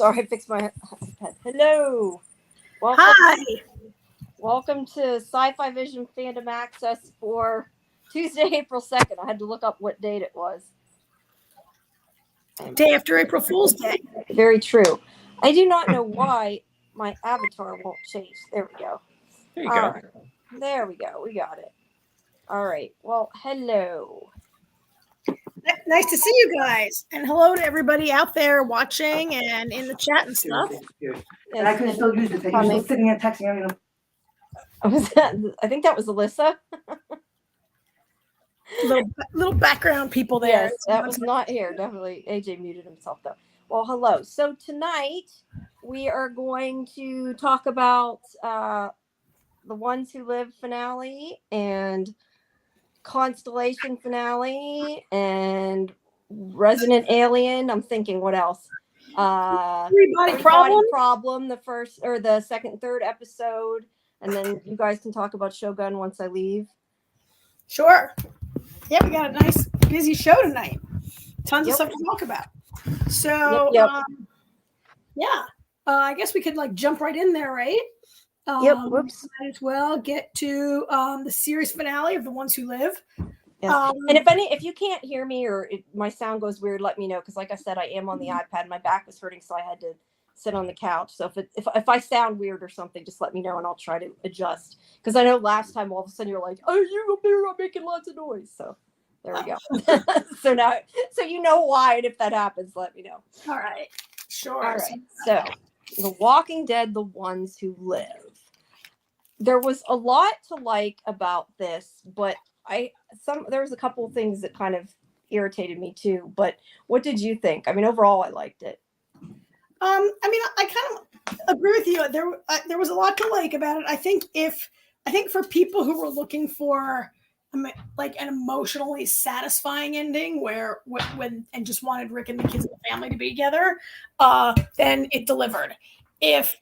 sorry, I fixed my iPad. Hello. Welcome. Hi. Welcome to Sci-Fi Vision Fandom Access for Tuesday, April 2nd. I had to look up what date it was. Day after April Fool's Day. Very true. I do not know why my avatar won't change. There we go. There you go. Right. There we go. We got it. All right. Well, hello. Nice to see you guys. And hello to everybody out there watching and in the chat and stuff. Yes, And I could still use the thing. You're still sitting there texting. I think that was Alyssa. Little background people there. Yes, that was not here. Definitely, AJ muted himself though. Well, hello. So tonight we are going to talk about the Ones Who Live finale and Constellation finale and Resident Alien. I'm thinking what else? Three-body problem. The first or the second, and third episode, and then you guys can talk about Shogun once I leave. Sure. Yeah, we got a nice busy show tonight. Tons of stuff to talk about. So I guess we could jump right in there, right? Whoops. Might as well get to the series finale of The Ones Who Live. Yes. And if you can't hear me or my sound goes weird, let me know, because like I said, I am on the iPad. My back was hurting, so I had to sit on the couch. So if I sound weird or something, just let me know and I'll try to adjust. Because I know last time all of a sudden you're like, "Oh, you're making lots of noise." So there we go. So now, so you know why, and if that happens, let me know. All right. Sure. All right. So The Walking Dead: The Ones Who Live. There was a lot to like about this, but there was a couple of things that kind of irritated me too. But what did you think? I mean, overall, I liked it. I kind of agree with you. There was a lot to like about it. I think for people who were looking for an emotionally satisfying ending when just wanted Rick and the kids and the family to be together, then it delivered. If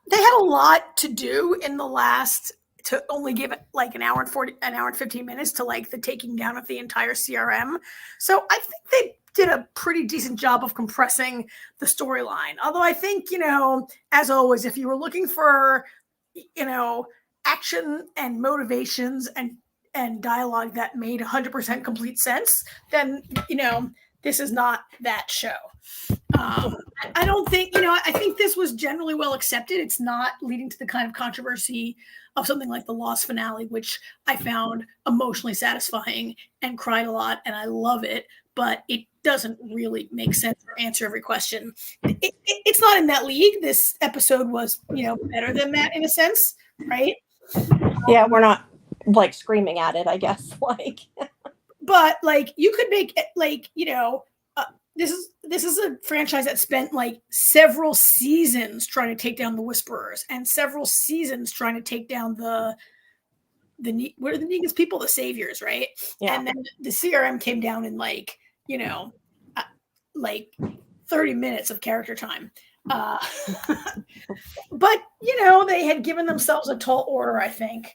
they had a lot to do in the last to only give it an hour and 15 minutes to the taking down of the entire CRM. So I think they did a pretty decent job of compressing the storyline. Although I think, as always, if you were looking for, action and motivations and dialogue that made 100% complete sense, then, this is not that show. I don't think, I think this was generally well accepted. It's not leading to the kind of controversy of something like the Lost finale, which I found emotionally satisfying and cried a lot, and I love it, but it doesn't really make sense or answer every question. It's not in that league. This episode was, better than that in a sense, right? Yeah, we're not screaming at it, I guess. But you could make it this is a franchise that spent several seasons trying to take down the Whisperers and several seasons trying to take down what are the Negan's people, the Saviors, right? Yeah. And then the CRM came down in 30 minutes of character time. But they had given themselves a tall order, I think,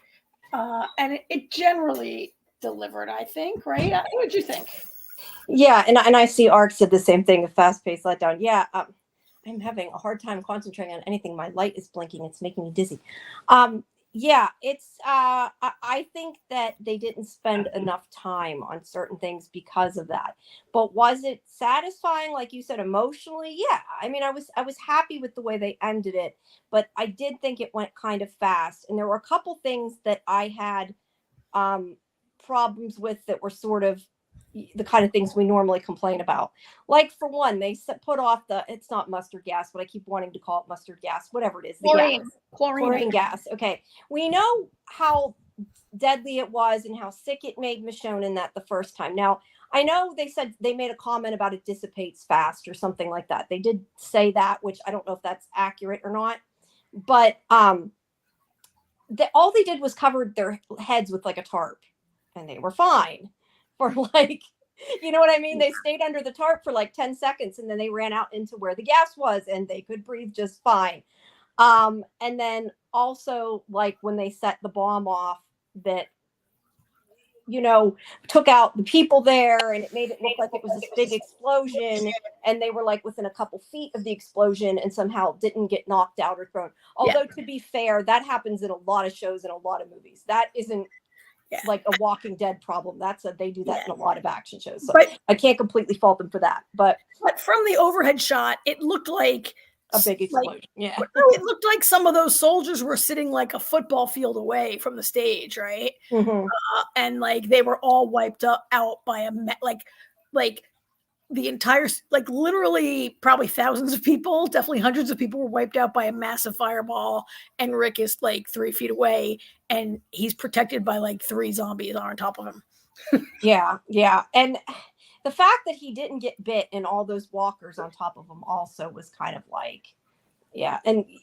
and it generally delivered, I think, right? What did you think? Yeah, and I see Ark said the same thing, a fast-paced letdown. Yeah, I'm having a hard time concentrating on anything. My light is blinking. It's making me dizzy. Yeah, it's I think that they didn't spend enough time on certain things because of that. But was it satisfying, like you said, emotionally? Yeah. I mean, I was happy with the way they ended it, but I did think it went kind of fast. And there were a couple things that I had problems with that were sort of the kind of things we normally complain about. Like, for one, they put off it's not mustard gas, but I keep wanting to call it mustard gas, whatever it is. Chlorine gas. Okay. We know how deadly it was and how sick it made Michonne in that the first time. Now, I know they said they made a comment about it dissipates fast or something like that. They did say that, which I don't know if that's accurate or not. But all they did was cover their heads with a tarp, and they were fine. For you know what I mean? They stayed under the tarp for 10 seconds and then they ran out into where the gas was and they could breathe just fine. And then also when they set the bomb off, that took out the people there, and it made it look like it was this big explosion, and they were like within a couple feet of the explosion and somehow didn't get knocked out or thrown. Although, to be fair, that happens in a lot of shows and a lot of movies. That isn't like a Walking Dead problem. They do that in a lot of action shows. So I can't completely fault them for that. But from the overhead shot, it looked like a big explosion. It looked like some of those soldiers were sitting like a football field away from the stage, right? Mm-hmm. And like they were all wiped out by like the entire, like literally probably thousands of people, definitely hundreds of people were wiped out by a massive fireball. And Rick is like 3 feet away, and he's protected by like 3 zombies on top of him. Yeah. And the fact that he didn't get bit and all those walkers on top of him also was kind of like, I agree.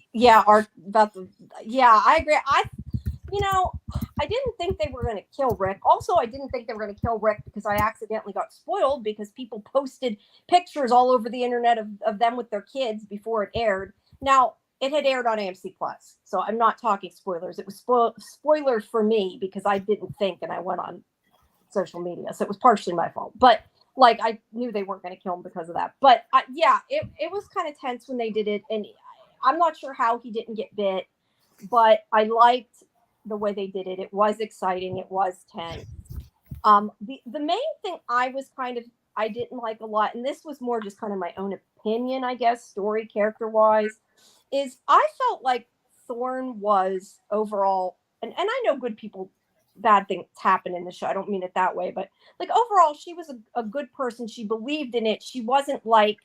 I didn't think they were going to kill Rick. Also, I didn't think they were going to kill Rick because I accidentally got spoiled because people posted pictures all over the internet of them with their kids before it aired. Now, it had aired on AMC Plus, so I'm not talking spoilers. It was spoilers for me because I didn't think, and I went on social media, so it was partially my fault. But like, I knew they weren't going to kill him because of that. But it was kind of tense when they did it, and I'm not sure how he didn't get bit, but I liked the way they did it. It was exciting. It was tense. The main thing I didn't like a lot, and this was more just kind of my own opinion, I guess, story character wise, is I felt like Thorne was overall, and I know bad things happen in the show. I don't mean it that way, but like overall, she was a good person. She believed in it. She wasn't like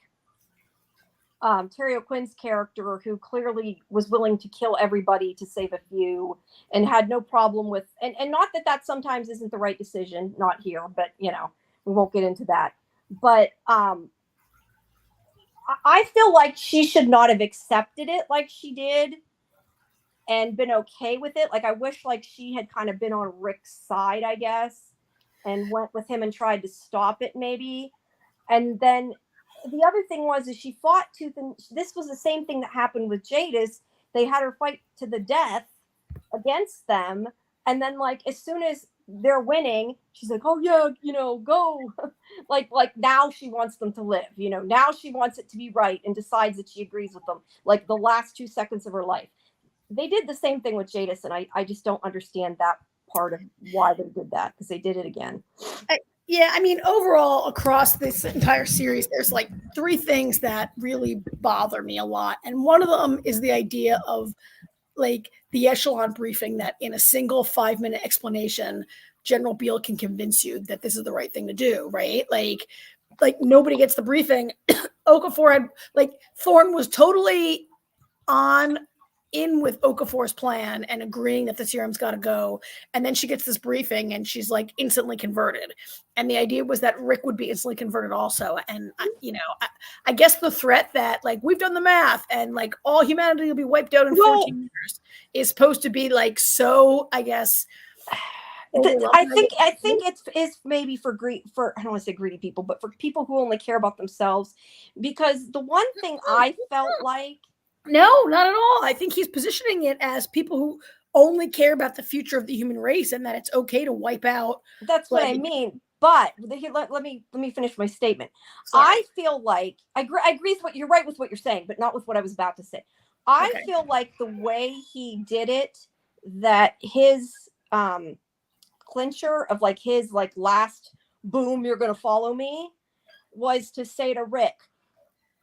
Terry O'Quinn's character, who clearly was willing to kill everybody to save a few and had no problem with, and not that sometimes isn't the right decision, not here, but we won't get into that. But I feel like she should not have accepted it like she did and been okay with it. Like, I wish like she had kind of been on Rick's side, I guess, and went with him and tried to stop it maybe. And then the other thing is she fought tooth and this was the same thing that happened with Jadis. They had her fight to the death against them. And then like, as soon as they're winning, she's like, oh yeah, go. like now she wants them to live, now she wants it to be right and decides that she agrees with them. Like the last 2 seconds of her life. They did the same thing with Jadis. And I just don't understand that part of why they did that, because they did it again. I mean, overall, across this entire series, there's like 3 things that really bother me a lot. And one of them is the idea of like the echelon briefing that in a single 5-minute explanation, General Beale can convince you that this is the right thing to do, right? Like nobody gets the briefing. Okafor had, like, Thorne was totally in with Okafor's plan and agreeing that the serum's got to go. And then she gets this briefing and she's like instantly converted. And the idea was that Rick would be instantly converted also. And, I guess the threat that like, we've done the math and like all humanity will be wiped out in 14 years is supposed to be like, so I guess. I think it's maybe for I don't want to say greedy people, but for people who only care about themselves, because the one thing I felt like, no, not at all. I think he's positioning it as people who only care about the future of the human race and that it's okay to wipe out. That's what I mean. But let me finish my statement. Sorry. I feel like I agree with you're right with what you're saying, but not with what I was about to say. I feel like the way he did it, that his clincher of like his like last boom, you're going to follow me, was to say to Rick,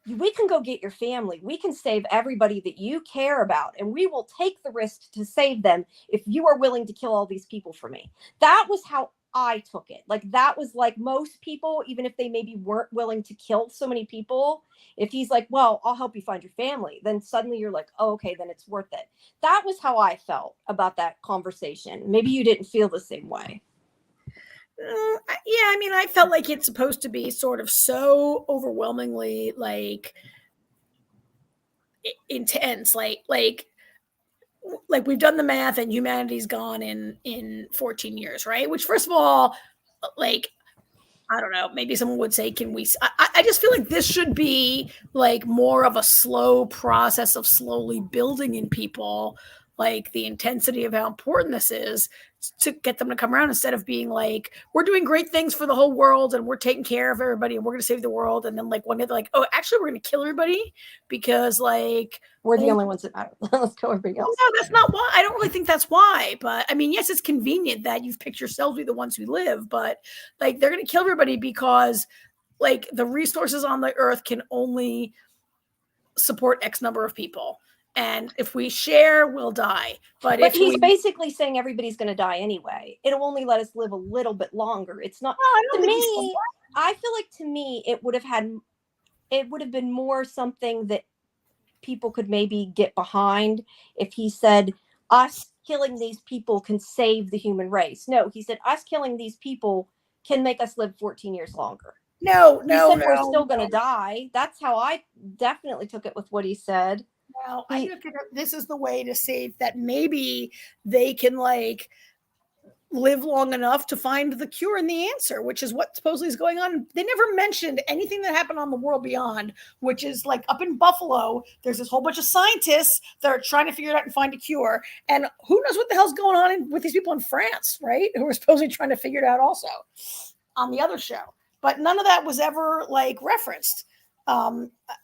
we can go get your family. We can save everybody that you care about, and we will take the risk to save them if you are willing to kill all these people for me. That was how I took it. Like, that was like most people, even if they maybe weren't willing to kill so many people, if he's like, well, I'll help you find your family, then suddenly you're like, oh, okay, then it's worth it. That was how I felt about that conversation. Maybe you didn't feel the same way. I mean, I felt like it's supposed to be sort of so overwhelmingly like intense, like we've done the math and humanity's gone in 14 years, right? Which, first of all, like, I don't know, maybe someone would say, can we? I just feel like this should be like more of a slow process of slowly building in people. like the intensity of how important this is to get them to come around, instead of being like, we're doing great things for the whole world and we're taking care of everybody and we're going to save the world. And then like one day they're like, oh, actually we're going to kill everybody because like we're the only ones that matter. Let's kill everybody else. No, that's not why. I don't really think that's why. But I mean, yes, it's convenient that you've picked yourselves to be the ones who live, but like they're going to kill everybody because like the resources on the earth can only support X number of people. And if we share, we'll die. But if he's basically saying everybody's going to die anyway. It'll only let us live a little bit longer. It's not, to me, I feel like to me, it would have been more something that people could maybe get behind if he said us killing these people can save the human race. No, he said us killing these people can make us live 14 years longer. No, we're still going to die. That's how I definitely took it with what he said. Well, I think this is the way to save that. Maybe they can like live long enough to find the cure and the answer, which is what supposedly is going on. They never mentioned anything that happened on the world beyond, which is like up in Buffalo, there's this whole bunch of scientists that are trying to figure it out and find a cure. And who knows what the hell's going on with these people in France, right? Who are supposedly trying to figure it out also on the other show. But none of that was ever like referenced.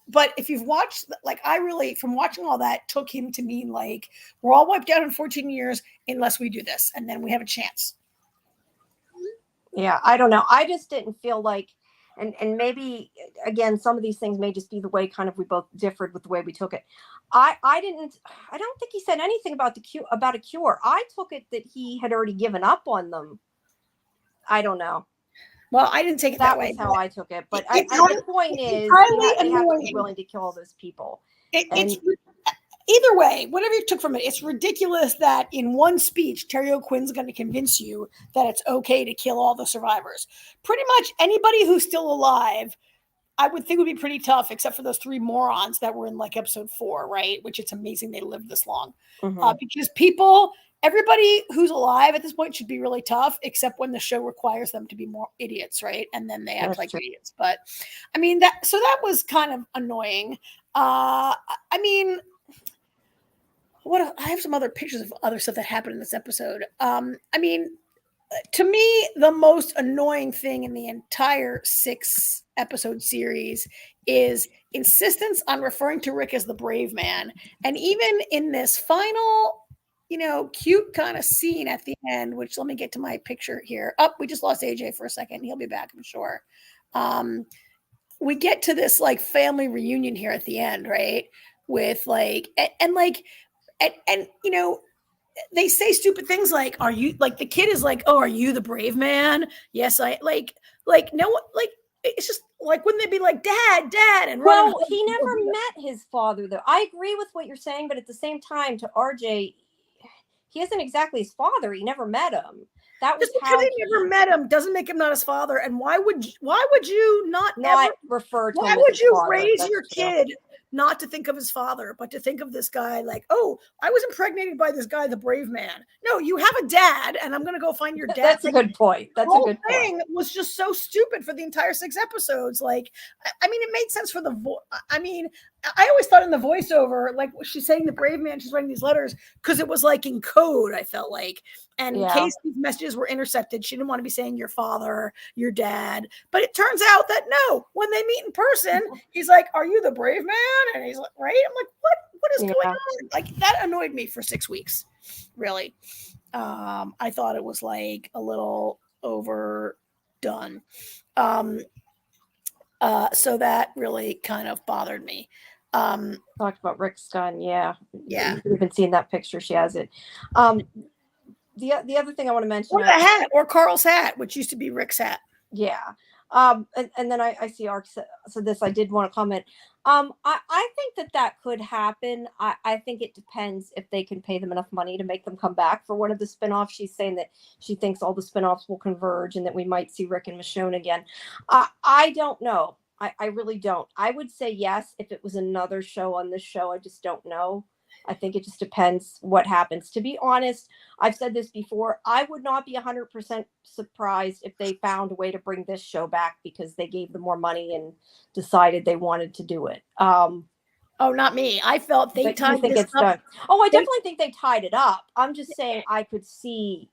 But if you've watched, like I really, from watching all that, took him to mean like, we're all wiped out in 14 years unless we do this. And then we have a chance. Yeah, I don't know. I just didn't feel like, and maybe, again, some of these things may just be the way kind of we both differed with the way we took it. I don't think he said anything about about a cure. I took it that he had already given up on them. I don't know. Well, I didn't take it that way. That's how I took it. But the point is, they have to be willing to kill all those people. It's either way, whatever you took from it, it's ridiculous that in one speech, Terry O'Quinn's going to convince you that it's okay to kill all the survivors. Pretty much anybody who's still alive, I would think would be pretty tough, except for those three morons that were in like episode 4, right? Which it's amazing they lived this long. Because everybody who's alive at this point should be really tough, except when the show requires them to be more idiots, right? And then they act like idiots. But I mean, that was kind of annoying. I mean, I have some other pictures of other stuff that happened in this episode. I mean, to me, the most annoying thing in the entire 6-episode series is insistence on referring to Rick as the brave man. And even in this final, cute kind of scene at the end, which let me get to my picture here. We just lost AJ for a second. He'll be back, I'm sure. We get to this like family reunion here at the end, right? With like, and they say stupid things like, are you, like the kid is like, oh, are you the brave man? Yes, I like no, like, it's just like, wouldn't they be like, dad, and well, he never met his father though. I agree with what you're saying, but at the same time, to RJ, he isn't exactly his father. He never met him. That was just because he never met him doesn't make him not his father. And why would you not refer to him? Why would you raise your kid not to think of his father, but to think of this guy like, oh, I was impregnated by this guy, the brave man. No, you have a dad, and I'm going to go find your dad. That's a good point. That's a good point. The whole thing was just so stupid for the entire 6 episodes. Like, I mean, it made sense for the I mean, I always thought in the voiceover, like she's saying the brave man, she's writing these letters because it was like in code, I felt like. And in case these messages were intercepted, she didn't want to be saying your father, your dad. But it turns out that no, when they meet in person, he's like, are you the brave man? And he's like, right? I'm like, what is going on? Like, that annoyed me for 6 weeks, really. I thought it was like a little overdone. So that really kind of bothered me. Talked about Rick's gun. Yeah. You've even seen that picture. She has it. The other thing I want to mention, or the hat, or Carl's hat, which used to be Rick's hat. Yeah. And then I see Ark so this I did want to comment. I think that could happen. I think it depends if they can pay them enough money to make them come back for one of the spinoffs. She's saying that she thinks all the spinoffs will converge and that we might see Rick and Michonne again. I don't know. I really don't. I would say yes if it was another show on this show. I just don't know. I think it just depends what happens. To be honest, I've said this before. I would not be 100% surprised if they found a way to bring this show back because they gave them more money and decided they wanted to do it. Oh, not me. I felt they But you tied think this it's up. done? Oh, I definitely think they tied it up. I'm just saying I could see,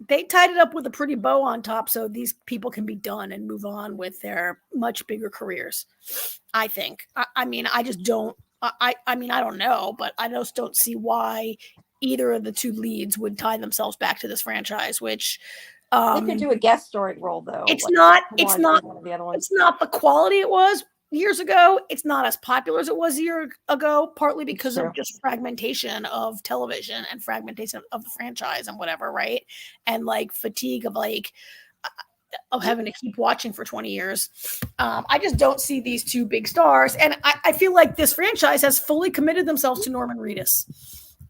They tied it up with a pretty bow on top so these people can be done and move on with their much bigger careers. I think. I mean, I just don't. I mean, I don't know, but I just don't see why either of the two leads would tie themselves back to this franchise. Which they could do a guest starring role though. it's like not. It's one not. or one of the other ones. It's not the quality it was years ago. It's not as popular as it was a year ago, partly because of just fragmentation of television and fragmentation of the franchise and whatever, right? And like fatigue of having to keep watching for 20 years. I just don't see these two big stars. And I feel like this franchise has fully committed themselves to Norman Reedus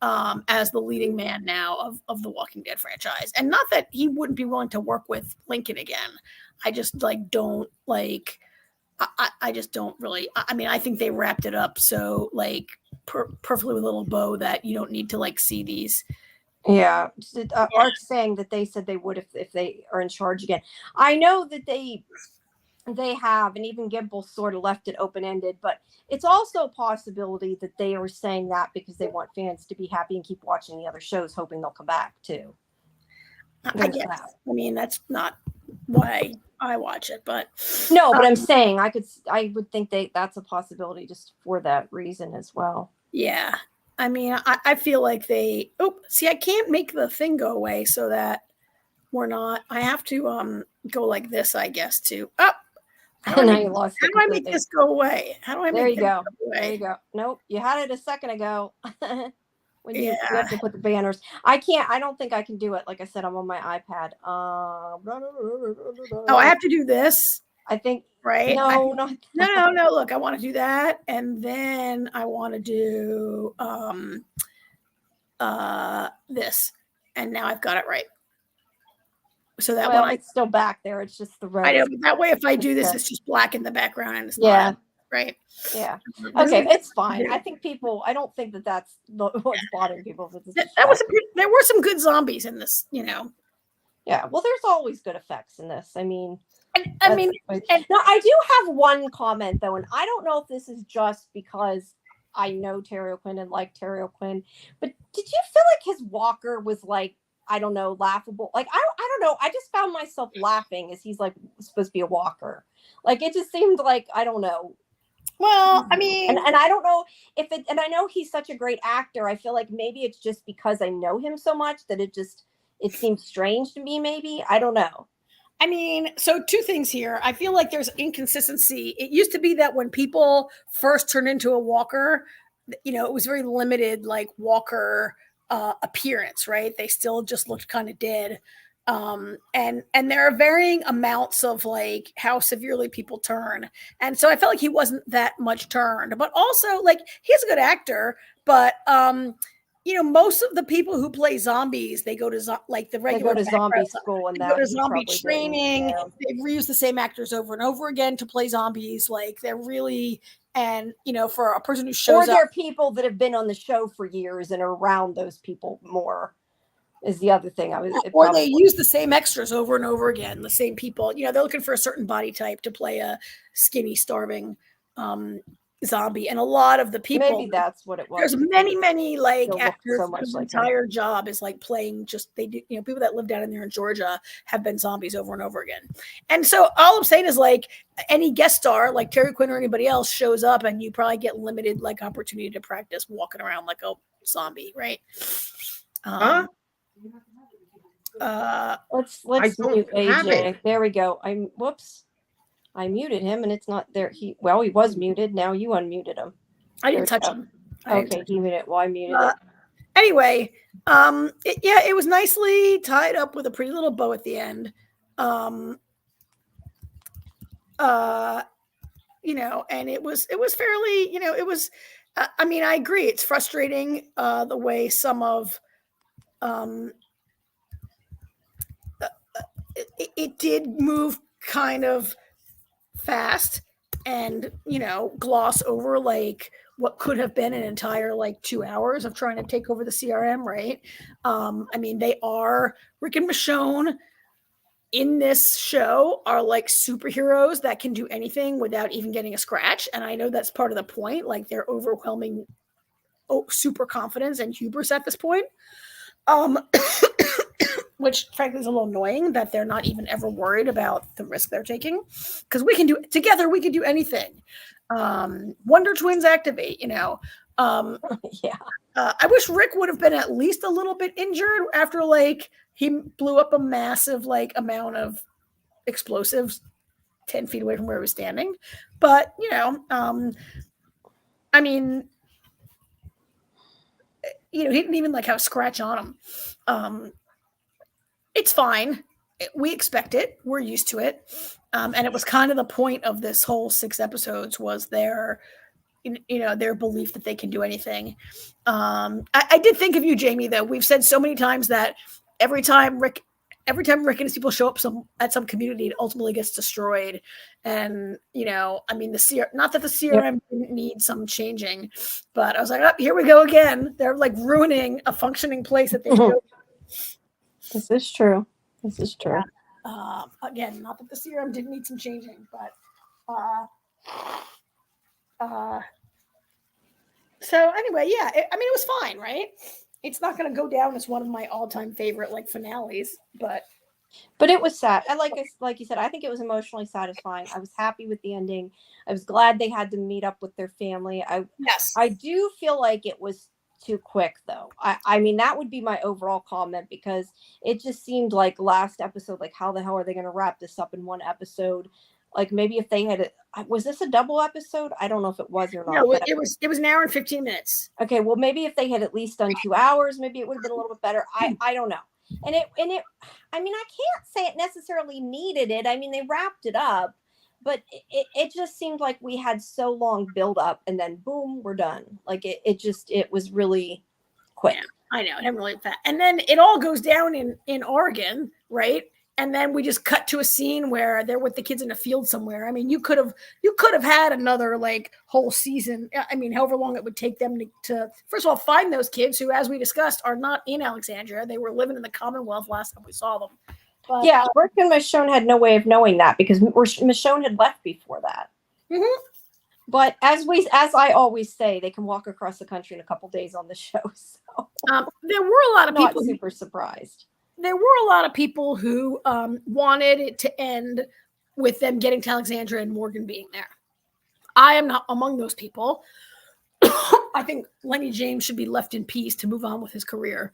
as the leading man now of the Walking Dead franchise. And not that he wouldn't be willing to work with Lincoln again. I just don't like, I just don't really, I mean, I think they wrapped it up so like perfectly with a little bow that you don't need to like see these. Yeah, Art's saying that they said they would if they are in charge again. I know that they have, and even Gimple sort of left it open-ended, but it's also a possibility that they are saying that because they want fans to be happy and keep watching the other shows, hoping they'll come back too. I guess. That. I mean, that's not why I watch it, but no, but I'm saying I would think that's a possibility just for that reason as well. Yeah. I mean, I feel like I can't make the thing go away so that we're not, I have to go like this, I guess, too. How do I make this go away? How do I there make you go. There you go. Nope. You had it a second ago. When you have to put the banners. I don't think I can do it. Like I said, I'm on my iPad. Oh, I have to do this. I think right. No. Look, I want to do that, and then I want to do this, and now I've got it right. So that one, it's still back there. It's just the red. I know, but that way, if I do this, it's just black in the background, and it's not right. Yeah. Okay, it's fine. I think I don't think that's what's bothering people. There were some good zombies in this, Yeah. Well, there's always good effects in this. I mean, now I do have one comment though, and I don't know if this is just because I know Terry O'Quinn and like Terry O'Quinn, but did you feel like his walker was like, I don't know, laughable? Like, I don't know. I just found myself laughing as he's like supposed to be a walker. Like, it just seemed like, I don't know. Well, I mean, and I don't know if it, and I know he's such a great actor. I feel like maybe it's just because I know him so much that it seems strange to me. Maybe, I don't know. I mean, so two things here. I feel like there's inconsistency. It used to be that when people first turned into a walker, it was very limited, like walker appearance, right? They still just looked kind of dead. And there are varying amounts of like how severely people turn. And so I felt like he wasn't that much turned, but also like he's a good actor, but most of the people who play zombies, they go to like the regular zombie school and they go to zombie training. They reuse the same actors over and over again to play zombies. Like they're really, and for a person who shows up, or they're people that have been on the show for years and are around those people more. Is the other thing or they use the same extras over and over again. The same people, they're looking for a certain body type to play a skinny, starving zombie, and a lot of the people, maybe that's what it was. There's many like actors whose entire job is like playing. Just they do, people that live down in there in Georgia have been zombies over and over again. And so all I'm saying is like any guest star, like Terry Quinn or anybody else, shows up, and you probably get limited like opportunity to practice walking around like a zombie, right? Let's mute AJ. There we go. I muted him, and it's not there. He was muted. Now you unmuted him. I didn't touch him. Okay, he muted it. Well, I muted it. Anyway, it was nicely tied up with a pretty little bow at the end. And it was fairly, it was. I mean, I agree. It's frustrating the way some of it did move kind of fast and gloss over like what could have been an entire like 2 hours of trying to take over the CRM, right? I mean, they are Rick and Michonne, in this show are like superheroes that can do anything without even getting a scratch. And I know that's part of the point, like their overwhelming super confidence and hubris at this point. Which frankly is a little annoying that they're not even ever worried about the risk they're taking, because we can do anything. Wonder Twins activate, Yeah. I wish Rick would have been at least a little bit injured after like he blew up a massive like amount of explosives 10 feet away from where he was standing. But I mean, he didn't even like have a scratch on him. It's fine. We expect it. We're used to it. And it was kind of the point of this whole 6 episodes was their belief that they can do anything. I did think of you, Jamie, though. We've said so many times that every time Rick and his people show up at some community, it ultimately gets destroyed. And, I mean, not that the CRM didn't need some changing, but I was like, oh, here we go again. They're like ruining a functioning place that they built. This is true. Yeah. Again, not that the CRM didn't need some changing, but so anyway, yeah. It was fine, right? It's not going to go down as one of my all-time favorite like finales, but it was sad. I like you said, I think it was emotionally satisfying. I was happy with the ending. I was glad they had to meet up with their family. I do feel like it was too quick, though. I mean, that would be my overall comment, because it just seemed like last episode, like, how the hell are they going to wrap this up in one episode? Like, maybe if they had was this a double episode? I don't know if it was or not. No, it was an hour and 15 minutes. Okay, well, maybe if they had at least done 2 hours, maybe it would have been a little bit better. I don't know. And it I mean, I can't say it necessarily needed it. I mean, they wrapped it up, but it just seemed like we had so long build up, and then boom, we're done. Like it was really quick. Yeah, I know, it happened really fast. And then it all goes down in Oregon, right? And then we just cut to a scene where they're with the kids in a field somewhere. I mean, you could have had another like whole season. I mean, however long it would take them to first of all find those kids who, as we discussed, are not in Alexandria. They were living in the Commonwealth last time we saw them. But, yeah, Rick and Michonne had no way of knowing that, because Michonne had left before that. Mm-hmm. But as I always say, they can walk across the country in a couple days on the show. So there were a lot of people super surprised. There were a lot of people who wanted it to end with them getting to Alexandria and Morgan being there. I am not among those people. I think Lenny James should be left in peace to move on with his career.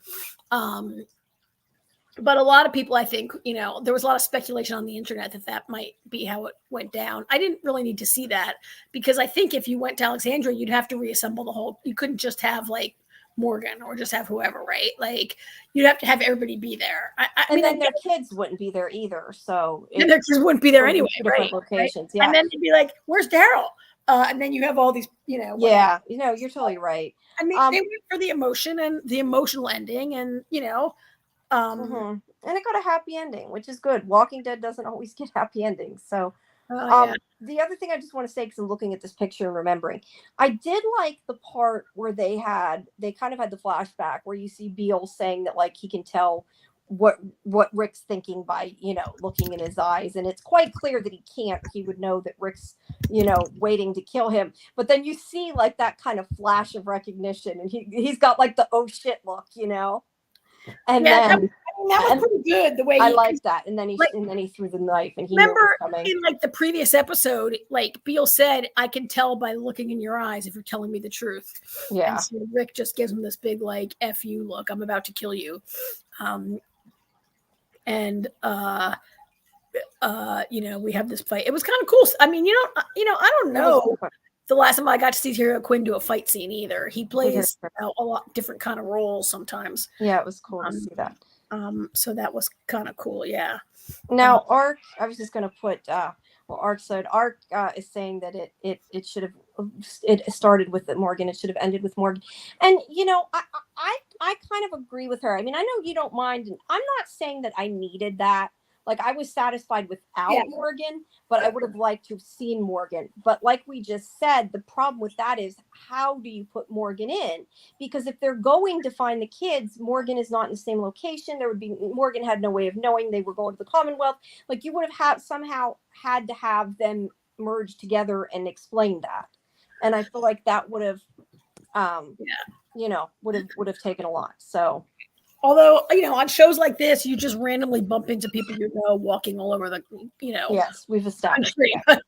But a lot of people, I think, there was a lot of speculation on the internet that might be how it went down. I didn't really need to see that, because I think if you went to Alexandria, you'd have to reassemble you couldn't just have like Morgan or just have whoever, right? Like you'd have to have everybody be there. I mean, their kids wouldn't be there either. So their kids wouldn't be there anyway, right? Locations, right? yeah. And then you'd be like, "Where's Daryl?" And then you have all these, Yeah, you're totally right. I mean, they went for the emotion and the emotional ending, and and it got a happy ending, which is good. Walking Dead doesn't always get happy endings, so. The other thing I just want to say, because I'm looking at this picture and remembering, I did like the part where they kind of had the flashback where you see Beale saying that like he can tell what Rick's thinking by looking in his eyes, and it's quite clear that he would know that Rick's waiting to kill him. But then you see like that kind of flash of recognition, and he's got like the oh shit look, and then. That was pretty good. The way I liked that, and then he threw the knife, and he remember in like the previous episode, like Beale said, "I can tell by looking in your eyes if you're telling me the truth." Yeah. And so Rick just gives him this big like "F you" look. I'm about to kill you, and we have this fight. It was kind of cool. I mean, I don't know. The last time I got to see Terry Quinn do a fight scene either. He plays a lot different kind of roles sometimes. Yeah, it was cool to see that. So that was kind of cool, yeah. Now, Ark, I was just going to put, Ark said, Ark is saying that it should have, it started with Morgan, it should have ended with Morgan. And, I kind of agree with her. I mean, I know you don't mind, and I'm not saying that I needed that. Like I was satisfied without Yeah. Morgan, but I would have liked to have seen Morgan. But like we just said, the problem with that is how do you put Morgan in? Because if they're going to find the kids, Morgan is not in the same location. Morgan had no way of knowing they were going to the Commonwealth. Like you would have somehow had to have them merge together and explain that. And I feel like that would have would have taken a lot. So although, on shows like this, you just randomly bump into people walking all over the, yes, we've established that.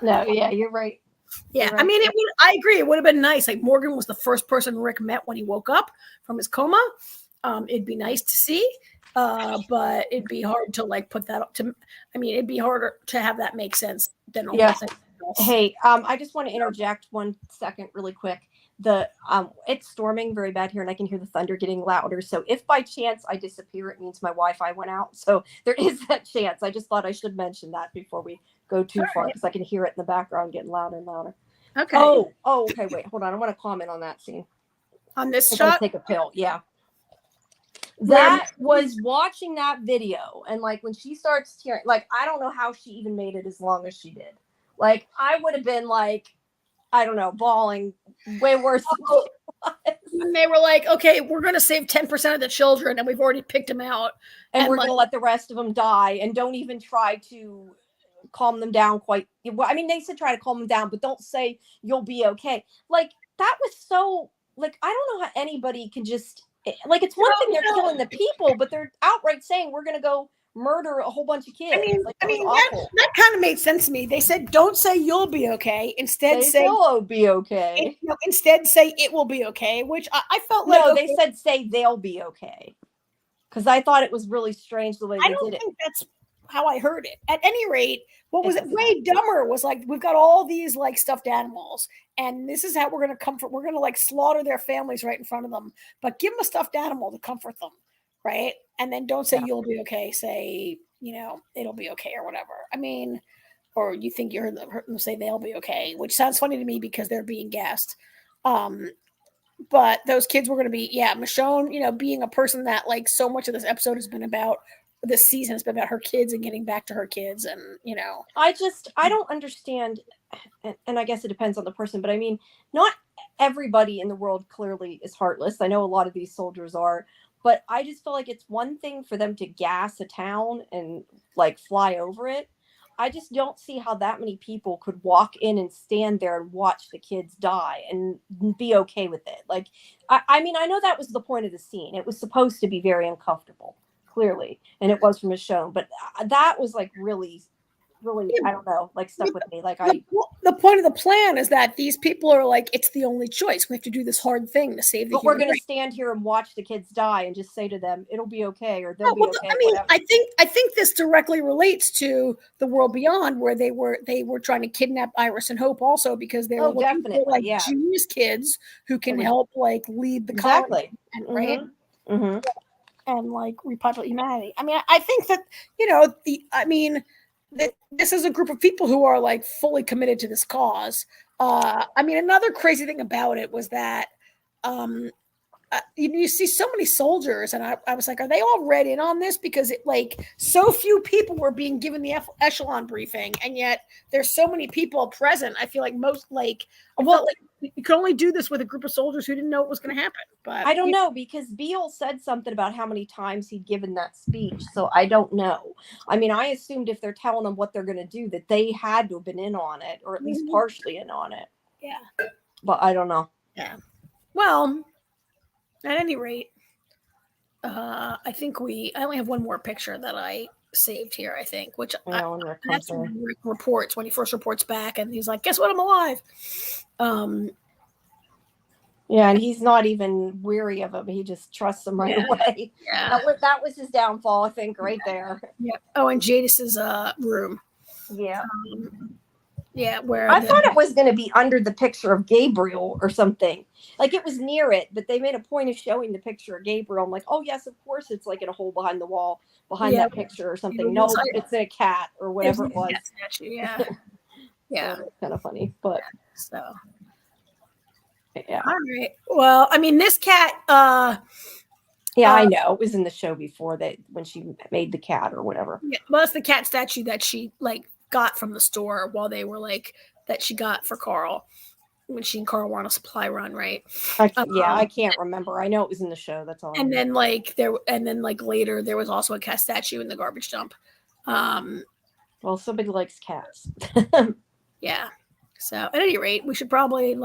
No, yeah, you're right. Yeah, You're right. I mean, I agree. It would have been nice. Like Morgan was the first person Rick met when he woke up from his coma. It'd be nice to see, but it'd be hard to put that up to. I mean, it'd be harder to have that make sense than almost anything else. Hey, I just want to interject 1 second really quick. It's storming very bad here and I can hear the thunder getting louder. So if by chance I disappear, it means my Wi-Fi went out. So there is that chance. I just thought I should mention that before we go too far because I can hear it in the background getting louder and louder. Okay. Oh, okay. Wait, hold on. I want to comment on that scene. On this shot? shot? Take a pill. Yeah. That was watching that video. And when she starts tearing, I don't know how she even made it as long as she did. I would have been I don't know, bawling way worse than she was. When they were like, okay, we're going to save 10% of the children and we've already picked them out. And we're going to let the rest of them die and don't even try to calm them down quite. Well, I mean, they said try to calm them down, but don't say you'll be okay. That was so, I don't know how anybody can just, it's one thing they're killing the people, but they're outright saying we're going to go murder a whole bunch of kids. I mean that kind of made sense to me. They said, "Don't say you'll be okay." Instead, say they'll be okay. Instead, say it will be okay. Which I felt they said say they'll be okay. Because I thought it was really strange the way they did it. I don't think that's how I heard it. At any rate, what was it? Way dumber was we've got all these stuffed animals, and this is how we're going to comfort. We're going to slaughter their families right in front of them, but give them a stuffed animal to comfort them. Right. And then don't say you'll be okay. Say, it'll be okay or whatever. I mean, or you think you heard them say they'll be okay, which sounds funny to me because they're being gassed. But those kids were going to be, Michonne, being a person that so much of this episode has been about, this season has been about her kids and getting back to her kids. And, I don't understand. And I guess it depends on the person, but I mean, not everybody in the world clearly is heartless. I know a lot of these soldiers are. But I just feel like it's one thing for them to gas a town and fly over it. I just don't see how that many people could walk in and stand there and watch the kids die and be okay with it. I mean, I know that was the point of the scene. It was supposed to be very uncomfortable, clearly. And it was from Michonne. But that was really, I don't know, stuck with me. The point of the plan is that these people are it's the only choice. We have to do this hard thing to save the But we're going to stand here and watch the kids die and just say to them, it'll be okay, or they'll be okay. I mean, I think this directly relates to the World Beyond, where they were trying to kidnap Iris and Hope also because they were looking for genius kids who can help lead the colony, right? Mm-hmm. And repopulate humanity. I mean, I think that that this is a group of people who are fully committed to this cause. I mean, another crazy thing about it was that you see so many soldiers, and I was are they all read in on this? Because so few people were being given the echelon briefing, and yet there's so many people present. I feel most you could only do this with a group of soldiers who didn't know what was going to happen. But I don't know, because Beale said something about how many times he'd given that speech. So I don't know. I mean, I assumed if they're telling them what they're going to do, that they had to have been in on it, or at least partially in on it. Yeah. But I don't know. Yeah. Well, at any rate, I think I only have one more picture that I saved here, I think, which that's when Rick reports, when he first reports back, and he's like, guess what, I'm alive. Yeah, and he's not even weary of him. He just trusts him right away. Yeah. That was his downfall, I think, right there. Yeah. Oh, and Jadis's room. Yeah. Where I thought it was going to be under the picture of Gabriel or something. It was near it, but they made a point of showing the picture of Gabriel. I'm like, oh, yes, of course it's in a hole behind the wall, behind that picture or something. No, it's a cat or whatever it was. Yeah. Yeah. So kind of funny, but so. Yeah. All right. Well, I mean, this cat, Yeah, I know. It was in the show before that when she made the cat or whatever. Yeah, well, it's the cat statue that she like got from the store while they were like that she got for Carl when she and Carl were on a supply run, right? I can't remember. I know it was in the show. That's all. And then later there was also a cat statue in the garbage dump. Well, somebody likes cats. Yeah. So at any rate, we should probably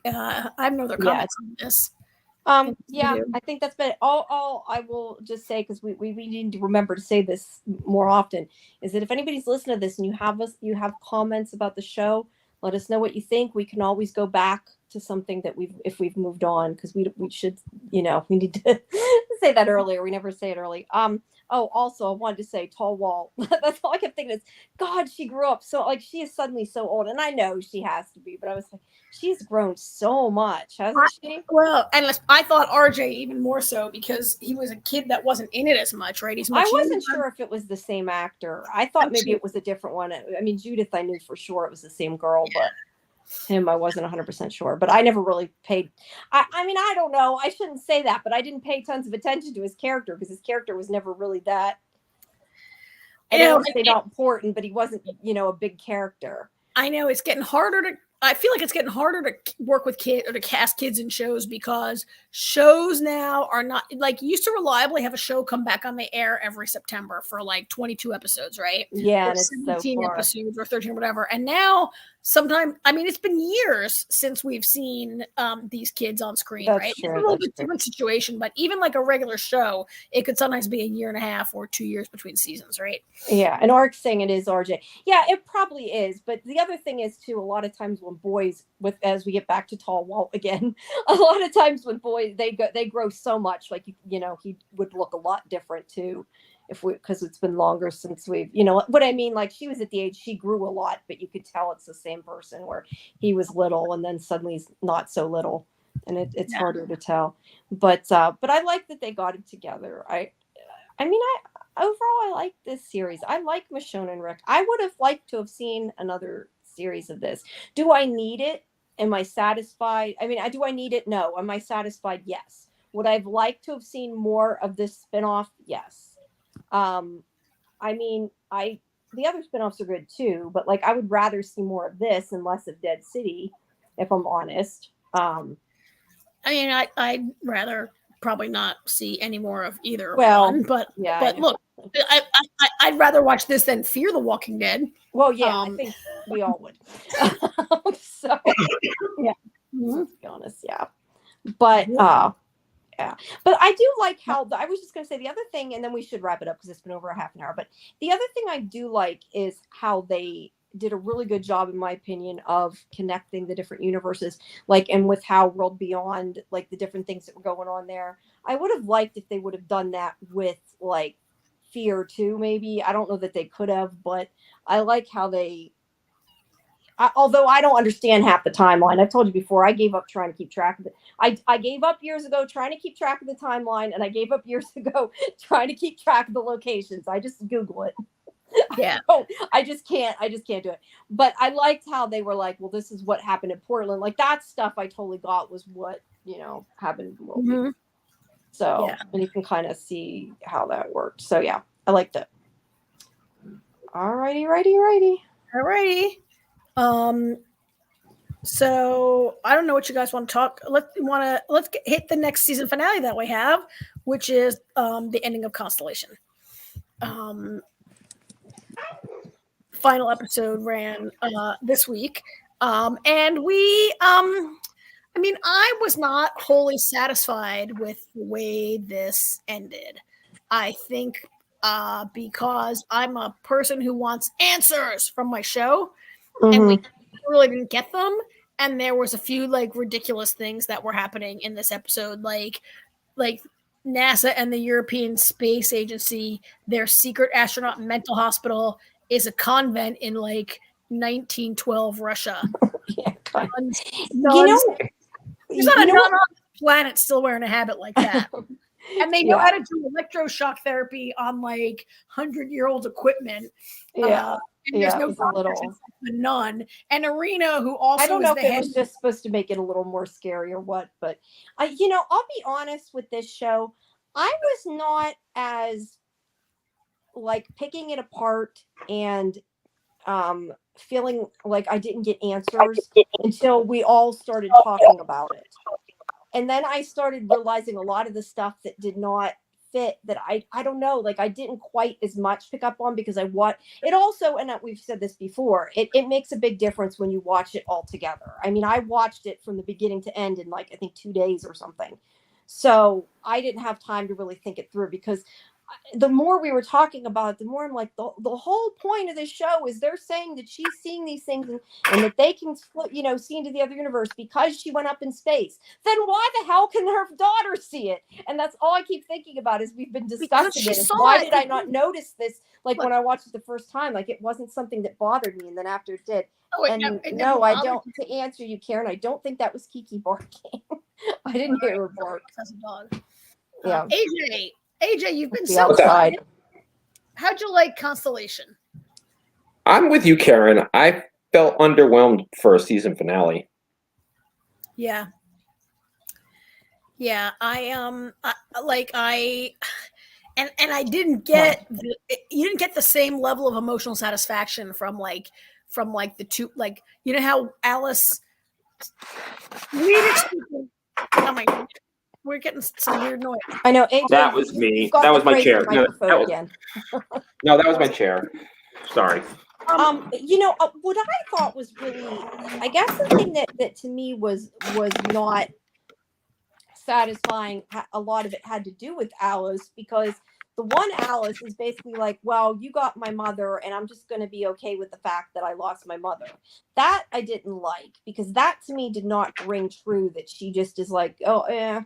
I have no other comments on this. I think that's been all I will just say, because we need to remember to say this more often, is that if anybody's listening to this and you have comments about the show, let us know what you think. We can always go back to something that if we've moved on, because we should, we need to say that earlier. We never say it early. Also I wanted to say Tall Wall. That's all I kept thinking is, God, she grew up so, like, she is suddenly so old, and I know she has to be, but I was like, she's grown so much, hasn't she? Well, and I thought RJ even more so, because he was a kid that wasn't in it as much, right? I wasn't sure if it was the same actor. I thought maybe it was a different one. I mean, Judith, I knew for sure it was the same girl, but him, I wasn't 100% sure. But I never really paid. I mean, I don't know. I shouldn't say that, but I didn't pay tons of attention to his character, because his character was never really that. I don't say not important, but he wasn't, a big character. I know it's getting harder to. I feel like it's getting harder to work with kids or to cast kids in shows, because shows now are not like, you used to reliably have a show come back on the air every September for like 22 episodes, right? Yeah, or 17 episodes or 13 or whatever. And now sometimes, I mean, it's been years since we've seen these kids on screen, right? It's a little bit different situation, but even like a regular show, it could sometimes be a year and a half or 2 years between seasons, right? Yeah, and Ark's saying it is RJ. Yeah, it probably is. But the other thing is too, a lot of times when boys, as we get back to Tall Walt again, a lot of times when boys they grow so much, like he would look a lot different too, because it's been longer since we've, what I mean, like, she was at the age, she grew a lot, but you could tell it's the same person, where he was little and then suddenly he's not so little, and it's harder to tell. But I like that they got it together. Overall, I like this series. I like Michonne and Rick. I would have liked to have seen another series of this. Do I need it? Am I satisfied? I mean, do I need it? No. Am I satisfied? Yes. Would I have liked to have seen more of this spinoff? Yes. The other spinoffs are good too, but like, I would rather see more of this and less of Dead City, if I'm honest. I'd rather probably not see any more of either one, but look, I'd rather watch this than Fear the Walking Dead. Well, yeah, I think we all would. So, yeah, to be honest, yeah. But yeah, but I do like how I was just going to say the other thing, and then we should wrap it up because it's been over a half an hour. But the other thing I do like is how they did a really good job, in my opinion, of connecting the different universes, and with how World Beyond, like, the different things that were going on there. I would have liked if they would have done that with like Fear too, maybe. I don't know that they could have, but I like how although I don't understand half the timeline. I've told you before, I gave up trying to keep track of it. I gave up years ago trying to keep track of the timeline, and I gave up years ago trying to keep track of the locations. I just Google it. Yeah. I just can't do it. But I liked how they were like, well, this is what happened in Portland. Like, that stuff I totally got was what, happened in World Beyond. So, and you can kind of see how that worked. So, yeah, I liked it. Alrighty. So I don't know what you guys want to talk. Let's hit the next season finale that we have, which is the ending of Constellation. Final episode ran this week, and we I was not wholly satisfied with the way this ended. I think because I'm a person who wants answers from my show, and we really didn't get them. And there was a few like ridiculous things that were happening in this episode, like NASA and the European Space Agency, their secret astronaut mental hospital is a convent in like 1912 Russia. Yeah, there's not a planet still wearing a habit like that. And they know how to do electroshock therapy on like 100-year-old equipment. Yeah. And there's no none. And Arena, who also I don't know if it was just supposed to make it a little more scary or what, but I'll be honest with this show. I was not as like picking it apart and feeling like I didn't get answers until we all started talking about it. And then I started realizing a lot of the stuff that did not fit, that I don't know, like I didn't quite as much pick up on, because I watch it also, and we've said this before, it makes a big difference when you watch it all together. I mean, I watched it from the beginning to end in like I think 2 days or something. So I didn't have time to really think it through, because the more we were talking about it, the more I'm like, the whole point of this show is they're saying that she's seeing these things, and that they can, see into the other universe because she went up in space. Then why the hell can her daughter see it? And that's all I keep thinking about as we've been discussing it. Is why did I not notice this? Like when I watched it the first time, like it wasn't something that bothered me, and then after it did. No, I don't. To answer you, Karen, I don't think that was Kiki barking. I didn't hear her bark. That's a dog. Yeah. AJ, you've been so outside. quiet. How'd you like Constellation? I'm with you, Karen. I felt underwhelmed for a season finale. Yeah. I didn't get you didn't get the same level of emotional satisfaction from the two, like, you know how Alice oh my God, we're getting some weird noise. I know, AJ, That was me. That was my chair. No, that was my chair. Sorry. What I thought was really, I guess the thing that to me was not satisfying, a lot of it had to do with Alice, because the one Alice is basically like, well, you got my mother, and I'm just going to be okay with the fact that I lost my mother. That I didn't like, because that to me did not ring true, that she just is like, oh,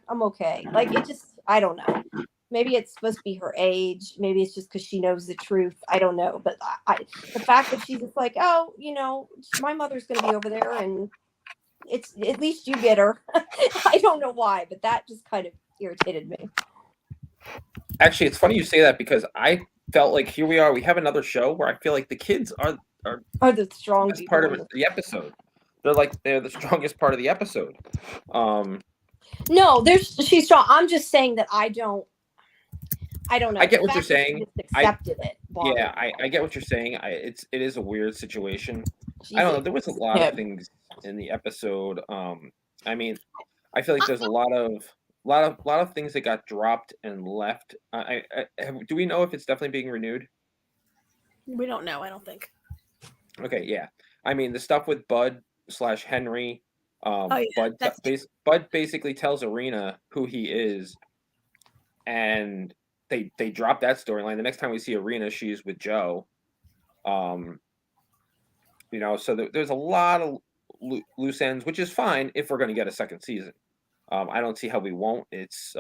I'm okay. Like, it just, I don't know. Maybe it's supposed to be her age. Maybe it's just because she knows the truth. I don't know. But the fact that she's just like, oh, my mother's going to be over there, and it's, at least you get her. I don't know why, but that just kind of irritated me. Actually, it's funny you say that, because I felt like here we are. We have another show where I feel like the kids are the strongest part of the episode. They're the strongest part of the episode. No, she's strong. I'm just saying that I don't know. I get what you're saying. Just accepted it. Yeah, I get what you're saying. It is a weird situation. I don't know. There was a lot of things in the episode. I mean, I feel like there's a lot of things that got dropped and left. Do we know if it's definitely being renewed? We don't know. I don't think. Okay, yeah. I mean, the stuff with Bud/Henry. Bud basically tells Arena who he is, and they drop that storyline. The next time we see Arena, she's with Joe. So there's a lot of loose ends, which is fine if we're going to get a second season. I don't see how we won't. It's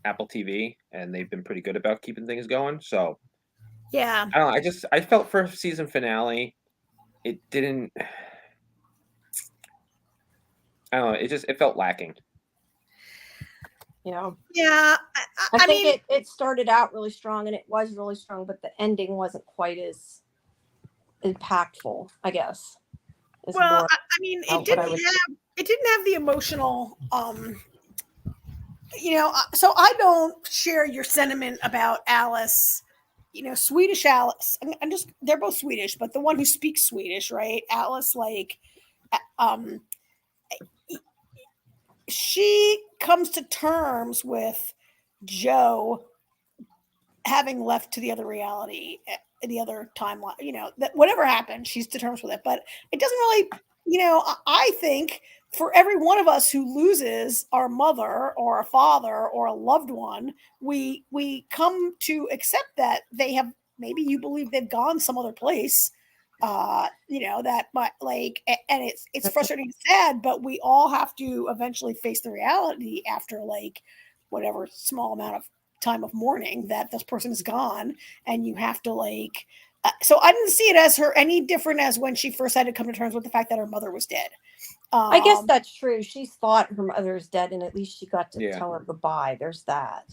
Apple TV, and they've been pretty good about keeping things going. So yeah, I don't know. I felt for a season finale, it didn't. I don't know. It felt lacking. Yeah. I think it started out really strong, and it was really strong, but the ending wasn't quite as impactful, I guess. Well, I mean, it didn't have the emotional, so I don't share your sentiment about Alice, Swedish Alice. They're both Swedish, but the one who speaks Swedish, right? Alice, like, she comes to terms with Joe having left to the other reality, the other timeline, that whatever happened, she's to terms with it. But it doesn't really, I think for every one of us who loses our mother or a father or a loved one, we come to accept that they have, maybe you believe they've gone some other place. That might, like, and it's frustrating and sad, but we all have to eventually face the reality after, like, whatever small amount of time of mourning that this person is gone, and you have to, like, so I didn't see it as her any different as when she first had to come to terms with the fact that her mother was dead. I guess that's true. She thought her mother was dead, and at least she got to tell her goodbye. There's that.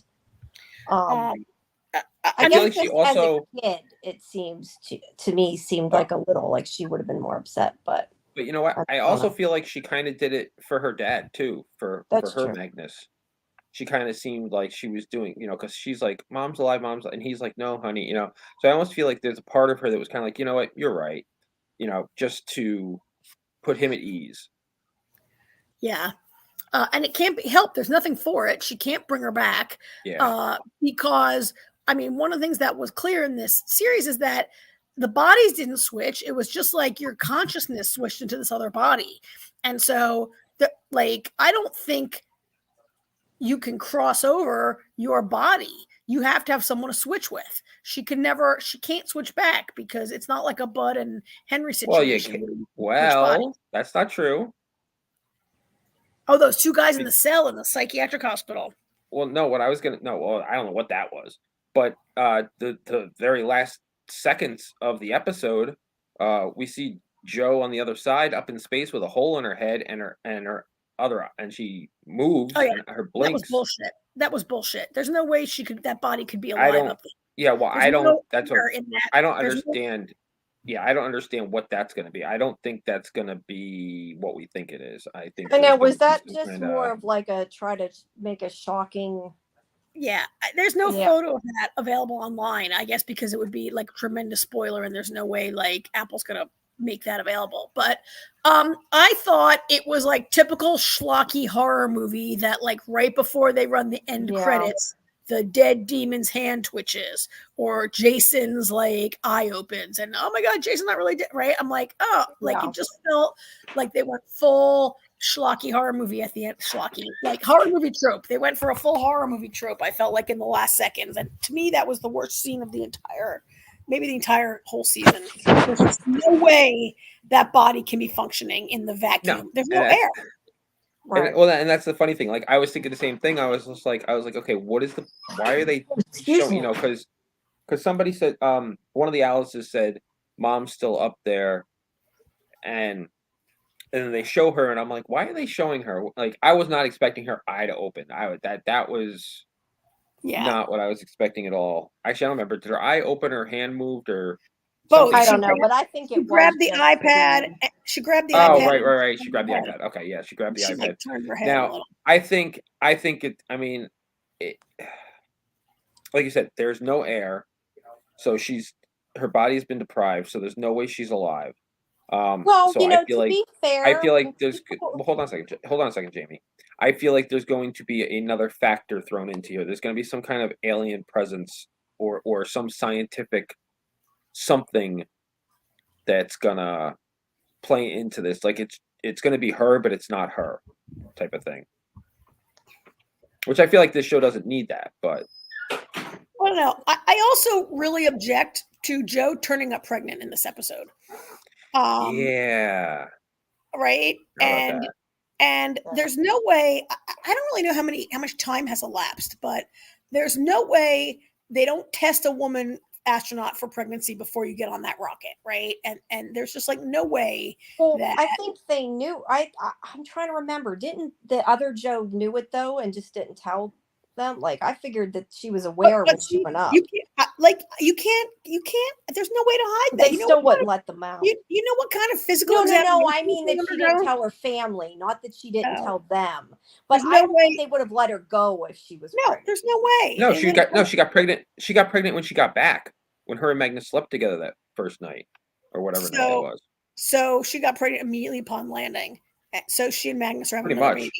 I guess like she also, as a kid, it seems to me seemed like a little like she would have been more upset, but you know what? I also feel like she kind of did it for her dad too, for her Magnus. she kind of seemed like she was doing, because she's like, "Mom's alive, mom's," and he's like, "No, honey," So I almost feel like there's a part of her that was kind of like, you know what, you're right, just to put him at ease. Yeah. And it can't be helped. There's nothing for it. She can't bring her back. Yeah. Because, I mean, one of the things that was clear in this series is that the bodies didn't switch. It was just like your consciousness switched into this other body. And so, I don't think you can cross over your body. You have to have someone to switch with. She can't switch back because it's not like a Bud and Henry situation. Well, that's not true. Oh, those two guys in the cell in the psychiatric hospital. Well, no, I don't know what that was. But the very last seconds of the episode, we see Jo on the other side up in space with a hole in her head and she moves and her blinks. That was bullshit. There's no way that body could be alive up there. Yeah, well, I don't understand. Yeah, I don't understand what that's going to be. I don't think that's going to be what we think it is. I think. I know. Was that just more of like a try to make a shocking? Yeah, there's no photo of that available online. I guess because it would be like a tremendous spoiler, and there's no way like Apple's going to make that available. But I thought it was like typical schlocky horror movie that like right before they run the end credits, the dead demon's hand twitches or Jason's like eye opens and oh my God, Jason's not really dead, right? I'm like, it just felt like they went full schlocky horror movie at the end. Schlocky, like horror movie trope. They went for a full horror movie trope. I felt like in the last seconds. And to me, that was the worst scene of the entire whole season. There's just no way that body can be functioning in the vacuum. No, there's no air. Right. And that's the funny thing. Like I was thinking the same thing. I was like, okay, why are they showing, because somebody said, one of the Alice's said, Mom's still up there. And then they show her and I'm like, why are they showing her? Like, I was not expecting her eye to open. That was not what I was expecting at all. Actually, I don't remember. Did her eye open, her hand moved, or both? I don't know, but I think it grabbed the iPad. She grabbed the iPad. Oh, right. She grabbed the iPad. Okay, yeah, she grabbed the iPad. Like, turned her head now, a little. I think it. I mean, like you said, there's no air, so her body's been deprived, so there's no way she's alive. Well, so to be fair, I feel like there's. Well, hold on a second, Jamie. I feel like there's going to be another factor thrown into here. There's going to be some kind of alien presence or some scientific something that's gonna play into this. Like it's going to be her, but it's not her, type of thing. Which I feel like this show doesn't need that, but. Well, no, I also really object to Jo turning up pregnant in this episode. Yeah. Right. And there's no way. I don't really know how much time has elapsed, but there's no way they don't test a woman astronaut for pregnancy before you get on that rocket, right? And there's just like no way. Well, I think they knew. I'm trying to remember. Didn't the other Jo knew it though, and just didn't tell them? Like I figured that she was aware when she went up. You can't. There's no way to hide that. They still wouldn't let them out. You know what kind of physical? No. I mean that she didn't tell her family, not that she didn't tell them. But I don't think they would have let her go if she was. Pregnant. There's no way. No, she got pregnant. She got pregnant when she got back. When her and Magnus slept together that first night, or whatever night it was. So she got pregnant immediately upon landing. So she and Magnus are having pretty much. Maybe,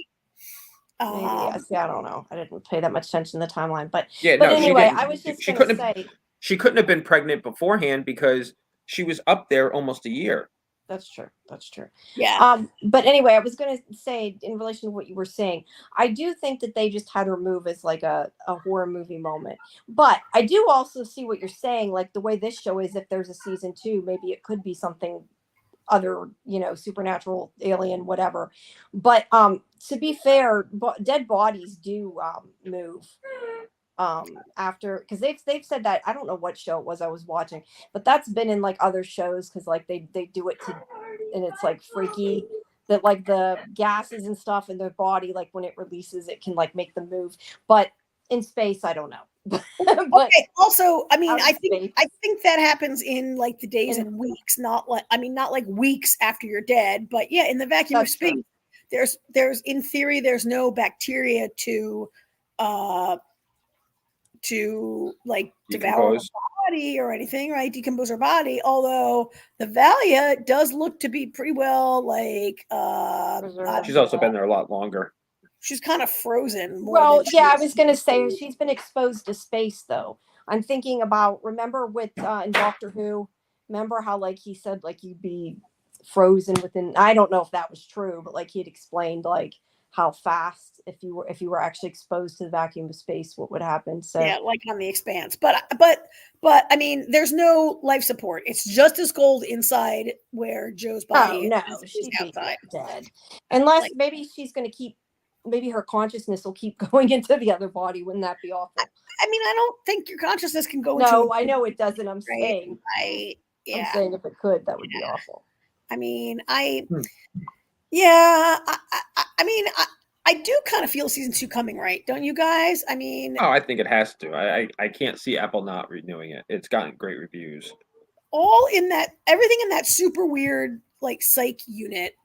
I don't know. I didn't pay that much attention to the timeline, but anyway, I was just going to say she couldn't have been pregnant beforehand because she was up there almost a year. That's true. Yeah. But anyway, I was going to say in relation to what you were saying, I do think that they just had her move as like a horror movie moment. But I do also see what you're saying, like the way this show is. If there's a season 2, maybe it could be something other, supernatural, alien, whatever. But to be fair, dead bodies do move after, because they've said that. I don't know what show it was I was watching, but that's been in like other shows, because like they do it and it's like freaky that like the gases and stuff in their body, like when it releases, it can like make them move. But in space, I don't know. But also, I mean, I think that happens in like the days and weeks, not like weeks after you're dead, but yeah, in the vacuum of space, there's in theory, there's no bacteria to to like devour her Decompose. body or anything, right? Decompose her body. Although the Valia does look to be pretty well like She's also been there a lot longer. she's kind of frozen more Well, than she yeah, I is. was going to say she's been exposed to space, though. I'm thinking about, remember with in Doctor Who, remember how like he said like you'd be frozen within, I don't know if that was true, but like he had explained like how fast if you were actually exposed to the vacuum of space, what would happen. So Yeah, like on the Expanse. But I mean, there's no life support. It's just as cold inside where Joe's body no, is she'd be outside. dead. Unless Like, maybe she's going to keep, maybe her consciousness will keep going into the other body. Wouldn't that be awful? I mean, I don't think your consciousness can go into. No, I know it doesn't. I'm right? saying. Yeah. I'm saying if it could, that would be awful. I mean, yeah. I mean, I do kind of feel season 2 coming, right? Don't you guys? I mean, Oh, I think it has to. I can't see Apple not renewing it. It's gotten great reviews. all in that, everything in that super weird like psych unit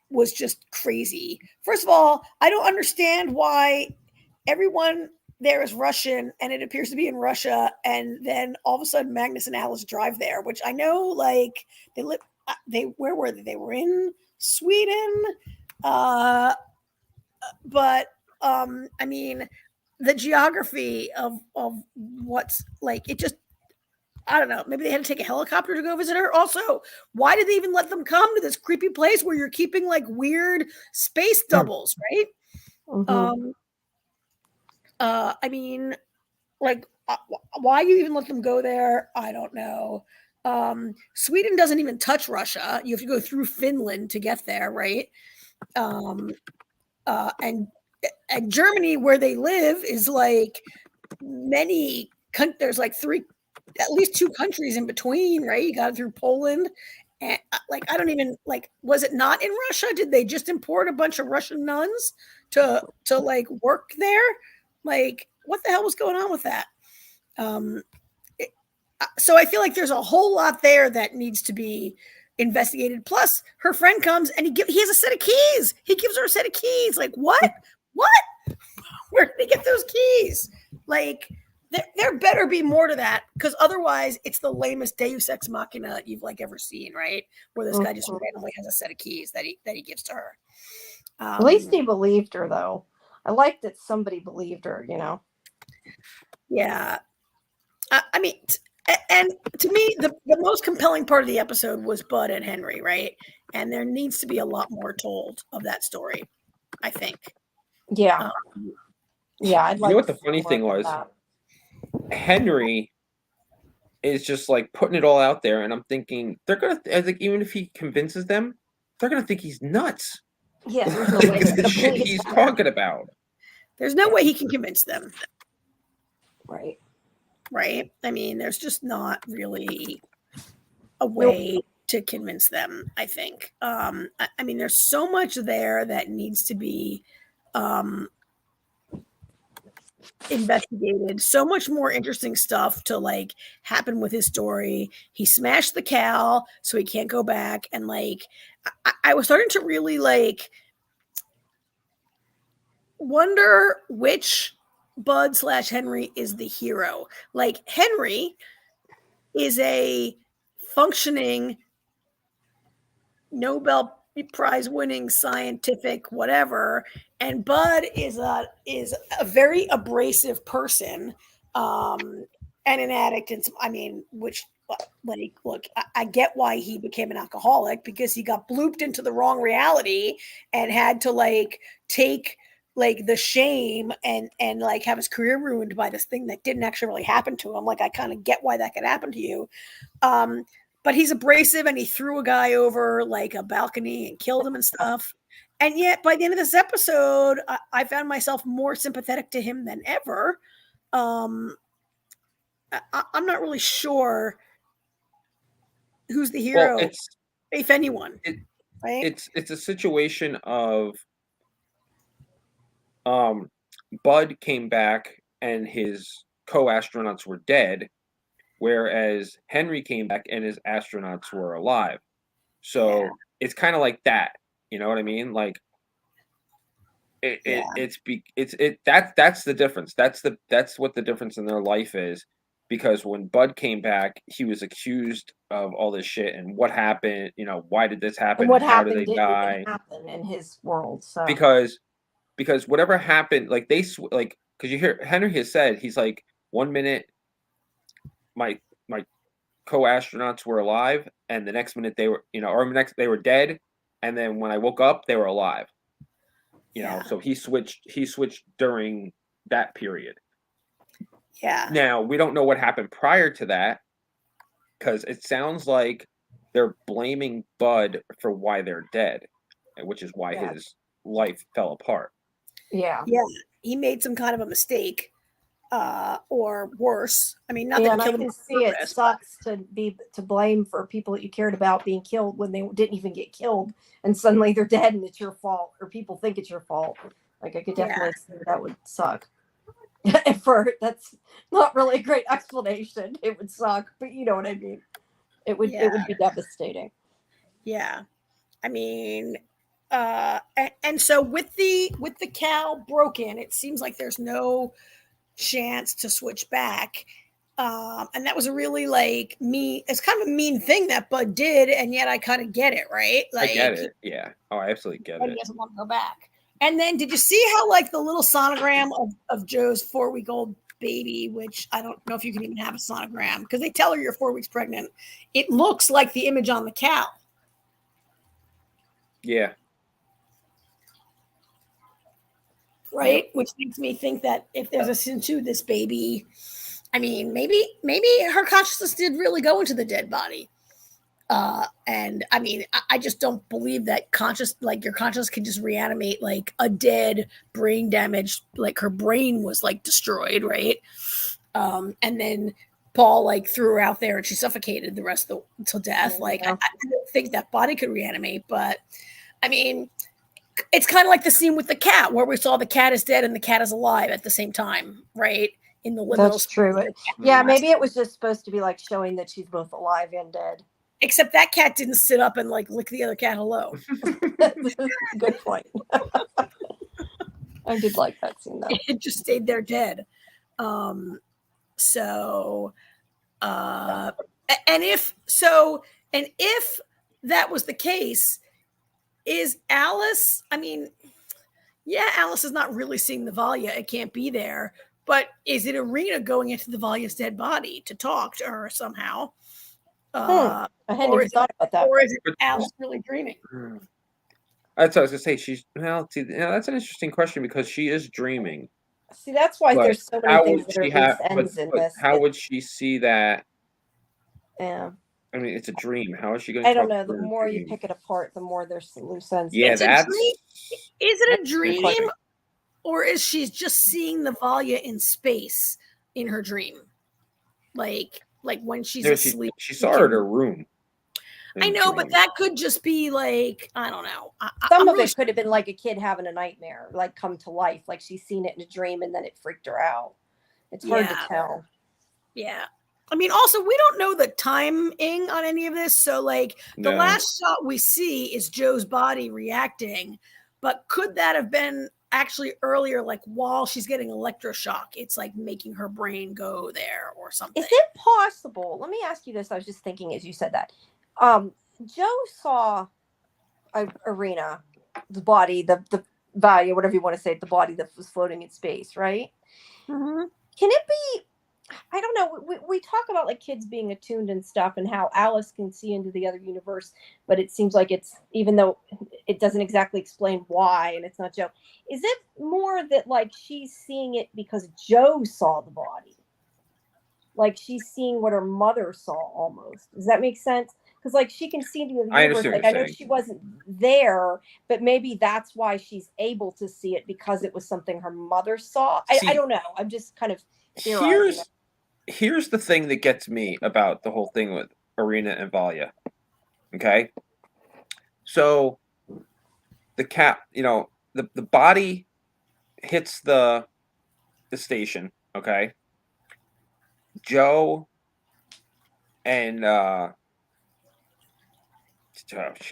was just crazy. First of all, I don't understand why everyone there is Russian and it appears to be in Russia, and then all of a sudden Magnus and Alice drive there, which I know like they live. Where were they? They were in Sweden, but I mean the geography of what's like it just. I don't know. Maybe they had to take a helicopter to go visit her. Also, why did they even let them come to this creepy place where you're keeping like weird space doubles, right? Mm-hmm. I mean, like, why you even let them go there? I don't know. Sweden doesn't even touch Russia. You have to go through Finland to get there, right? And Germany, where they live, is like many. There's like at least 2 countries in between, right? You got it through Poland. And like, I don't even like, was it not in Russia? Did they just import a bunch of Russian nuns to like work there? Like, what the hell was going on with that? So I feel like there's a whole lot there that needs to be investigated. Plus, her friend comes and he has a set of keys. He gives her a set of keys. Like, what? Where did he get those keys? Like, there better be more to that, because otherwise it's the lamest Deus Ex Machina you've like ever seen, right? Where this guy just randomly has a set of keys that he gives to her. At least he believed her, though. I like that somebody believed her. Yeah, I mean, and to me, the most compelling part of the episode was Bud and Henry, right? And there needs to be a lot more told of that story, I think. Yeah. Yeah, I'd like. You know what the funny thing was? Henry is just like putting it all out there, and I'm thinking they're gonna. I think even if he convinces them, they're gonna think he's nuts. Yeah, there's no way. The shit he's talking about. There's no way he can convince them. Right. I mean, there's just not really a way to convince them, I think. I mean, there's so much there that needs to be investigated, so much more interesting stuff to like happen with his story. He smashed the cow, so he can't go back. And like, I was starting to really like wonder which Bud / Henry is the hero. Like, Henry is a functioning Nobel Prize winning scientific whatever, and Bud is a very abrasive person, and an addict. And I mean, which like, look, I get why he became an alcoholic, because he got blooped into the wrong reality and had to like take like the shame and like have his career ruined by this thing that didn't actually really happen to him. Like, I kind of get why that could happen to you. But he's abrasive, and he threw a guy over like a balcony and killed him and stuff. And yet by the end of this episode, I found myself more sympathetic to him than ever. I'm not really sure who's the hero, Well, if anyone. Right? It's a situation of Bud came back and his co-astronauts were dead, whereas Henry came back and his astronauts were alive. So it's kind of like that. You know what I mean? Like, That's the difference. That's what the difference in their life is. Because when Bud came back, he was accused of all this shit and what happened. Why did this happen? And what And how did happened they didn't even die? happen in his world. So Because whatever happened, like because you hear Henry has said he's like 1 minute my co-astronauts were alive, and the next minute they were they were dead, and then when I woke up they were alive. So he switched during that period. Yeah. Now we don't know what happened prior to that, because it sounds like they're blaming Bud for why they're dead, which is why his life fell apart. Yeah, he made some kind of a mistake, or worse. I mean, not that and he I killed him can on see it purpose, sucks to be to blame for people that you cared about being killed when they didn't even get killed, and suddenly they're dead and it's your fault, or people think it's your fault. Like I could definitely see that would suck. That's not really a great explanation. It would suck, but you know what I mean. It would be devastating. Yeah. I mean, and so with the cow broken, it seems like there's no chance to switch back. And that was a really like mean. It's kind of a mean thing that Bud did, and yet I kind of get it, right? Like, I get it. Yeah. Oh, I absolutely get it. He doesn't want to go back. And then, did you see how like the little sonogram of Joe's 4-week-old baby, which I don't know if you can even have a sonogram because they tell her you're 4 weeks pregnant. It looks like the image on the cow. Yeah. Right? Yep. Which makes me think that if there's a sin to this baby, I mean, maybe her consciousness did really go into the dead body. And I mean, I just don't believe that your conscious can just reanimate like a dead brain damaged, like her brain was like destroyed, right? And then Paul like threw her out there and she suffocated the rest of till death. Like I don't think that body could reanimate, but I mean, it's kind of like the scene with the cat where we saw the cat is dead and the cat is alive at the same time, right? In the liminal. That's true. Yeah, maybe it was just supposed to be like showing that she's both alive and dead. Except that cat didn't sit up and like lick the other cat hello. Good point. I did like that scene though. It just stayed there dead. And if that was the case, is Alice, I mean, yeah, Alice is not really seeing the Valia. It can't be there. But is it Irina going into the Valia's dead body to talk to her somehow? I hadn't even thought about that. Or is it Alice really dreaming? That's what I was gonna say. That's an interesting question because she is dreaming. See, that's why there's so many things that are loose ends in this. How would she see that? Yeah. I mean, it's a dream. How is she going to? I don't know. The more you pick it apart, the more there's loose ends. Yeah, is it a dream, or is she just seeing the Valia in space in her dream, like when she's asleep? She saw her in her room. I know, but that could just be like, I don't know. Some of it could have been like a kid having a nightmare, like come to life, like she's seen it in a dream and then it freaked her out. It's hard to tell. Yeah. I mean, also, we don't know the timing on any of this. So, like, the last shot we see is Joe's body reacting. But could that have been actually earlier, like while she's getting electroshock? It's like making her brain go there or something. Is it possible? Let me ask you this. I was just thinking as you said that. Joe saw Irina, the body, the Valia, whatever you want to say, the body that was floating in space, right? Mm-hmm. Can it be? I don't know. We talk about like kids being attuned and stuff and how Alice can see into the other universe, but it seems like it's, even though it doesn't exactly explain why and it's not Joe, is it more that like she's seeing it because Joe saw the body? Like she's seeing what her mother saw almost. Does that make sense? Because like she can see into the universe. Like I know she wasn't there, but maybe that's why she's able to see it because it was something her mother saw. I don't know. I'm just kind of theorizing. Here's the thing that gets me about the whole thing with Irina and Valia. Okay. So the cat, the body hits the station. Okay. Joe and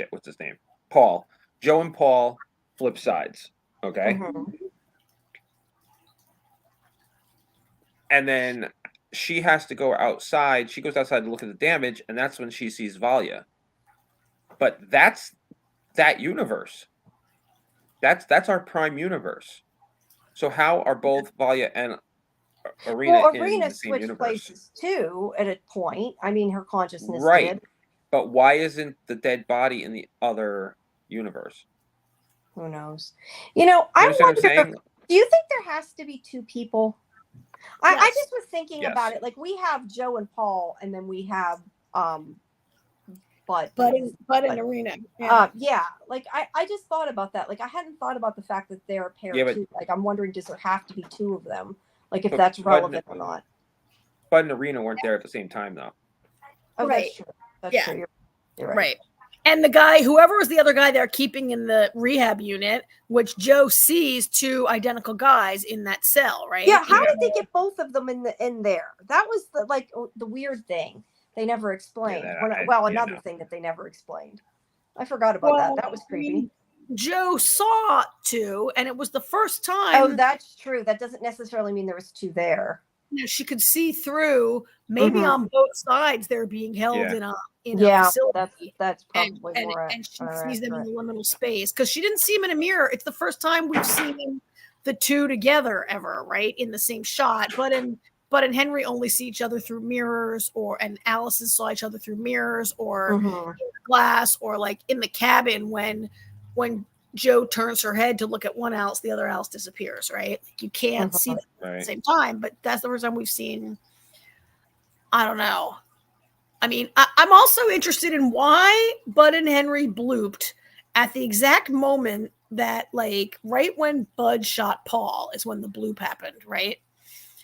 what's his name? Paul. Joe and Paul flip sides. Okay. Mhm. And then she has to go outside. She goes outside to look at the damage, and that's when she sees Valia. But that's that universe. That's our prime universe. So how are both Valia and Arena Well, in Arena the same switched universe? places too at a point. I mean, her consciousness Right. did. But why isn't the dead body in the other universe? Who knows? You I understand what I'm wonder. saying? Do you think there has to be two people? I Yes. just was thinking Yes. about it. Like we have Joe and Paul, and then we have Bud in Arena. Yeah. yeah. Like I just thought about that. Like I hadn't thought about the fact that they're a pair Yeah, but- too. Like I'm wondering, does there have to be two of them? Like if But that's Bud relevant or not. Bud and Arena weren't there at the same time, though. Oh, Right. that's true. That's Yeah. true. You're right. Right. And the guy, whoever was the other guy they're keeping in the rehab unit, which Joe sees two identical guys in that cell, right? Yeah. How Yeah. did they get both of them in there? That was the weird thing. They never explained. Another thing that they never explained. I forgot about that. That was creepy. Joe saw two, and it was the first time. Oh, that's true. That doesn't necessarily mean there was two there. She could see through. Maybe on both sides they're being held in a facility. That's probably more. And she sees them in the liminal space because she didn't see him in a mirror. It's the first time we've seen the two together ever, right, in the same shot. But in Henry only see each other through mirrors, and Alice's saw each other through mirrors or in the glass, or like in the cabin when Joe turns her head to look at one Alice, the other Alice disappears, right? Like you can't see them at the same time, but that's the first time we've seen. I don't know. I mean, I'm also interested in why Bud and Henry blooped at the exact moment that, like, right when Bud shot Paul is when the bloop happened, right?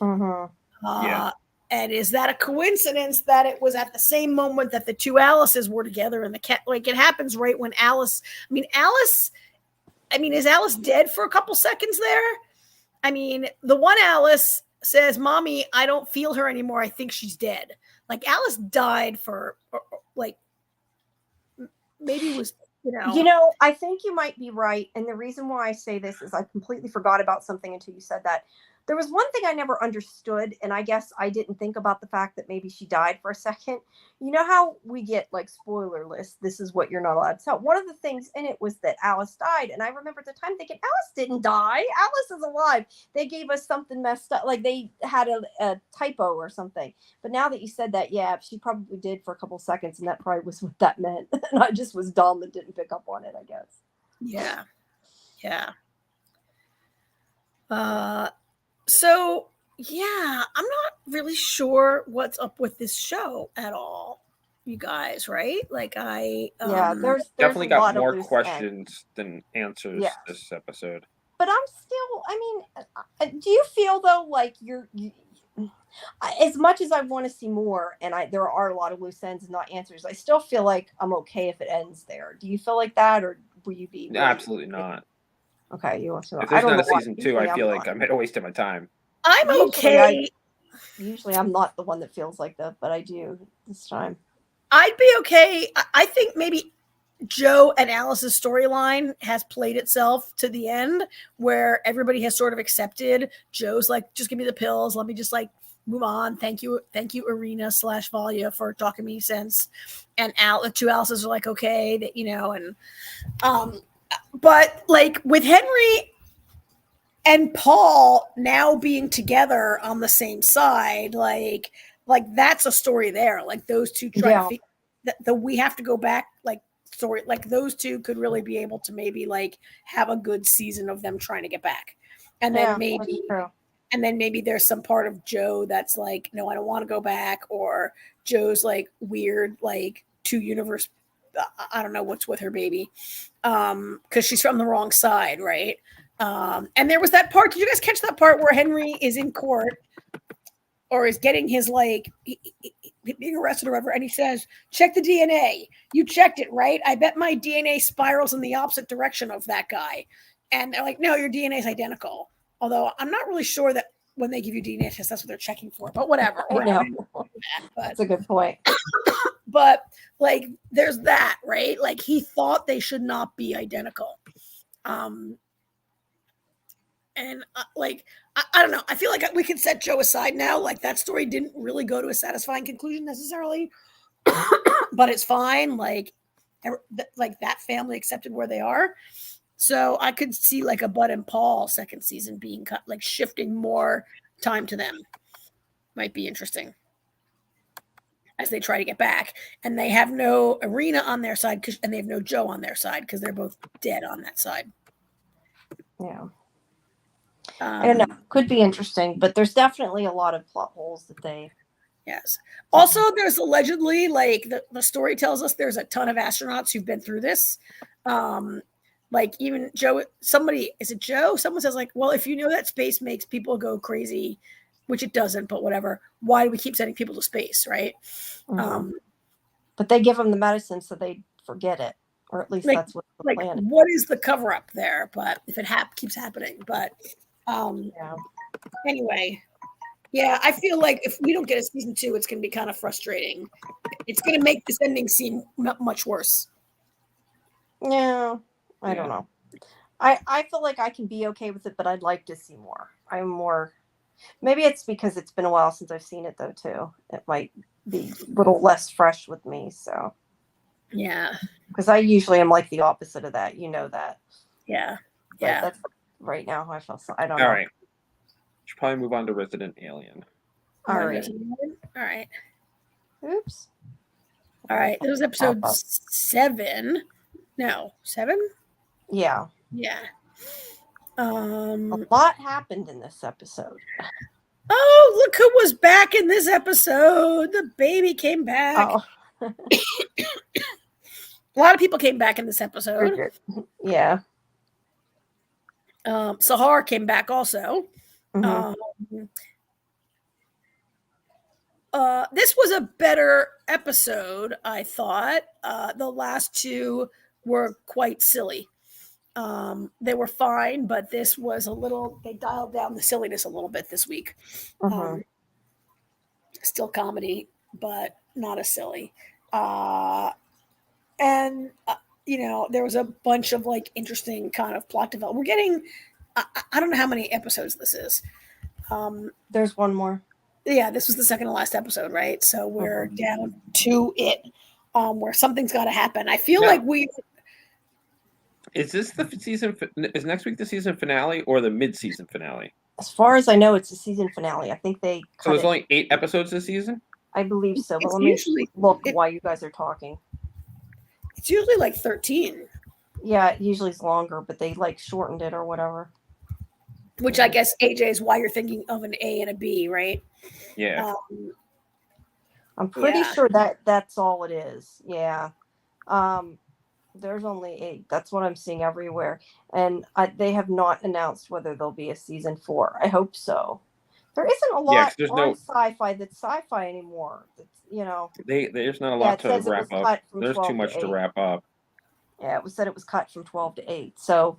Yeah. And is that a coincidence that it was at the same moment that the two Alices were together in the cat? Like, it happens right when Alice. Is Alice dead for a couple seconds there? I mean, the one Alice says, "Mommy, I don't feel her anymore. I think she's dead." Like Alice died for, like, maybe it was, I think you might be right. And the reason why I say this is I completely forgot about something until you said that. There was one thing I never understood, and I guess I didn't think about the fact that maybe she died for a second. You know how we get like spoiler lists, this is what you're not allowed to tell. One of the things in it was that Alice died, and I remember at the time thinking, Alice didn't die. Alice is alive. They gave us something messed up, like they had a typo or something. But now that you said that, yeah, she probably did for a couple seconds, and that probably was what that meant. And I just was dumb and didn't pick up on it, I guess. Yeah. So, yeah, I'm not really sure what's up with this show at all, you guys, right? Like, there's definitely got more questions than answers this episode. But I'm still, do you feel though like you as much as I want to see more, and there are a lot of loose ends and not answers, I still feel like I'm okay if it ends there. Do you feel like that, or will you be? Absolutely not. Okay, you want to? If there's not a season 2, I feel like I'm wasting my time. I'm okay. Usually I'm not the one that feels like that, but I do this time. I'd be okay. I think maybe Joe and Alice's storyline has played itself to the end where everybody has sort of accepted. Joe's like, just give me the pills. Let me just like move on. Thank you, Arena / Valia for talking me sense. And the two Alices are like, okay, that and but like with Henry and Paul now being together on the same side, like that's a story there. Like those two try to figure that we have to go back, like story, like those two could really be able to maybe like have a good season of them trying to get back. And then maybe there's some part of Joe that's like, no, I don't want to go back, or Joe's like weird, like two universe. I don't know what's with her baby. Because she's from the wrong side, right? And there was that part. Did you guys catch that part where Henry is in court or is getting his being arrested or whatever, and he says, check the DNA. You checked it, right? I bet my DNA spirals in the opposite direction of that guy. And they're like, no, your DNA is identical. Although I'm not really sure that when they give you DNA tests, that's what they're checking for, but whatever. That's a good point. But like, there's that, right? Like he thought they should not be identical. And like, I don't know. I feel like we can set Joe aside now. Like that story didn't really go to a satisfying conclusion necessarily, but it's fine. Like that family accepted where they are. So I could see like a Bud and Paul second season being cut, like shifting more time to them. Might be interesting as they try to get back. And they have no Arena on their side and they have no Joe on their side because they're both dead on that side. Yeah. I don't know. Could be interesting, but there's definitely a lot of plot holes that they. Yes. Also, there's allegedly, like the story tells us, there's a ton of astronauts who've been through this. Like even Joe, is it Joe? Someone says like, well, if you know that space makes people go crazy, which it doesn't, but whatever. Why do we keep sending people to space, right? Mm-hmm. But they give them the medicine so they forget it, or at least that's what the plan is. What is the cover up there? But if it keeps happening, but anyway. Yeah, I feel like if we don't get a season 2, it's going to be kind of frustrating. It's going to make this ending seem much worse. Yeah, I don't know. I feel like I can be okay with it, but I'd like to see more. Maybe it's because it's been a while since I've seen it, though, too. It might be a little less fresh with me, so. Yeah. Because I usually am like the opposite of that. You know that. Yeah. But yeah. That's right now how I feel. So I don't know. All right. Should probably move on to Resident Alien. All right. Oops. All right. It was episode 7. No, 7? Yeah. Yeah. A lot happened in this episode. Oh, look who was back in this episode. The baby came back. Oh. A lot of people came back in this episode. Yeah. Sahar came back also. Mm-hmm. This was a better episode, I thought. The last 2 were quite silly. They were fine, but this was they dialed down the silliness a little bit this week. Still comedy, but not as silly. And there was a bunch of like interesting kind of plot development. We're getting, I don't know how many episodes this is. There's one more. Yeah, this was the second to last episode, right? So we're down to it, where something's got to happen. I feel like Is this the season? Is next week the season finale or the mid-season finale? As far as I know, it's the season finale. I think they. So there's only 8 episodes this season. I believe so, but let me look while you guys are talking. It's usually like 13. Yeah, it usually is longer, but they like shortened it or whatever. Which I guess, AJ, is why you're thinking of an A and a B, right? Yeah. I'm pretty sure that's all it is. Yeah. There's only 8. That's what I'm seeing everywhere. And they have not announced whether there'll be a season 4. I hope so. There isn't a lot on SciFi that's SciFi anymore. There's not a lot to wrap up. There's too much to wrap up. Yeah, it was said it was cut from 12 to 8. So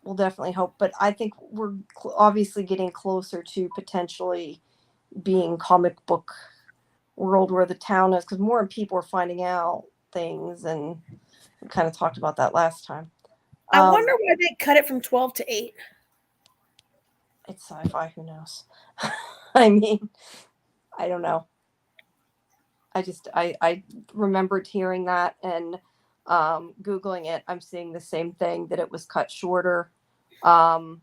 we'll definitely hope. But I think we're obviously getting closer to potentially being comic book world where the town is, because more people are finding out things, and we kind of talked about that last time. I wonder why they cut it from 12 to 8. It's SciFi, who knows? I mean, I don't know. I remembered hearing that and Googling it. I'm seeing the same thing, that it was cut shorter, but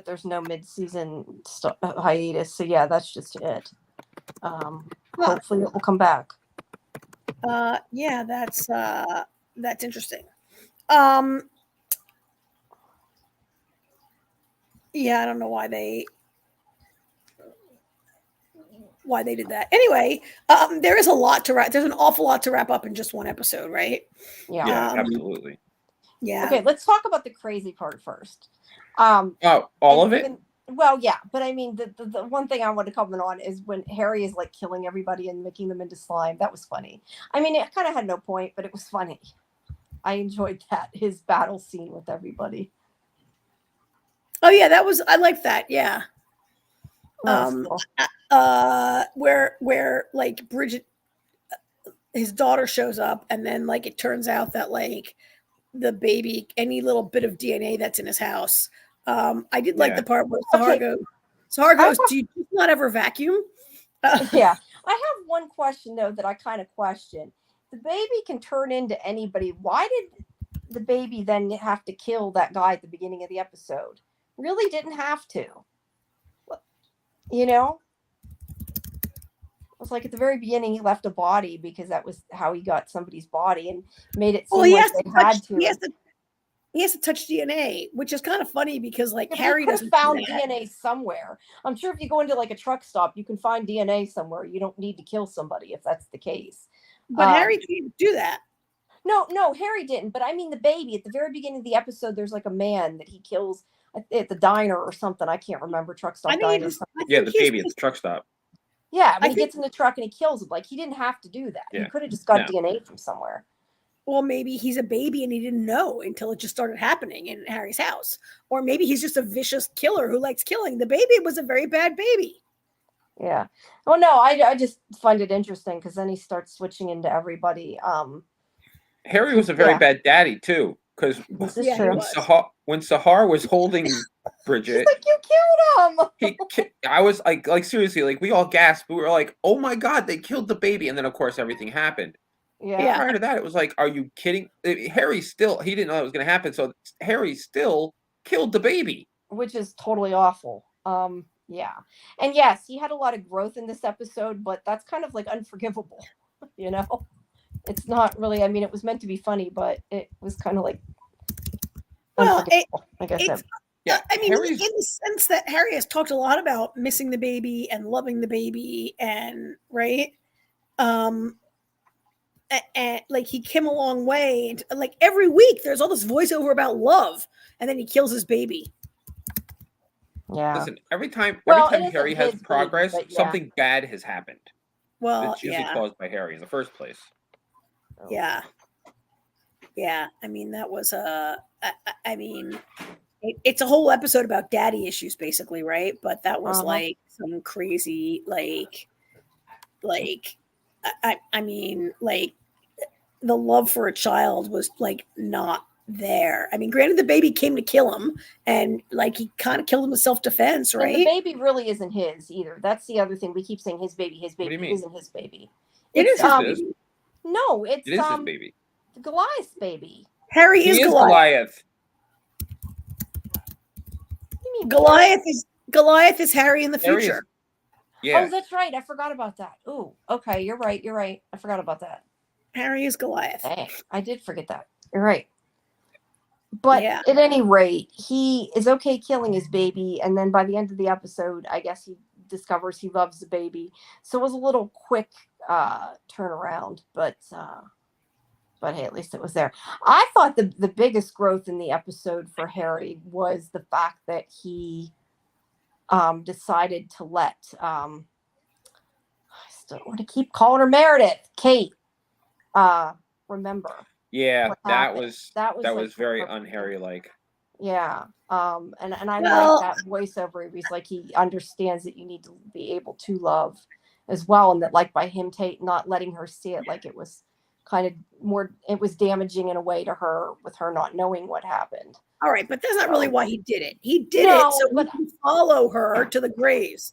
there's no mid-season hiatus. So yeah, that's just it. Hopefully it will come back. Yeah, that's interesting. Yeah, I don't know why they did that. Anyway, there is a lot to wrap. There's an awful lot to wrap up in just one episode, right? Yeah, absolutely. Yeah. Okay, let's talk about the crazy part first. All of it? Well, yeah, but I mean, the one thing I want to comment on is when Harry is like killing everybody and making them into slime. That was funny. I mean, it kind of had no point, but it was funny. I enjoyed that, his battle scene with everybody. Oh yeah, I liked that. Yeah. Cool. Where like Bridget, his daughter shows up, and then like it turns out that like the baby any little bit of DNA that's in his house. I did like the part where Sahar goes, "Do you just not ever vacuum?" Yeah. I have one question though that I kind of question. The baby can turn into anybody. Why did the baby then have to kill that guy at the beginning of the episode? Really didn't have to. You know? It was like at the very beginning he left a body because that was how he got somebody's body and made it seem like they had to. He has to touch DNA, which is kind of funny because like Harry could have found DNA somewhere. I'm sure if you go into like a truck stop, you can find DNA somewhere. You don't need to kill somebody if that's the case. But Harry can't do that. No, Harry didn't. But I mean, the baby at the very beginning of the episode, there's like a man that he kills at the diner or something. I can't remember, truck stop diner. Yeah, the baby at the truck stop. Yeah, but he gets in the truck and he kills him. Like he didn't have to do that. Yeah. He could have just got DNA from somewhere. Well, maybe he's a baby and he didn't know until it just started happening in Harry's house. Or maybe he's just a vicious killer who likes killing. The baby was a very bad baby. Yeah. Well, no, I just find it interesting because then he starts switching into everybody. Harry was a very bad daddy too, because when Sahar was holding Bridget, like, you killed him. I was like seriously, like we all gasped. We were like, "Oh my god, they killed the baby!" And then of course everything happened. Yeah. Prior to that, it was like, "Are you kidding?" Harry he didn't know it was going to happen, so Harry still killed the baby, which is totally awful. Yeah, and yes, he had a lot of growth in this episode, but that's kind of like unforgivable. You know, it's not really. I mean, it was meant to be funny, but it was kind of like unforgivable. Like I said. Yeah, I mean, in the sense that Harry has talked a lot about missing the baby and loving the baby, and right. And like he came a long way, and like every week there's all this voiceover about love, and then he kills his baby. Yeah. Listen, every time Harry has progress, something bad has happened. Well, it's usually caused by Harry in the first place. Yeah. I mean, that was I mean, it's a whole episode about daddy issues, basically, right? But that was like some crazy, like. I mean, like the love for a child was like not there. I mean, granted, the baby came to kill him, and like he kind of killed him in self-defense, right? And the baby really isn't his either. That's the other thing. We keep saying his baby. His baby isn't his baby. It is his baby. No, it's his baby. Goliath's baby. Harry is Goliath. You mean Goliath is Harry in the future. Yeah. Oh, that's right. I forgot about that. Oh, okay. You're right. I forgot about that. Harry is Goliath. Dang, I did forget that. You're right. But at any rate, he is okay killing his baby. And then by the end of the episode, I guess he discovers he loves the baby. So it was a little quick turnaround. But hey, at least it was there. I thought the biggest growth in the episode for Harry was the fact that he decided to let I still want to keep calling her Meredith, Kate, remember. Yeah, that was like very un-Harry like. Yeah. And I like that voiceover. He's like he understands that you need to be able to love as well, and that like by him not letting her see it, like it was kind of more, it was damaging in a way to her with her not knowing what happened. All right, but that's not really why he did it. He did it so he can follow her to the graves.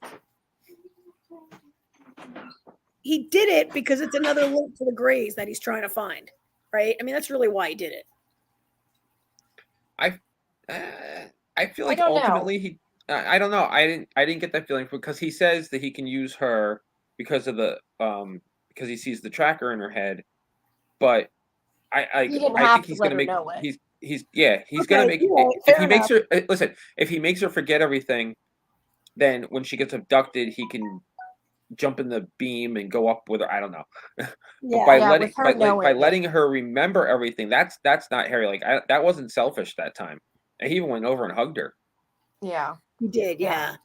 He did it because it's another link to the graves that he's trying to find, right? I mean, that's really why he did it. I feel like ultimately I don't know. I didn't get that feeling because he says that he can use her because of the because he sees the tracker in her head, but I think he's going to make he's going to make if he makes her listen, if he makes her forget everything, then when she gets abducted, he can jump in the beam and go up with her. I don't know. But by letting her remember everything, that's not Harry. Like that wasn't selfish that time. And he even went over and hugged her. Yeah, he did. Yeah.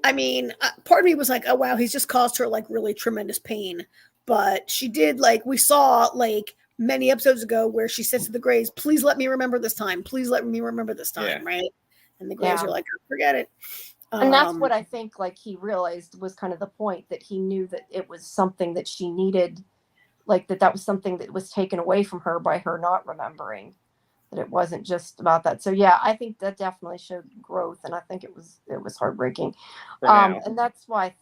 I mean, part of me was like, oh wow, he's just caused her like really tremendous pain. But she did, like we saw like many episodes ago where she says to the Greys, please let me remember this time. Please let me remember this time. Right. And the Greys are like, oh, forget it. And that's what I think like he realized was kind of the point, that he knew that it was something that she needed, like that was something that was taken away from her by her not remembering. that it wasn't just about that. So yeah, I think that definitely showed growth, and I think it was heartbreaking. For now. And that's why I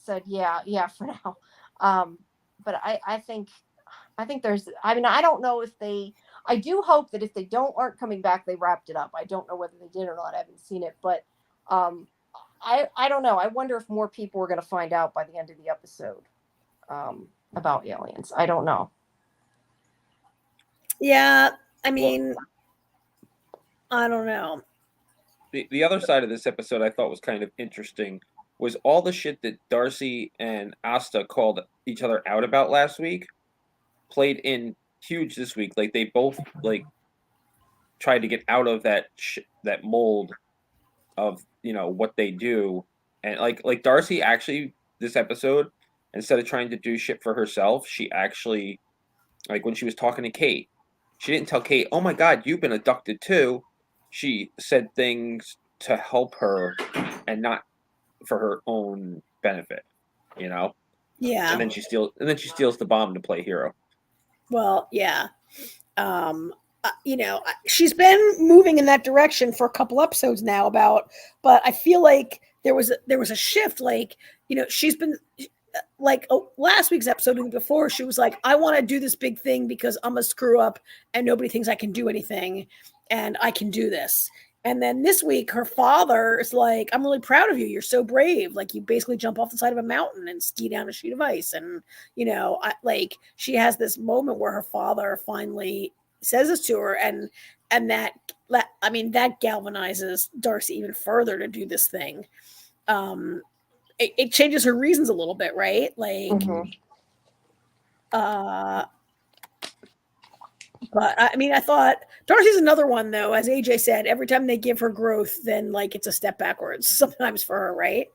said yeah for now. But I think there's, I mean, I don't know if I do hope that if they aren't coming back, they wrapped it up. I don't know whether they did or not. I haven't seen it, but I don't know. I wonder if more people are going to find out by the end of the episode about aliens. I don't know. Yeah, I mean, I don't know. The other side of this episode I thought was kind of interesting was all the shit that Darcy and Asta called each other out about last week played in huge this week. Like they both like tried to get out of that mold of what they do, and like Darcy actually this episode, instead of trying to do shit for herself, she actually, like when she was talking to Kate, she didn't tell Kate, "Oh my God, you've been abducted too." She said things to help her and not for her own benefit, Yeah. And then she steals the bomb to play hero. Well, yeah. She's been moving in that direction for a couple episodes now but I feel like there was a shift. Like, she's been like last week's episode and before, she was like, I want to do this big thing because I'm a screw up and nobody thinks I can do anything and I can do this. And then this week, her father is like, I'm really proud of you. You're so brave. Like, you basically jump off the side of a mountain and ski down a sheet of ice. And, she has this moment where her father finally says this to her. And that galvanizes Darcy even further to do this thing. It changes her reasons a little bit, right? Like, but I mean, I thought Darcy's another one, though. As AJ said, every time they give her growth, then like it's a step backwards sometimes for her, right?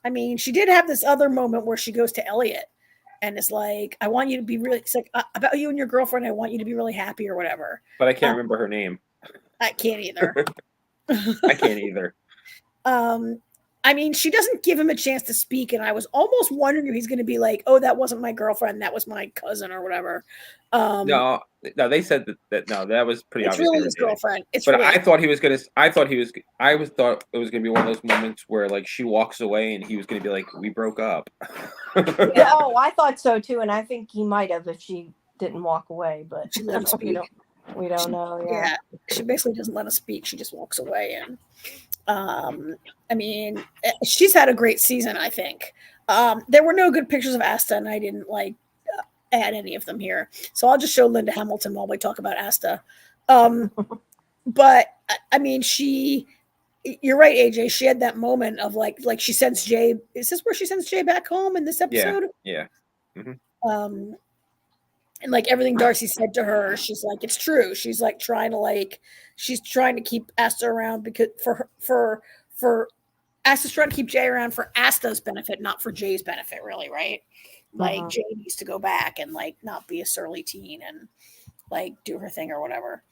I mean, she did have this other moment where she goes to Elliot and it's like, I want you to be really, it's like about you and your girlfriend, I want you to be really happy or whatever. But I can't remember her name. I can't either. I can't either. I mean, she doesn't give him a chance to speak, and I was almost wondering if he's going to be like, "Oh, that wasn't my girlfriend, that was my cousin," or whatever. No, they said that. No, that was pretty obvious. It's really his girlfriend. I thought it was gonna be one of those moments where like she walks away and he was gonna be like, "We broke up." Yeah, I thought so too, and I think he might have if she didn't walk away, but she let him speak. We don't know. Yeah, she basically doesn't let us speak. She just walks away, and I mean, she's had a great season, I think. There were no good pictures of Asta, and I didn't add any of them here. So I'll just show Linda Hamilton while we talk about Asta. But I mean, you're right, AJ. She had that moment of like she sends Jay. Is this where she sends Jay back home in this episode? Yeah. Mm-hmm. And like everything Darcy said to her, she's like, it's true. She's like trying to keep Asta around because for Asta's trying to keep Jay around for Asta's benefit, not for Jay's benefit, really, right? Like Jay needs to go back and like not be a surly teen and like do her thing or whatever.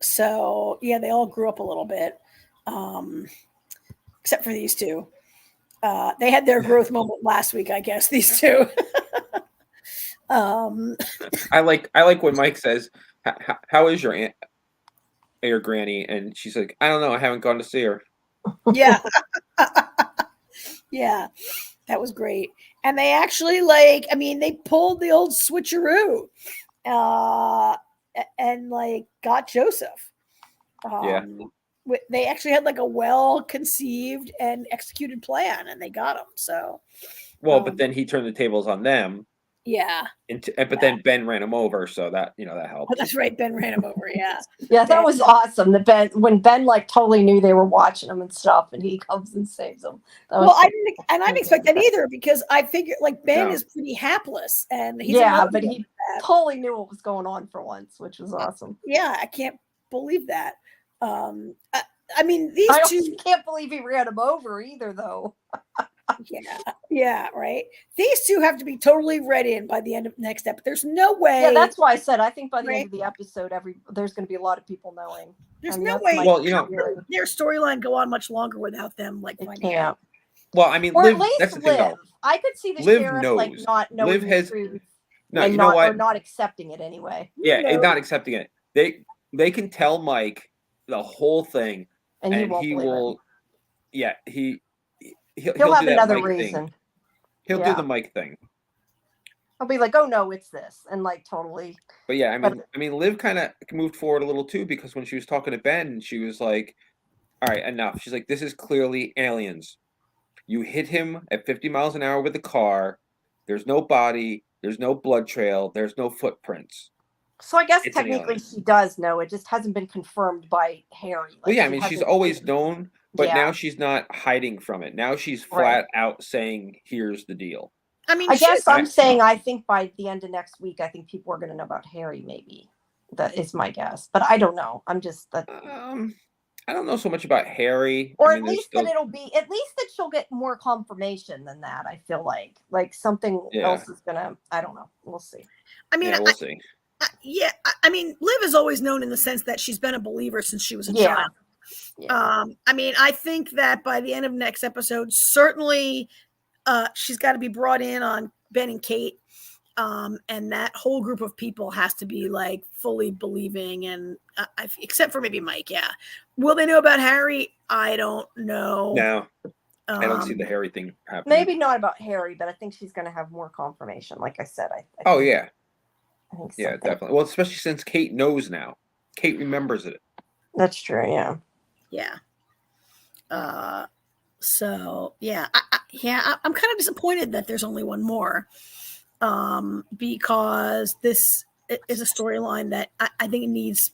So yeah, they all grew up a little bit, except for these two. They had their growth moment last week, I guess. These two. I like when Mike says, "How is your aunt, your granny?" And she's like, "I don't know. I haven't gone to see her." Yeah, yeah, that was great. And they actually they pulled the old switcheroo, and like got Joseph. Yeah. They actually had like a well-conceived and executed plan, and they got him. So, but then he turned the tables on them. Yeah. Then Ben ran him over, so that that helped. That's right. Ben ran him over. Yeah. Yeah, that was awesome. When Ben like totally knew they were watching him and stuff, and he comes and saves them. I didn't expect that either because I figured like Ben is pretty hapless, and he's but he totally knew what was going on for once, which was awesome. Yeah, I can't believe that. I mean, these two can't believe he ran him over either, though. Yeah, right. These two have to be totally read in by the end of next episode. There's no way. Yeah, that's why I said I think by the end of the episode, there's going to be a lot of people knowing. There's no way. Well, their storyline go on much longer without them finding out. Well, I mean, or Liv, at least that's the Liv. thing, though. I could see the Liv sheriff knows. not knowing Liv the truth. No, and you know not what? or not accepting it anyway. Yeah, No. and not accepting it. They can tell Mike the whole thing, And he won't he believe it. will. Yeah, He'll he'll have do that another Mike reason. thing. He'll do Yeah. the Mike thing. I'll be like, oh no, it's this, and like totally. But yeah, But- I mean, Liv kind of moved forward a little too, because when she was talking to Ben, she was like, "All right, enough." She's like, "This is clearly aliens. You hit him at 50 miles an hour with a car. There's no body. There's no blood trail. There's no footprints." So I guess It's an technically alien. she does know. It just hasn't been confirmed by Harry. Well, Like, yeah, I mean, she's hasn't- always known, but Yeah. now she's not hiding from it. Now she's Right. flat out saying, "Here's the deal." I mean, I guess I'm I- saying I think by the end of next week, I think people are going to know about Harry. Maybe that is my guess, but I don't know. I'm just that, I don't know so much about Harry. or I mean, at there's least still, that it'll be at least that she'll get more confirmation than that. I feel like something Yeah. else is gonna. I don't know. We'll see. I mean, yeah, we'll see. I mean, Liv is always known in the sense that she's been a believer since she was a Yeah. child. Yeah. I mean, I think that by the end of next episode, certainly she's got to be brought in on Ben and Kate. And that whole group of people has to be like fully believing, and except for maybe Mike. Yeah. Will they know about Harry? I don't know. No, I don't see the Harry thing happening. Maybe not about Harry, but I think she's going to have more confirmation. Like I said, I Oh think, yeah, I think yeah, something. definitely. Well, especially since Kate knows now. Kate remembers it. That's true. Yeah. Yeah. So yeah, I'm kind of disappointed that there's only one more, because this is a storyline that I think it needs,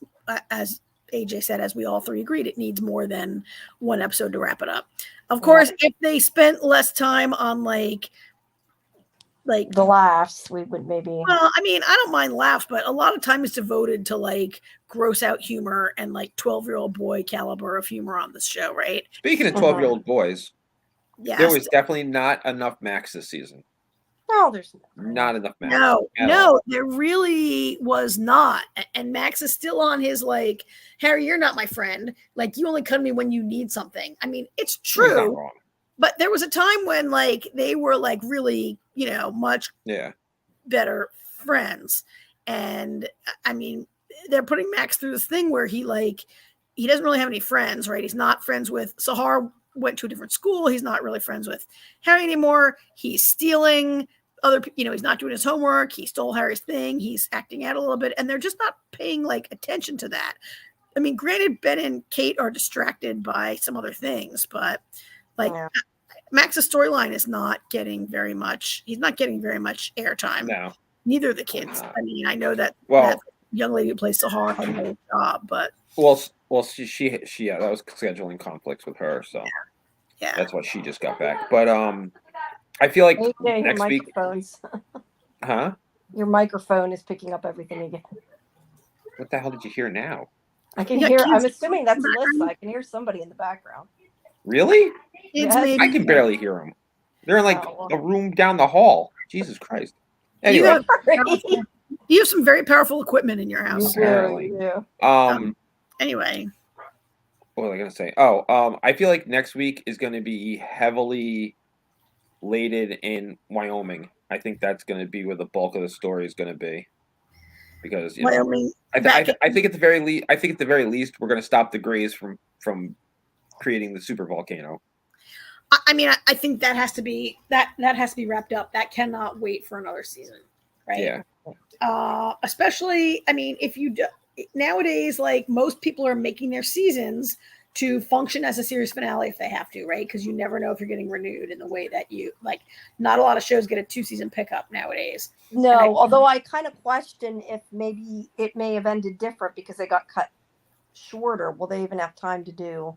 as AJ said, as we all three agreed, it needs more than one episode to wrap it up. Of course, if they spent less time on like The laughs, we would maybe. well, I mean, I don't mind laughs, but a lot of time is devoted to like gross out humor and like 12-year-old boy caliber of humor on this show, right? Speaking of 12-year-old boys, Yeah. there was definitely not enough Max this season. No, there's Not enough Max. No, at all. there really was not. And Max is still on his like, Harry, you're not my friend. Like, you only come to me when you need something. I mean, it's He's not true, wrong. but there was a time when like they were like really, much Yeah. better friends. And I mean, they're putting Max through this thing where he doesn't really have any friends, right? He's not friends with Sahar, went to a different school. He's not really friends with Harry anymore. He's stealing he's not doing his homework. He stole Harry's thing. He's acting out a little bit, and they're just not paying like attention to that. I mean, granted, Ben and Kate are distracted by some other things, but like Max's storyline is not getting very much. He's not getting very much airtime. No. Neither of the kids. I mean, I know that Well, that young lady who plays Sahar had a great job, but well, she yeah, that was scheduling conflicts with her, so yeah, that's why she just got back. But I feel like AJ, your next week, microphones. huh? Your microphone is picking up everything again. What the hell did you hear now? I can Yeah, hear. kids- I'm assuming that's Alyssa. I can hear somebody in the background. Really? it's Yes. maybe I can barely hear them. They're in like Oh, well. a room down the hall. Jesus Christ. You Anyway, you have some very powerful equipment in your house. Apparently. Yeah. Anyway, what was I gonna say? Oh, I feel like next week is gonna be heavily laden in Wyoming. I think that's gonna be where the bulk of the story is gonna be. Because Wyoming. I think at the very least we're gonna stop the Greys from creating the super volcano. I mean, I think that has to be wrapped up. That cannot wait for another season, right? Yeah. Especially, I mean, if you do, nowadays, like most people are making their seasons to function as a series finale if they have to, right? Because you never know if you're getting renewed in the way that you like. Not a lot of shows get a 2-season pickup nowadays. No, although I kind of question if maybe it may have ended different because they got cut shorter. Will they even have time to do?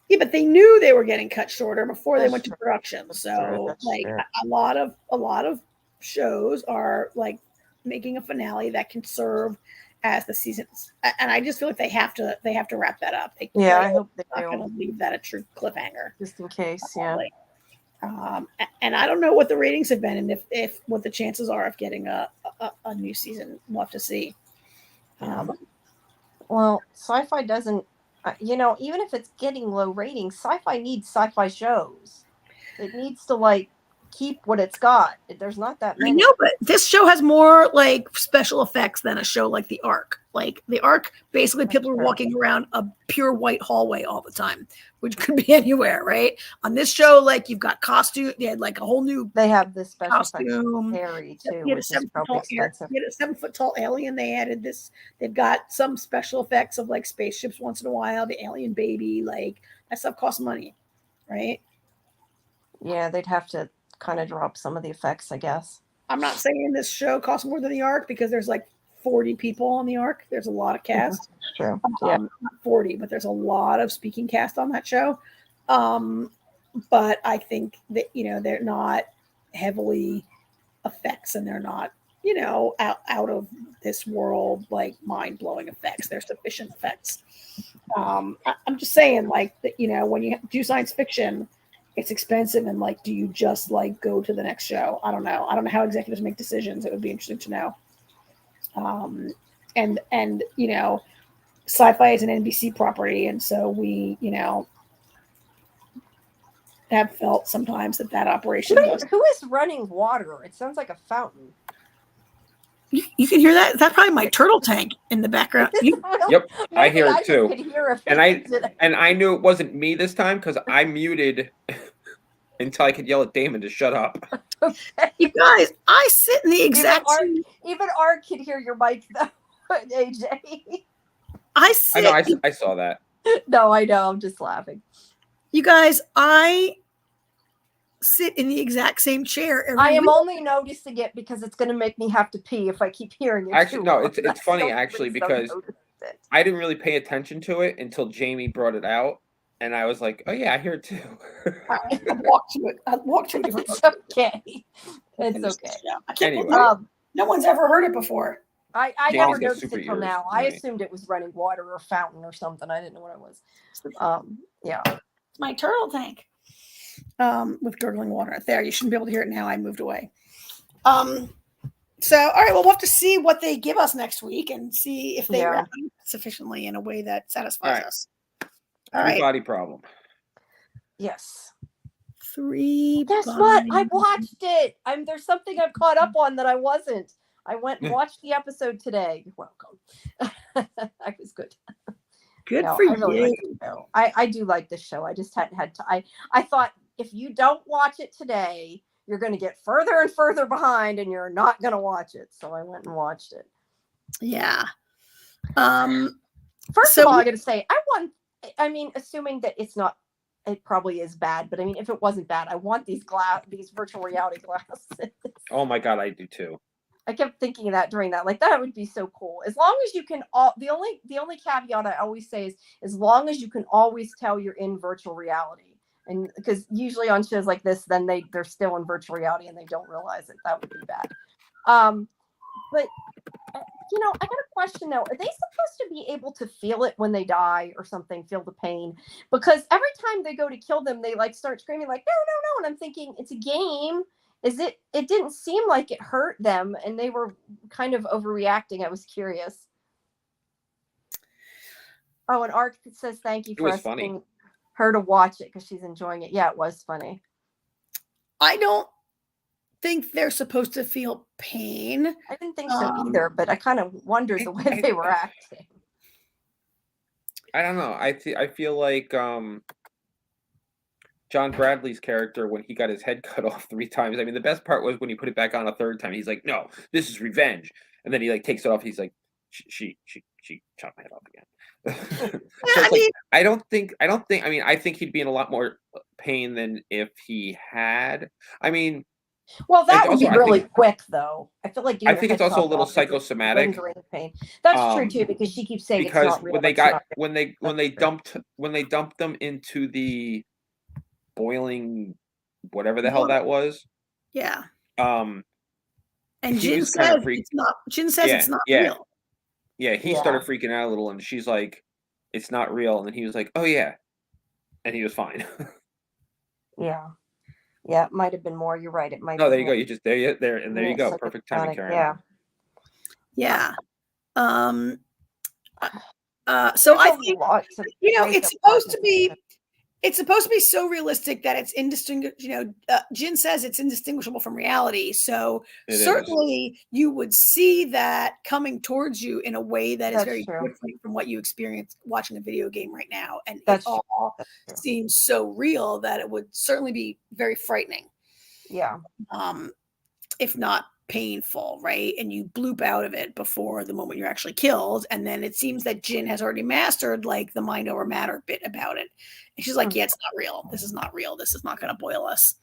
Yeah, but they knew they were getting cut shorter before they That's went to true. production. That's So, true. That's like, true. a lot of shows are like making a finale that can serve as the seasons, and I just feel like they have to wrap that up. I hope they not going do, to leave that a true cliffhanger. just in case. Yeah. And I don't know what the ratings have been, and if what the chances are of getting a new season. We'll have to see. Well, SciFi doesn't. Even if it's getting low ratings, SciFi needs SciFi shows. It needs to keep what it's got. There's not that I many. know, but this show has more like special effects than a show like The Ark. Like The Ark, basically That's people are true. walking around a pure white hallway all the time, which could be anywhere, right? On this show, like you've got costume, they had like a whole new They have this special costume. Harry too, You had a which is probably expensive. You had a 7-foot tall alien. They added this. They've got some special effects of like spaceships once in a while. The alien baby, like that stuff costs money, right? Yeah, they'd have to kind of drop some of the effects, I guess. I'm not saying this show costs more than The Ark because there's like 40 people on The Ark. There's a lot of cast. True. Yeah. Not 40, but there's a lot of speaking cast on that show. But I think that, they're not heavily effects and they're not, out of this world, like mind blowing effects. They're sufficient effects. I'm just saying, like, that, when you do science fiction, it's expensive. And like, do you just like go to the next show? I don't know. I don't know how executives make decisions. It would be interesting to know. And SciFi is an NBC property. And so we, have felt sometimes that operation Who is running water? It sounds like a fountain. You can hear that. Is that probably my turtle tank in the background? Yep, I hear it too. Hear and I knew it wasn't me this time because I muted until I could yell at Damon to shut up. Okay. You guys, I sit in the exact same. Even Art could hear your mic though, AJ. I sit. I know. I saw that. No, I know. I'm just laughing. You guys, I sit in the exact same chair. I am only noticing it because it's going to make me have to pee if I keep hearing it. Actually, no, it's funny actually because I didn't really pay attention to it until Jamie brought it out, and I was like, "Oh yeah, I hear it too." I walked to it. It's okay. It's okay. Yeah. I can't Anyway. believe no one's ever heard it before. I Jamie's never got noticed super it till ears, now. I right. assumed it was running water or fountain or something. I didn't know what it was. Yeah. It's my turtle tank. With gurgling water. There, you shouldn't be able to hear it now. I moved away. So, all right, well, we'll have to see what they give us next week and see if they wrap it sufficiently in a way that satisfies us. All right. Body problem. Yes. 3. Guess what? I watched it. There's something I'm caught up on that I wasn't. I went and watched the episode today. You're welcome. That was good. Good for you. Like I do like this show. I just hadn't had time. I thought if you don't watch it today, you're going to get further and further behind and you're not going to watch it. So I went and watched it. Yeah. First of all, I got to say, assuming that it probably is bad, but if it wasn't bad, I want these virtual reality glasses. Oh my God, I do too. I kept thinking of that during that. Like, that would be so cool. As long as you can the only caveat I always say is as long as you can always tell you're in virtual reality. And because usually on shows like this, then they're still in virtual reality and they don't realize it. That would be bad. But I got a question though. Are they supposed to be able to feel it when they die or something, feel the pain? Because every time they go to kill them, they like start screaming like, no, no, no. And I'm thinking it's a game. It didn't seem like it hurt them and they were kind of overreacting. I was curious. Oh, and Art says thank you for asking her to watch it because she's enjoying it. Yeah, it was funny. I don't think they're supposed to feel pain. I didn't think so either, but I kind of wondered the way they were acting. I don't know. I feel like John Bradley's character, when he got his head cut off 3 times. The best part was when he put it back on a 3rd time. He's like, "No, this is revenge." And then he like takes it off. He's like, "She chopped my head off again." I think he'd be in a lot more pain than if he had. Well, that would be really quick, though. I feel like I think it's also a little psychosomatic. Pain. That's true too, because she keeps saying because it's not real. When they dumped them into the boiling whatever the hell that was. Yeah. And Jin says it's not. Jin says it's not real. Yeah, he started freaking out a little, and she's like, "It's not real," and then he was like, "Oh yeah," and he was fine. Yeah, it might have been more. You're right. It might. No, there you go. You just there, and there you go. Perfect timing, Karen. Yeah. So I think it's supposed to be. it's supposed to be so realistic that it's indistinguishable. Jin says it's indistinguishable from reality. So certainly you would see that coming towards you in a way that is very different from what you experience watching a video game right now. And it all seems so real that it would certainly be very frightening. Yeah. If not painful, right? And you bloop out of it before the moment you're actually killed. And then it seems that Jin has already mastered like the mind over matter bit about it. And she's like, yeah, it's not real. This is not real. This is not going to boil us.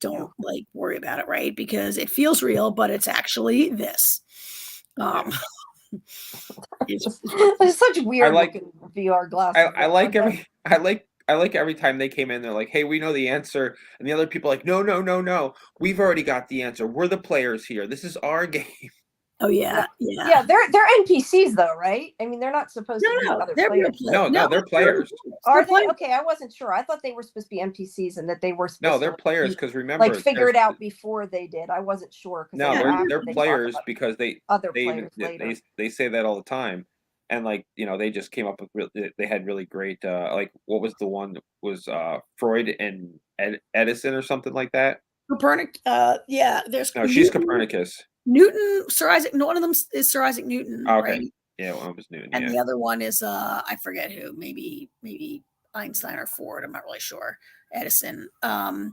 Don't like worry about it, right? Because it feels real, but it's actually this. It's such weird looking VR glasses. I like every time they came in, they're like, hey, we know the answer. And the other people are like, no. We've already got the answer. We're the players here. This is our game. Oh, yeah. Yeah, they're NPCs, though, right? I mean, they're not supposed to be other players. No, they're players. Are they? Okay, I wasn't sure. I thought they were supposed to be NPCs and that they were supposed they're players because remember. Like, figure it out before they did. I wasn't sure. No, they're players because they say that all the time. And like, they just came up with they had really great like what was the one that was Freud and Edison or something like that? Copernicus. There's she's Copernicus. Newton, Sir Isaac. One of them is Sir Isaac Newton. Okay. Right? Yeah, one was Newton. And the other one is I forget who. Maybe Einstein or Ford. I'm not really sure. Edison. I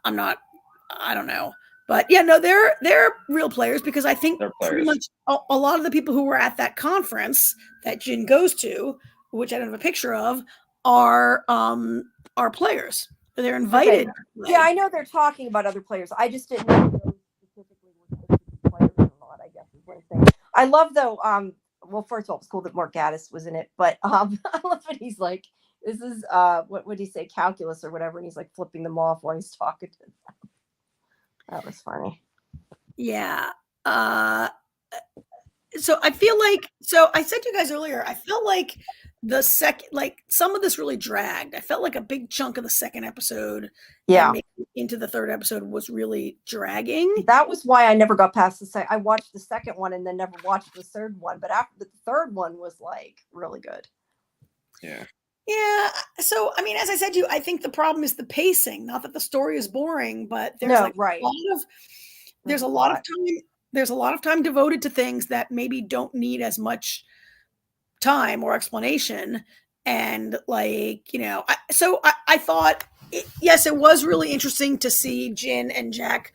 don't know. But yeah, no, they're real players because I think pretty much a lot of the people who were at that conference that Jin goes to, which I don't have a picture of, are players. They're invited. Okay. Yeah, I know they're talking about other players. I just didn't know those specifically were supposed to be players or not. I guess is what I'm saying. I love though. Well, first of all, it's cool that Mark Gaddis was in it, but I love when he's like, "This is what would he say, calculus or whatever," and he's like flipping them off while he's talking to them. That was funny. Yeah. So I feel like, I said to you guys earlier, I felt like some of this really dragged. I felt like a big chunk of the second episode, into the third episode, was really dragging. That was why I never got past I watched the second one and then never watched the third one. But after the third one was like really good. Yeah. Yeah. So, I mean, as I said to you, I think the problem is the pacing. Not that the story is boring, but there's a lot of time devoted to things that maybe don't need as much time or explanation. And I thought, yes, it was really interesting to see Jin and Jack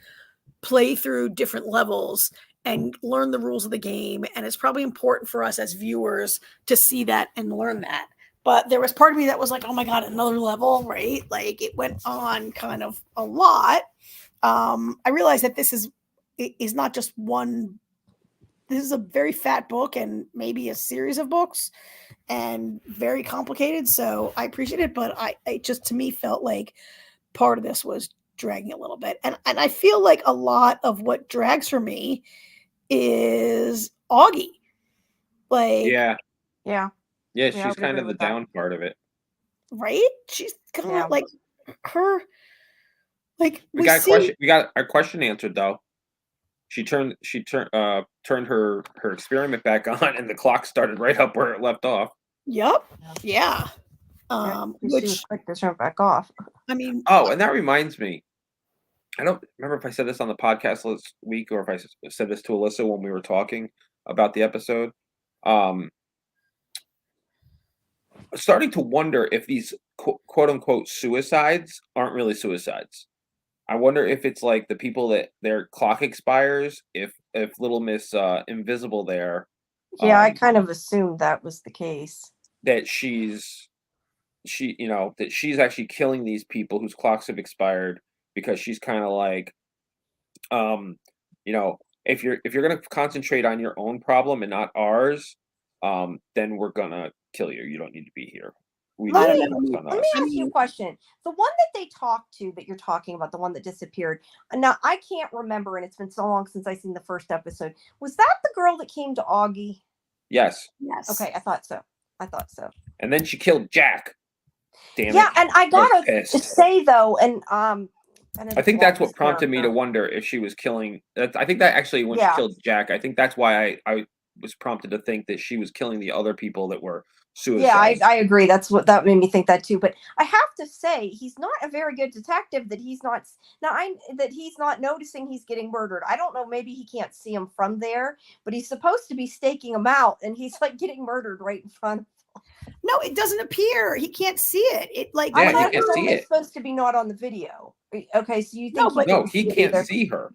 play through different levels and learn the rules of the game. And it's probably important for us as viewers to see that and learn that. But there was part of me that was like, oh my God, another level, right? Like it went on kind of a lot. I realized that this is not just one. This is a very fat book and maybe a series of books and very complicated. So I appreciate it. But it just, to me, felt like part of this was dragging a little bit. And I feel like a lot of what drags for me is Augie. Yeah, she's kind of the down part of it. Right? She's kind of like her. Like we got our question answered though. She turned her experiment back on and the clock started right up where it left off. Yep. Yeah. Which was quick to turn back off. I mean, and that reminds me. I don't remember if I said this on the podcast last week or if I said this to Alyssa when we were talking about the episode. Starting to wonder if these quote unquote suicides aren't really suicides. I wonder if it's like the people that their clock expires, if Little Miss Invisible there. Yeah, I kind of assumed that was the case. That she's actually killing these people whose clocks have expired because she's kind of like, if you're going to concentrate on your own problem and not ours, then we're gonna kill you. You don't need to be here. Let me ask you a question. The one that they talked to that you're talking about, the one that disappeared. Now I can't remember, and it's been so long since I've seen the first episode. Was that the girl that came to Augie? Yes. Okay, I thought so. And then she killed Jack. Damn it. Yeah, and I gotta say though, and I think that's what prompted me to wonder if she was killing. I think that actually when she killed Jack, I think that's why I was prompted to think that she was killing the other people that were Yeah, suicides. I agree. That's what that made me think that too. But I have to say, he's not a very good detective. That he's not that he's not noticing he's getting murdered. I don't know. Maybe he can't see him from there, but he's supposed to be staking him out, and he's like getting murdered right in front. No, it doesn't appear. He can't see it. It like Yeah, I he thought it can't was see only it. supposed to be not on the video. Okay, so you think No, but No, couldn't he see it can't either. see her.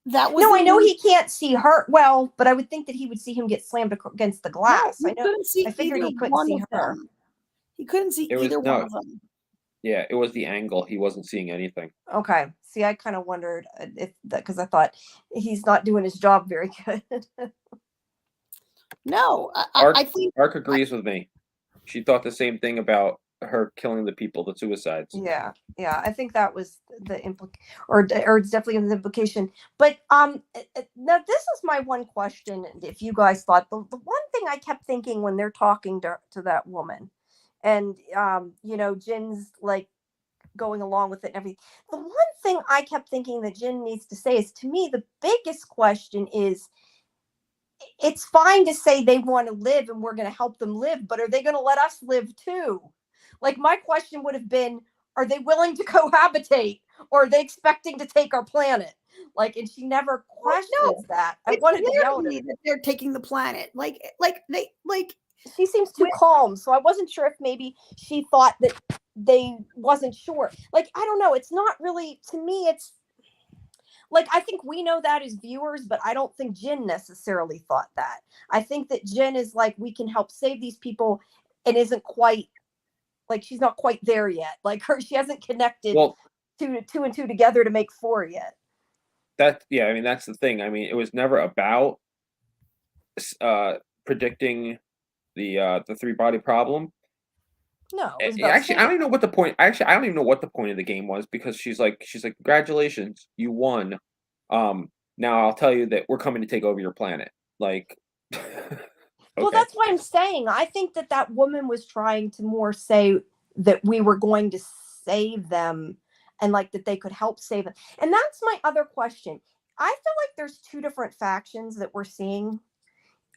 that was No, the I know news. he can't see her. Well, but I would think that he would see him get slammed against the No, glass. he I know. couldn't see I figured either he couldn't one see of her. them. He couldn't see It was either one no. of them. Yeah, it was the angle. He wasn't seeing anything. Okay. See, I kind of wondered if that because I thought he's not doing his job very good. No, Ark, I think Ark agrees with me. She thought the same thing about her killing the people, the suicides. Yeah, I think that was the or it's definitely an implication. But now this is my one question. If you guys thought the one thing I kept thinking when they're talking to that woman, and Jin's like going along with it and everything. The one thing I kept thinking that Jin needs to say is, to me, the biggest question is, it's fine to say they want to live and we're going to help them live, but are they going to let us live too? Like, my question would have been, are they willing to cohabitate, or are they expecting to take our planet? Like, and she never questions that. I wanted to yell at her. that they're taking the planet. She seems too calm, so I wasn't sure if maybe she thought that they wasn't sure. Like, I don't know. It's not really, to me, it's like, I think we know that as viewers, but I don't think Jin necessarily thought that. I think that Jin is like, we can help save these people, and isn't quite, like, she's not quite there yet. Like, she hasn't connected two and two together to make four yet. I mean, that's the thing. I mean, it was never about predicting the three body problem. No, it was about actually, I don't even know what the point. Actually, I don't even know what the point of the game was, because she's like, congratulations, you won. Now I'll tell you that we're coming to take over your planet. Like, okay. Well, that's why I'm saying I think that woman was trying to more say that we were going to save them, and like that they could help save them. And that's my other question. I feel like there's two different factions that we're seeing.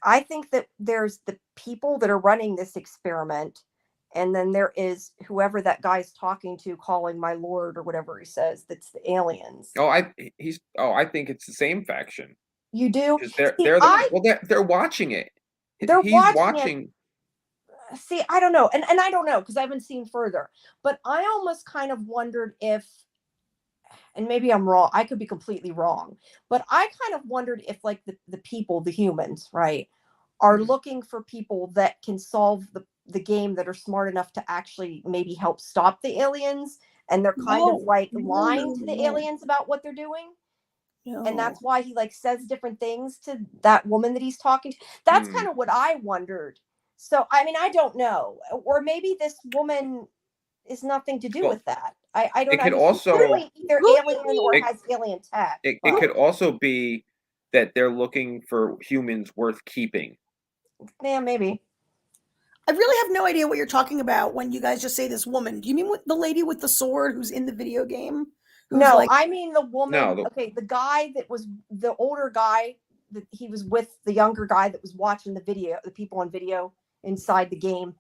I think that there's the people that are running this experiment, and then there is whoever that guy's talking to, calling my lord or whatever he says, that's the aliens. I think it's the same faction. You do? They're watching it. He's watching. See, I don't know. And I don't know, because I haven't seen further. But I almost kind of wondered if, and maybe I'm wrong, I could be completely wrong, but I kind of wondered if, like, the people, the humans, right, are looking for people that can solve the game, that are smart enough to actually maybe help stop the aliens, and they're kind of like lying to the aliens about what they're doing. And that's why he like says different things to that woman that he's talking to. That's kind of what I wondered. So, I mean, I don't know. Or maybe this woman is nothing to do with that. I don't know. It could also either alien or has alien tech. It could also be that they're looking for humans worth keeping. Yeah, maybe. I really have no idea what you're talking about when you guys just say this woman. Do you mean the lady with the sword who's in the video game? No, I mean the woman. The guy that was the older guy, that he was with the younger guy that was watching the video, the people on video inside the game.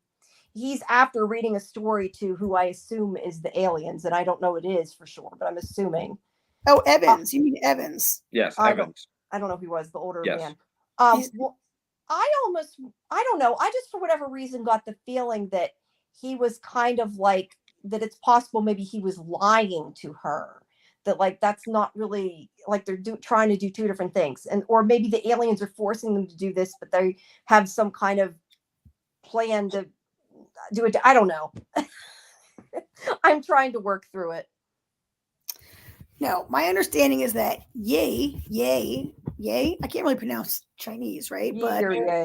He's after reading a story to who I assume is the aliens, and I don't know it is for sure, but I'm assuming. Oh, Evans. You mean Evans? Yes, Evans. I don't know if he was the older man. Well, I don't know. I just, for whatever reason, got the feeling that he was kind of like, that it's possible maybe he was lying to her. That, like, that's not really, like, they're trying to do two different things. And, or maybe the aliens are forcing them to do this, but they have some kind of plan to do it. I don't know. I'm trying to work through it. No, my understanding is that Yay, I can't really pronounce Chinese, right? But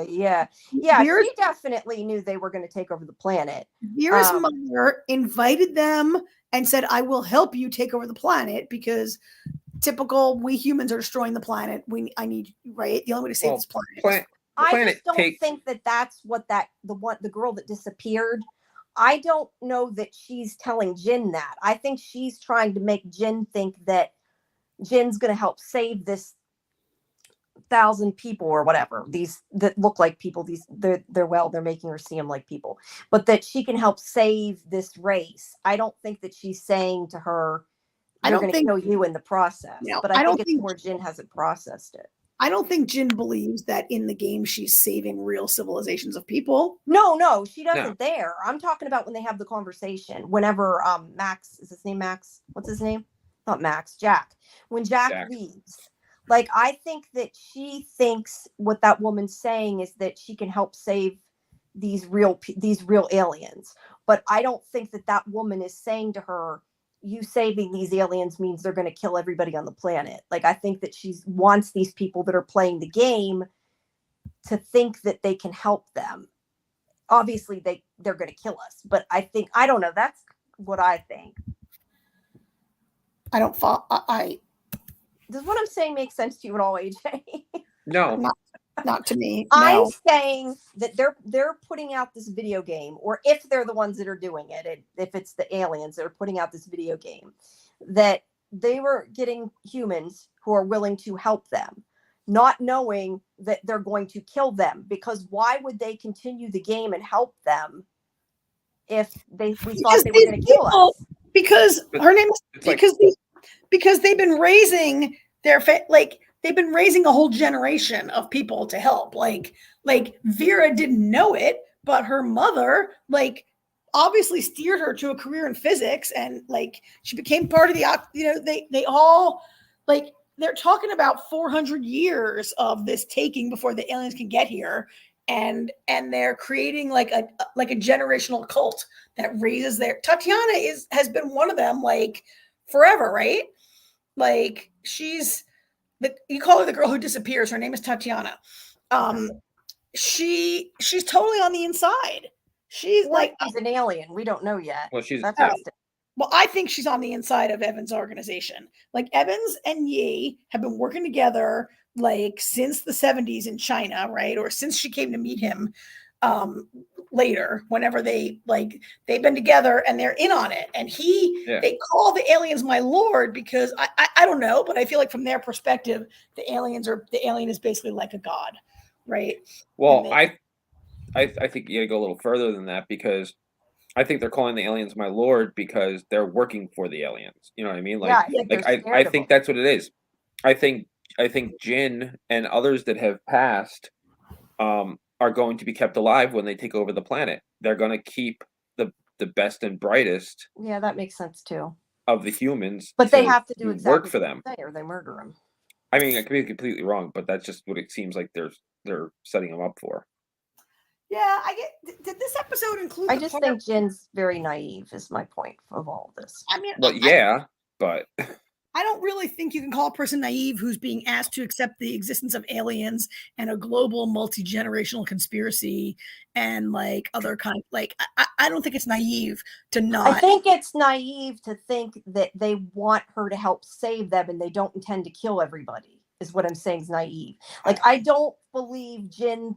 yeah. She definitely knew they were going to take over the planet. Vera's mother invited them and said, "I will help you take over the planet, because typical, we humans are destroying the planet. I need, right? The only way to save this planet." I just don't think that that's what the girl that disappeared. I don't know that she's telling Jin that. I think she's trying to make Jin think that Jin's going to help save this 1,000 people or whatever, these that look like people, they're making her see them like people, but that she can help save this race. I don't think that she's saying to her, they're going to kill you in the process. No, but I think it's more Jin hasn't processed it. I don't think Jin believes that in the game she's saving real civilizations of people. No, she doesn't there. I'm talking about when they have the conversation. Whenever Max, is his name Max? What's his name? Not Max, Jack. When Jack leaves. Like, I think that she thinks what that woman's saying is that she can help save these real aliens. But I don't think that woman is saying to her, you saving these aliens means they're going to kill everybody on the planet. Like, I think that she wants these people that are playing the game to think that they can help them. Obviously, they're going to kill us. But I don't know. That's what I think. I don't follow. Does what I'm saying make sense to you at all, AJ? No. Not to me. No. I'm saying that they're putting out this video game, or if they're the ones that are doing it, if it's the aliens that are putting out this video game, that they were getting humans who are willing to help them, not knowing that they're going to kill them. Because why would they continue the game and help them if we thought they were going to kill us? Because her name is because they've been raising they've been raising a whole generation of people to help. Like Vera didn't know it, but her mother obviously steered her to a career in physics, and she became part of the they all they're talking about 400 years of this taking before the aliens can get here, and they're creating a generational cult that raises their Tatiana has been one of them forever, right? She's you call her the girl who disappears. Her name is Tatiana. She's totally on the inside. She's she's an alien. We don't know yet. Well, she's well, I think she's on the inside of Evan's organization. Evans and Yi have been working together since the 70s in China, right? Or since she came to meet him later, whenever they've been together, and they're in on it. And they call the aliens my lord because I don't know, but I feel like from their perspective, the alien is basically like a god, right? Well, I think you gotta go a little further than that, because I think they're calling the aliens my lord because they're working for the aliens. You know what I mean? I think that's what it is. I think Jin and others that have passed are going to be kept alive when they take over the planet. They're going to keep the best and brightest. Yeah, that makes sense too. Of the humans, but they have to do exactly work for them, or they murder them. I mean, I could be completely wrong, but that's just what it seems like they're setting them up for. Yeah, did this episode include? I just think Jin's very naive. Is my point of all of this. I mean, but I don't really think you can call a person naive who's being asked to accept the existence of aliens and a global multi-generational conspiracy and other kind. I don't think it's naive to not. I think it's naive to think that they want her to help save them and they don't intend to kill everybody. Is what I'm saying is naive. I don't believe Jin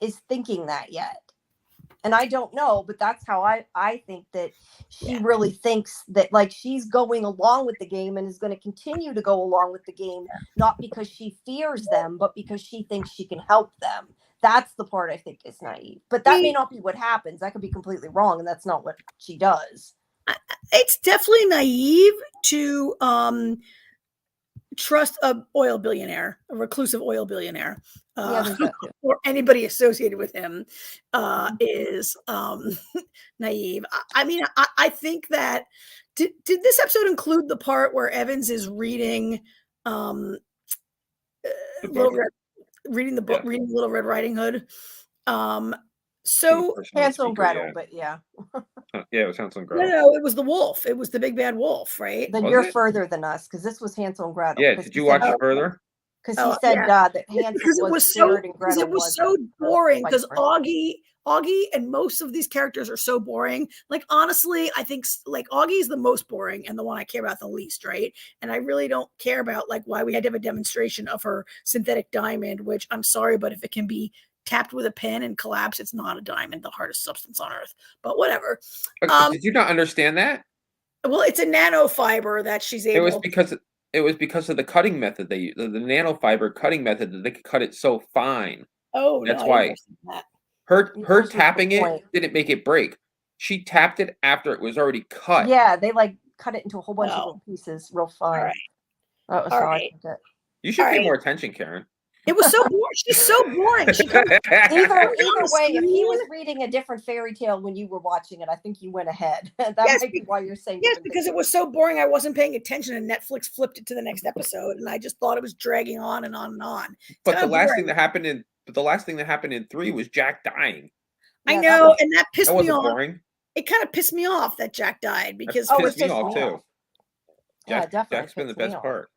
is thinking that yet. And I don't know, but that's how I think that she really thinks that she's going along with the game and is going to continue to go along with the game, not because she fears them, but because she thinks she can help them. That's the part I think is naive. But that may not be what happens. I could be completely wrong, and that's not what she does. It's definitely naive to trust a reclusive oil billionaire, or anybody associated with him is naive. I mean, I think that did this episode include the part where Evans is reading reading the book, reading Little Red Riding Hood? So Hansel and Gretel, but yeah, it was Hansel and Gretel. No, it was the wolf. It was the big bad wolf, right? Then you're further than us because this was Hansel and Gretel. Yeah, did you watch it further? Because he said that Hansel was scared and Gretel it was so boring. Because Augie and most of these characters are so boring. Honestly, I think Augie's the most boring and the one I care about the least, right? And I really don't care about why we had to have a demonstration of her synthetic diamond, which I'm sorry, but if it can be tapped with a pen and collapse, it's not a diamond, the hardest substance on earth. But whatever. Did you not understand that? Well, it's a nanofiber that she's able. It was because it was because of the cutting method they used, the nanofiber cutting method that they could cut it so fine. Oh, That's no, I why. didn't understand that. Her Yours was the tapping it point. didn't make it break. She tapped it after it was already cut. Yeah, they like cut it into a whole bunch of Oh. little pieces, real fine. right. That was All how right. I did it. You should All pay right. more attention, Karen. It was so boring. She's so boring. She comes Either way, if he screen. was reading a different fairy tale when you were watching it, I think you went ahead. That Yes, might be why you're saying Yes, different because things. it was so boring. I wasn't paying attention, and Netflix flipped it to the next episode, and I just thought it was dragging on and on and on. It's But the kinda last boring. thing that happened in 3 was Jack dying. I Yeah, know, and that pissed That me wasn't off. boring. It kind of pissed me off that Jack died because That Oh, pissed it me pissed off me too. off. Yeah, definitely Jack's been the pissed me best off. part.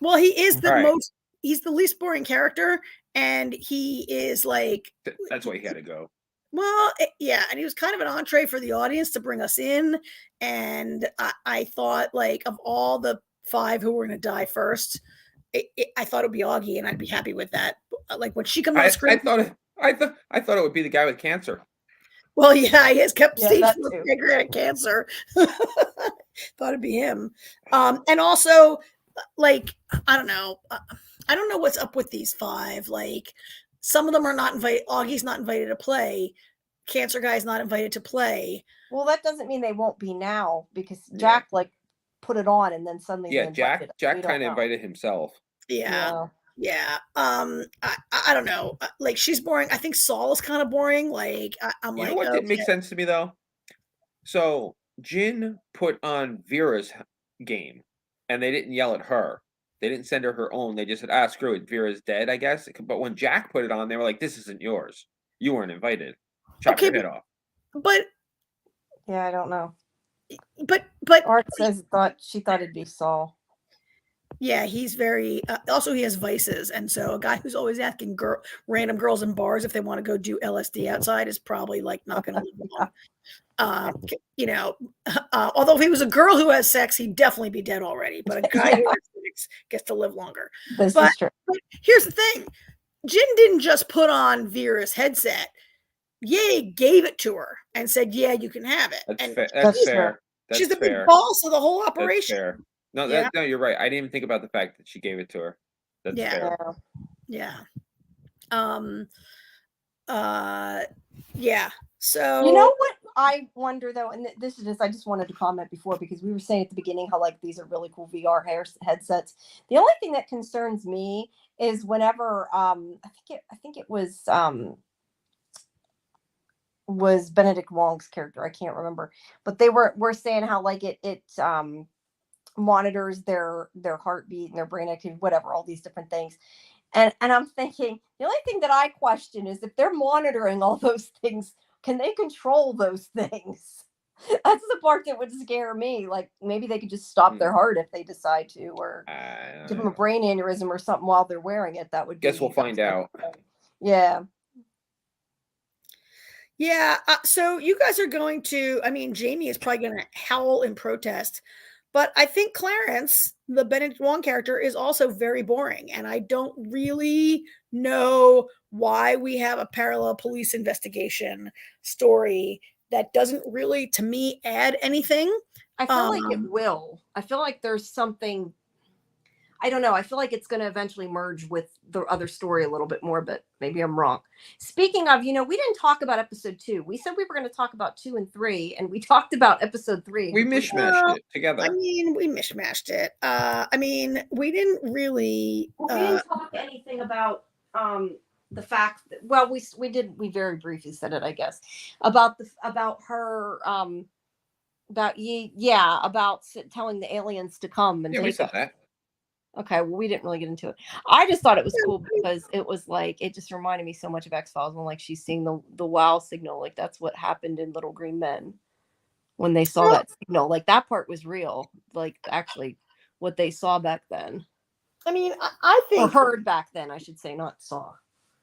well, he is the All right. most. He's the least boring character, and he is like, That's why he had to go. well, yeah, and he was kind of an entree for the audience to bring us in. And I thought, like, of all the 5 who were going to die first, I thought it would be Augie, and I'd be happy with that. Like when she comes on the I screen, thought it would be the guy with cancer. well, yeah, he has kept Yeah, stage that 4 too. pancreatic cancer. Thought it'd be him. And also, like, I don't know. I don't know what's up with these 5. Like, some of them are not invited. Augie's not invited to play. Cancer Guy's not invited to play. Well, that doesn't mean they won't be now because Yeah. Jack like put it on and then suddenly Yeah, they invited us. Jack We don't kind of know. invited himself. Yeah. I don't know. Like, she's boring. I think Saul is kind of boring. Like, I'm You like, know what didn't make okay. sense to me though? So Jin put on Vera's game, and they didn't yell at her. They didn't send her own. They just said, screw it, Vera's dead, I guess. But when Jack put it on, they were like, this isn't yours. You weren't invited. Chop Okay, your head off. But Yeah, I don't know. but Art says she thought it'd be Saul. yeah, he's very. Also, he has vices, and so a guy who's always asking random girls in bars if they want to go do LSD outside is probably like not going to live long. You know, although if he was a girl who has sex, he'd definitely be dead already. But a guy who has sex gets to live longer. This But- is true. But here's the thing: Jin didn't just put on Vera's headset. Ye gave it to her and said, "Yeah, you can have it." That's And fair. That's That's fair. That's she's the fair. big boss of the whole That's operation. fair. No, Yeah. no, you're right. I didn't even think about the fact that she gave it to her. That's Yeah. fair. Yeah. Yeah. Yeah. So You know what I wonder though, and this is just I just wanted to comment before because we were saying at the beginning how like these are really cool VR headsets. The only thing that concerns me is whenever I think it was Benedict Wong's character. I can't remember, but they were saying how like it monitors their heartbeat and their brain activity, whatever, all these different things. And I'm thinking the only thing that I question is if they're monitoring all those things, can they control those things? That's the part that would scare me. Like maybe they could just stop their heart if they decide to, or give them a brain aneurysm or something while they're wearing it. That would Guess we'll find out. Yeah. yeah. So you guys are going to. I mean, Jamie is probably going to howl in protest, but I think Clarence, the Benedict Wong character, is also very boring, and I don't really know why we have a parallel police investigation story that doesn't really, to me, add anything. I feel like it will. I feel like there's something. I don't know. I feel like it's going to eventually merge with the other story a little bit more, but maybe I'm wrong. Speaking of, we didn't talk about episode 2. We said we were going to talk about 2 and 3, and we talked about episode 3. We mishmashed it together. I mean, we mishmashed it. I mean, we didn't really. We didn't talk anything about the fact that, well, we very briefly said it, I guess, about her about telling the aliens to come and Yeah, take we said us. that. Okay, well, we didn't really get into it. I just thought it was cool because it was like it just reminded me so much of X-Files when like she's seeing the wow signal. Like that's what happened in Little Green Men when they saw that signal. Like that part was real. Like actually what they saw back then. I mean, I think or heard back then, I should say, not saw.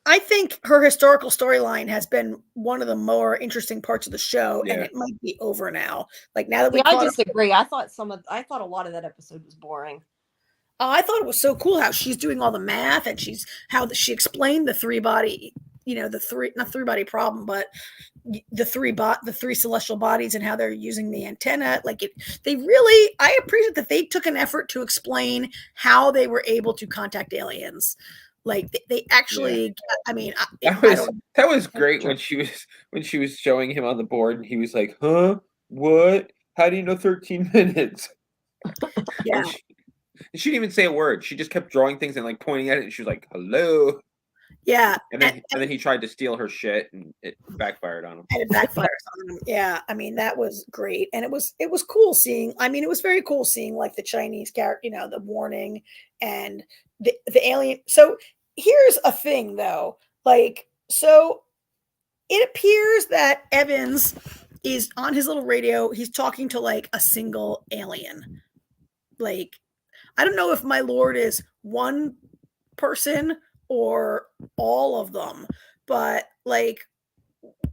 I think her historical storyline has been one of the more interesting parts of the show, and Yeah. it might be over now. Like now that we, I disagree. I thought a lot of that episode was boring. I thought it was so cool how she's doing all the math and how she explained the 3-body, not three body problem, but the three celestial bodies and how they're using the antenna. Like I appreciate that they took an effort to explain how they were able to contact aliens. Like they actually, I mean, that was great when she was showing him on the board and he was like, huh? What? How do you know 13 minutes? Yeah. She didn't even say a word. She just kept drawing things and like pointing at it and she was like, hello. Yeah. And then he tried to steal her shit and it backfired on him. And it backfires on him. Yeah. I mean, that was great. And it was cool seeing, it was very cool seeing like the Chinese character, the warning and the alien. So here's a thing though. Like, so it appears that Evans is on his little radio. He's talking to like a single alien. Like, I don't know if my lord is one person or all of them, but like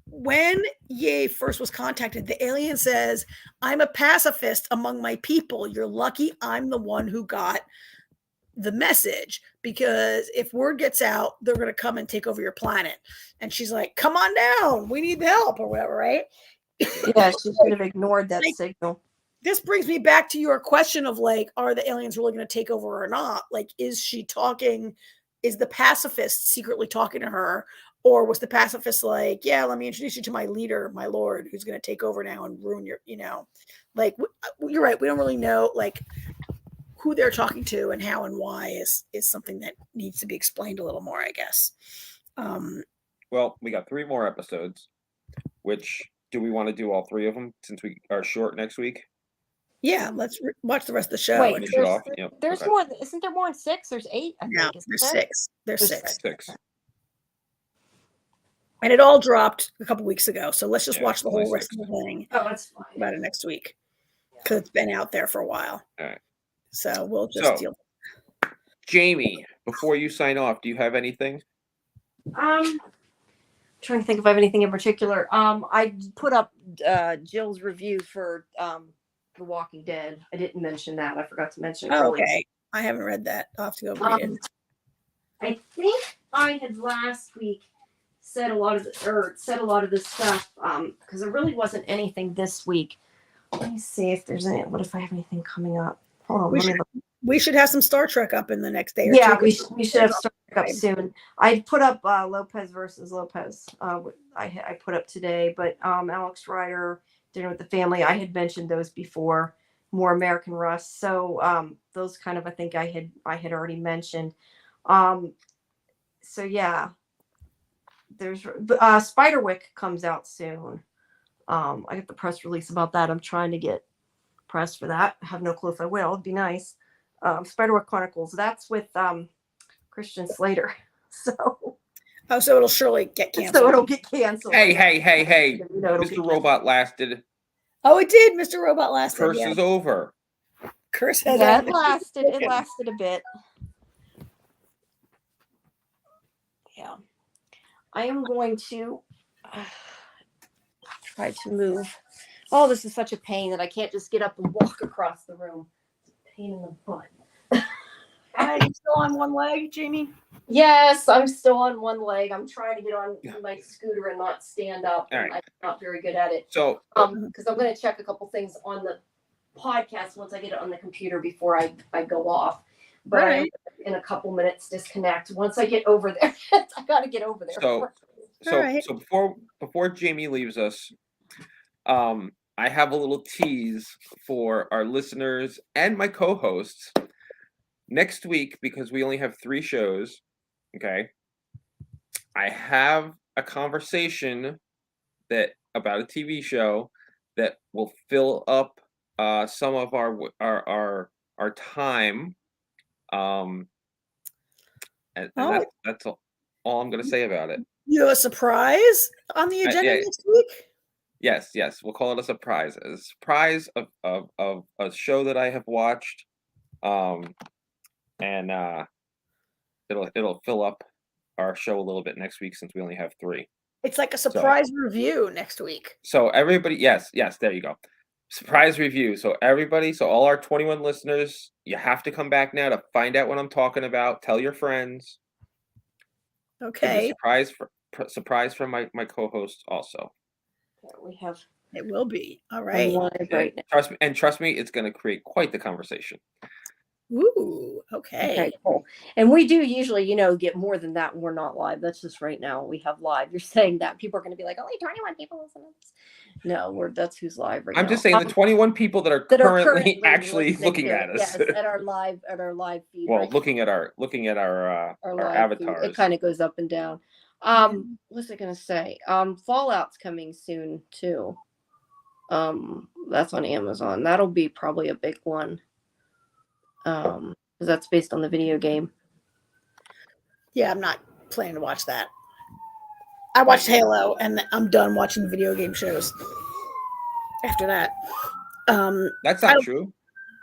when Ye first was contacted, the alien says, I'm a pacifist among my people. You're lucky I'm the one who got the message, because if word gets out, they're going to come and take over your planet. And she's like, come on down. We need the help or whatever, right? Yeah, she should have ignored that signal. This brings me back to your question of like, are the aliens really going to take over or not? Like, is the pacifist secretly talking to her? Or was the pacifist like, yeah, let me introduce you to my leader, my lord, who's going to take over now and ruin your, like, you're right. We don't really know like who they're talking to and how and why is something that needs to be explained a little more, I guess. Well, we got 3 more episodes, which do we want to do all 3 of them since we are short next week? Yeah, let's watch the rest of the show. Wait, there's more. Isn't there more than 6? There's 8. No, there's 6. There's 6. 6. And it all dropped a couple weeks ago. So let's just watch the whole rest of the thing. Oh, that's fine. About it next week, because it's been out there for a while. All right. So we'll just deal. Jamie, before you sign off, do you have anything? Trying to think if I have anything in particular. I put up Jill's review for The Walking Dead. I didn't mention that. I forgot to mention it earlier. Okay. I haven't read that. I'll have to go read it. I think I had last week said a lot of this stuff because there really wasn't anything this week. Let me see if there's any. What if I have anything coming up? Hold on. We should have some Star Trek up in the next day or two. Yeah, we should have Star Trek up soon. I put up Lopez versus Lopez. I put up today, but Alex Rider, Dinner with the Family. I had mentioned those before. More American Rust. So those kind of I think I had already mentioned. So yeah, there's Spiderwick comes out soon. I got the press release about that. I'm trying to get press for that. I have no clue if I will. It'd be nice. Spiderwick Chronicles. That's with Christian Slater. So it'll surely get canceled. So it'll get canceled. Hey! Mr. Robot lasted. Oh, it did. Mr. Robot lasted. Curse is over. Curse has it lasted. It lasted a bit. Yeah. I am going to try to move. Oh, this is such a pain that I can't just get up and walk across the room. It's a pain in the butt. Are you still on one leg, Jamie? Yes, I'm still on one leg. I'm trying to get on my scooter and not stand up. Right. I'm not very good at it. So, because I'm going to check a couple things on the podcast once I get it on the computer before I go off. But right. In a couple minutes disconnect. Once I get over there, I got to get over there. So before Jamie leaves us, I have a little tease for our listeners and my co-hosts. Next week, because we only have 3 shows, okay, I have a conversation about a TV show that will fill up some of our time. And that's all I'm going to say about it. You have a surprise on the agenda next week? Yes. We'll call it a surprise. A surprise of a show that I have watched. And it'll fill up our show a little bit next week since we only have 3. It's like a surprise review next week. So everybody, yes, there you go. Surprise review. So all our 21 listeners, you have to come back now to find out what I'm talking about. Tell your friends. Okay. surprise from my co-host also. We have It will be. All on right. live right now. Trust me, it's going to create quite the conversation. Ooh, okay. Okay, cool. And we do usually, get more than that when we're not live. That's just right now. We have live. You're saying that people are going to be like, only 21 people listen to this. No, that's who's live right now. I'm just saying the 21 people that are currently actually looking at us. Yes, at our live feed. Well, right? looking at our live avatars. feed. It kind of goes up and down. What's I going to say? Fallout's coming soon too. That's on Amazon. That'll be probably a big one. Because that's based on the video game. Yeah, I'm not planning to watch that. I watched Halo, and I'm done watching video game shows. After that, that's not true.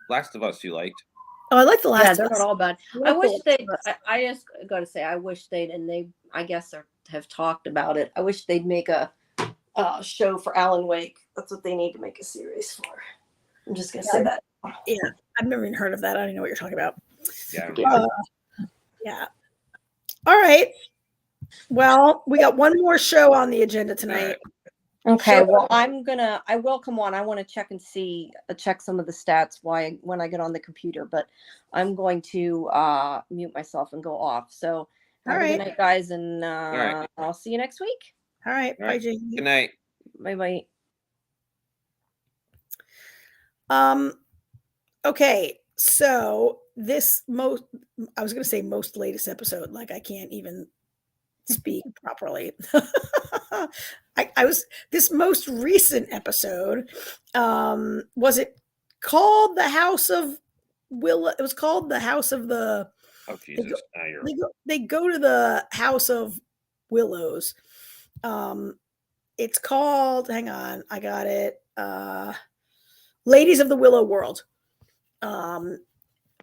Last of Us, you liked? Oh, I like the Last. Yeah, they're not all bad. I wish they. I just got to say, I wish they'd, and they, I guess, have talked about it. I wish they'd make a show for Alan Wake. That's what they need to make a series for. I'm just gonna say that. Yeah, I've never even heard of that. I don't even know what you're talking about. Yeah. Yeah. All right. Well, we got one more show on the agenda tonight. Okay. Well, I will come on. I want to check some of the stats when I get on the computer, but I'm going to mute myself and go off. So have a good night, guys, and I'll see you next week. All right. Bye, Jamie. Good night. Bye. Okay, so this I was going to say most latest episode, like I can't even speak properly. This most recent episode, was it called The House of Willow? It was called The House of the... Oh, Jesus. They go to the House of Willows. It's called, hang on, I got it. Ladies of the Willow World.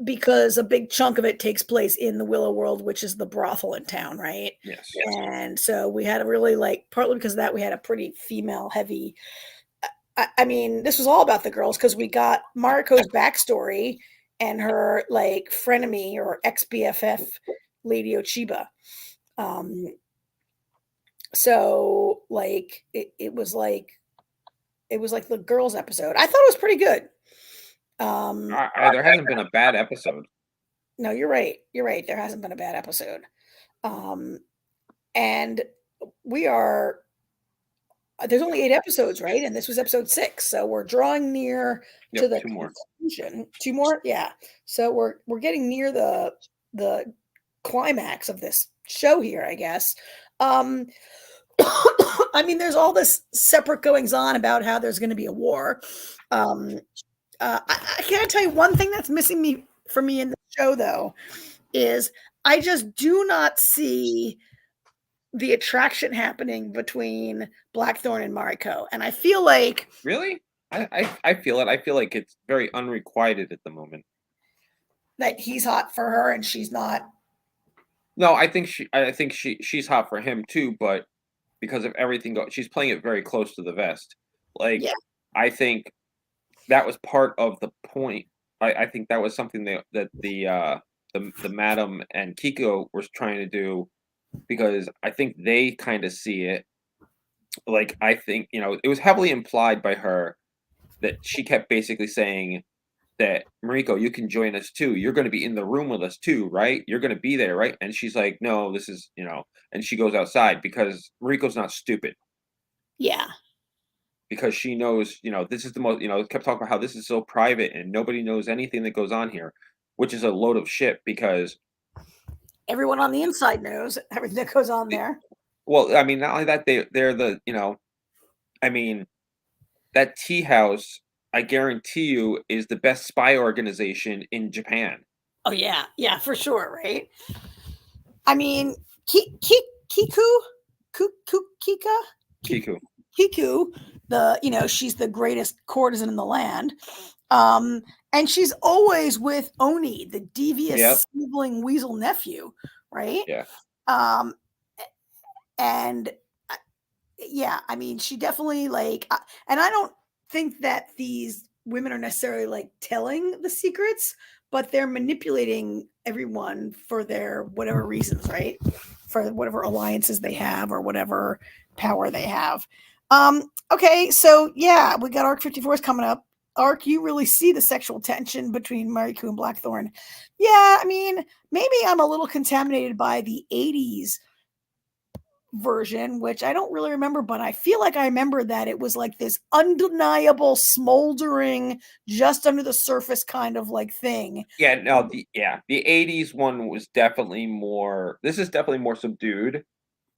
Because a big chunk of it takes place in the Willow World, which is the brothel in town, right? Yes. And so we had a really, partly because of that, we had a pretty female heavy. I mean, this was all about the girls because we got Mariko's backstory and her frenemy or ex-BFF, Lady Ochiba. So it was like the girls episode. I thought it was pretty good. There hasn't been a bad episode. No, you're right. There hasn't been a bad episode. And there's only 8 episodes, right? And this was episode 6. So we're drawing near to the 2 more. conclusion. 2 more? Yeah. So we're getting near the climax of this show here, I guess. I mean, there's all this separate goings on about how there's going to be a war. I can't tell you one thing that's missing for me in the show, though, is I just do not see the attraction happening between Blackthorn and Mariko. And I feel like... Really? I feel it. I feel like it's very unrequited at the moment. That he's hot for her and she's not... No, I think she's hot for him, too, but because of everything, she's playing it very close to the vest. I think... that was part of the point. I think that was something that the madam and Kiko was trying to do, because I think they kind of see it. I think it was heavily implied by her that she kept basically saying that, Mariko, you can join us too. You're going to be in the room with us too, right? You're going to be there, right? And she's like, no, this is and she goes outside because Mariko's not stupid. Yeah. Because she knows, this is the most, kept talking about how this is so private and nobody knows anything that goes on here, which is a load of shit because everyone on the inside knows everything that goes on there. Well, I mean, not only that, they're the, I mean, that tea house, I guarantee you, is the best spy organization in Japan. Oh, yeah. Yeah, for sure, right? I mean, Kiku, she's the greatest courtesan in the land. And she's always with Oni, the devious, sniveling weasel nephew, right? Yeah. And yeah, I mean, she definitely and I don't think that these women are necessarily telling the secrets, but they're manipulating everyone for their whatever reasons, right? for whatever alliances they have or whatever power they have. Okay, so yeah, we got Arc 54 is coming up. Arc, you really see the sexual tension between Mariko and Blackthorn. Yeah, I mean, maybe I'm a little contaminated by the 80s version, which I don't really remember, but I feel like I remember that it was like this undeniable, smoldering, just under the surface kind of like thing. Yeah, no, the 80s one was definitely more. This is definitely more subdued,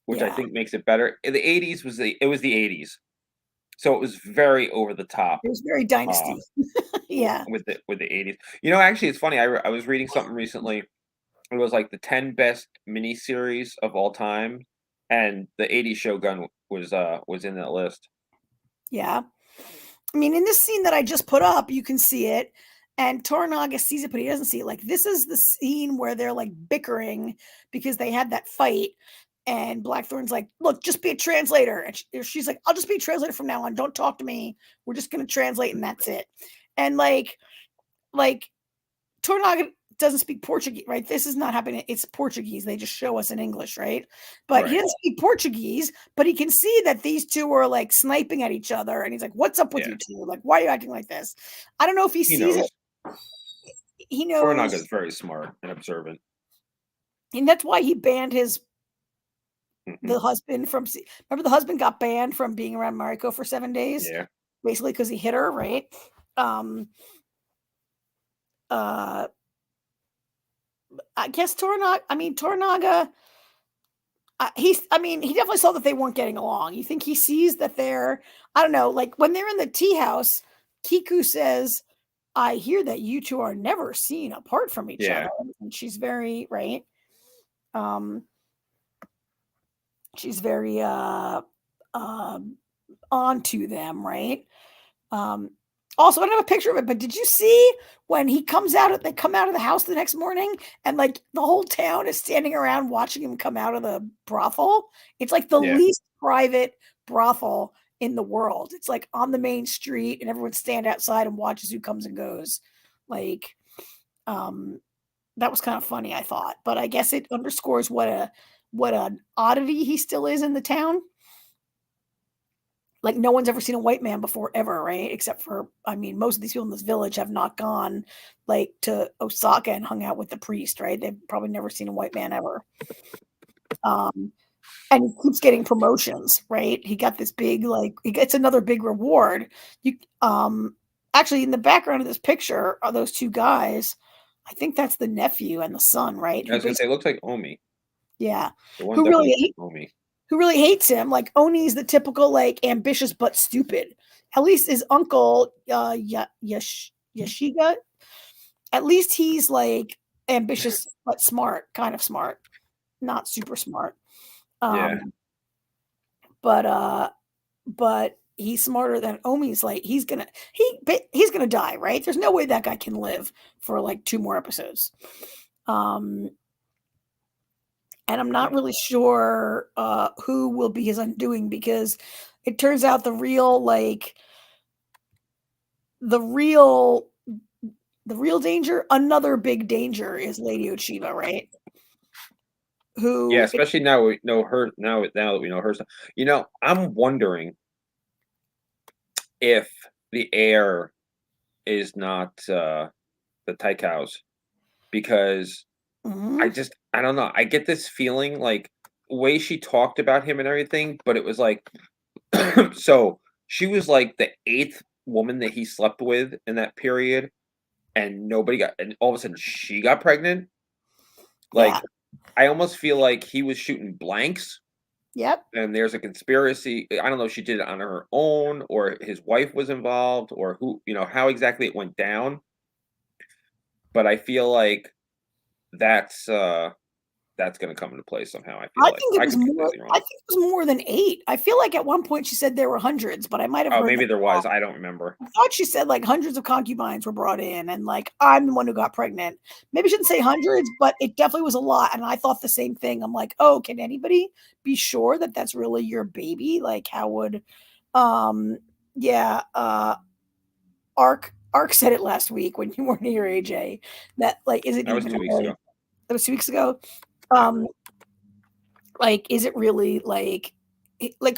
which I think makes it better. The 80s was the 80s, so it was very over the top. It was very Dynasty. Yeah, with the 80s. You know, actually, it's funny. I was reading something recently. It was like the 10 best miniseries of all time, and the 80s Shogun was in that list. Yeah. I mean, in this scene that I just put up, you can see it, and Toranaga sees it, but he doesn't see it. Like, this is the scene where they're like bickering because they had that fight, and Blackthorn's like, "Look, just be a translator," and she's like, "I'll just be a translator from now on. Don't talk to me. We're just gonna translate, and that's it." And like Toranaga doesn't speak Portuguese, right? This is not happening. It's Portuguese. They just show us in English, right? But he doesn't speak Portuguese, but he can see that these two are like sniping at each other. And he's like, "What's up with you two? Like, why are you acting like this?" I don't know if he sees it. He knows. Toranaga is very smart and observant. And that's why he banned the husband from, remember the husband got banned from being around Mariko for 7 days? Yeah. Basically because he hit her, right? I guess Toranaga, he definitely saw that they weren't getting along. You think he sees that they're, I don't know, like when they're in the tea house, Kiku says, "I hear that you two are never seen apart from each other." And she's very, right? She's very onto them, right? Also, I don't have a picture of it, but did you see when they come out of the house the next morning and like the whole town is standing around watching him come out of the brothel? It's like the least private brothel in the world. It's like on the main street and everyone stand outside and watches who comes and goes. Like, that was kind of funny, I thought, but I guess it underscores what an oddity he still is in the town. Like, no one's ever seen a white man before, ever, right? Except for, I mean, most of these people in this village have not gone, like, to Osaka and hung out with the priest, right? They've probably never seen a white man ever. And he keeps getting promotions, right? He got this big, like, he gets another big reward. Actually, in the background of this picture are those two guys. I think that's the nephew and the son, right? I was going to say, it looks like Omi. Yeah. Who really hates him. Like, Oni's the typical, like, ambitious but stupid. At least his uncle, Yashiga, at least he's like ambitious but smart, kind of smart, not super smart. But he's smarter than Omi's. Like, he's gonna die, right? There's no way that guy can live for like 2 more episodes. And I'm not really sure who will be his undoing, because it turns out the real danger, another big danger, is Lady Ochiba, right? Who? Yeah, especially now we know her. Now that we know her stuff, you know, I'm wondering if the heir is not the Taikaus, because I don't know. I get this feeling like the way she talked about him and everything, but it was like, so she was like the 8th woman that he slept with in that period, and and all of a sudden she got pregnant. Like, I almost feel like he was shooting blanks. Yep. And there's a conspiracy. I don't know if she did it on her own or his wife was involved, or who, you know, how exactly it went down. But I feel like that's going to come into play somehow. I think it was more than 8. I feel like at one point she said there were hundreds, but I might have. Oh, maybe there was. I don't remember. I thought she said like hundreds of concubines were brought in, and like I'm the one who got pregnant. Maybe I shouldn't say hundreds, but it definitely was a lot. And I thought the same thing. I'm like, oh, can anybody be sure that that's really your baby? Like, how would, Arc said it last week when you weren't here, AJ. That like, is it? That was 2 weeks ago. That was 2 weeks ago. like, is it really like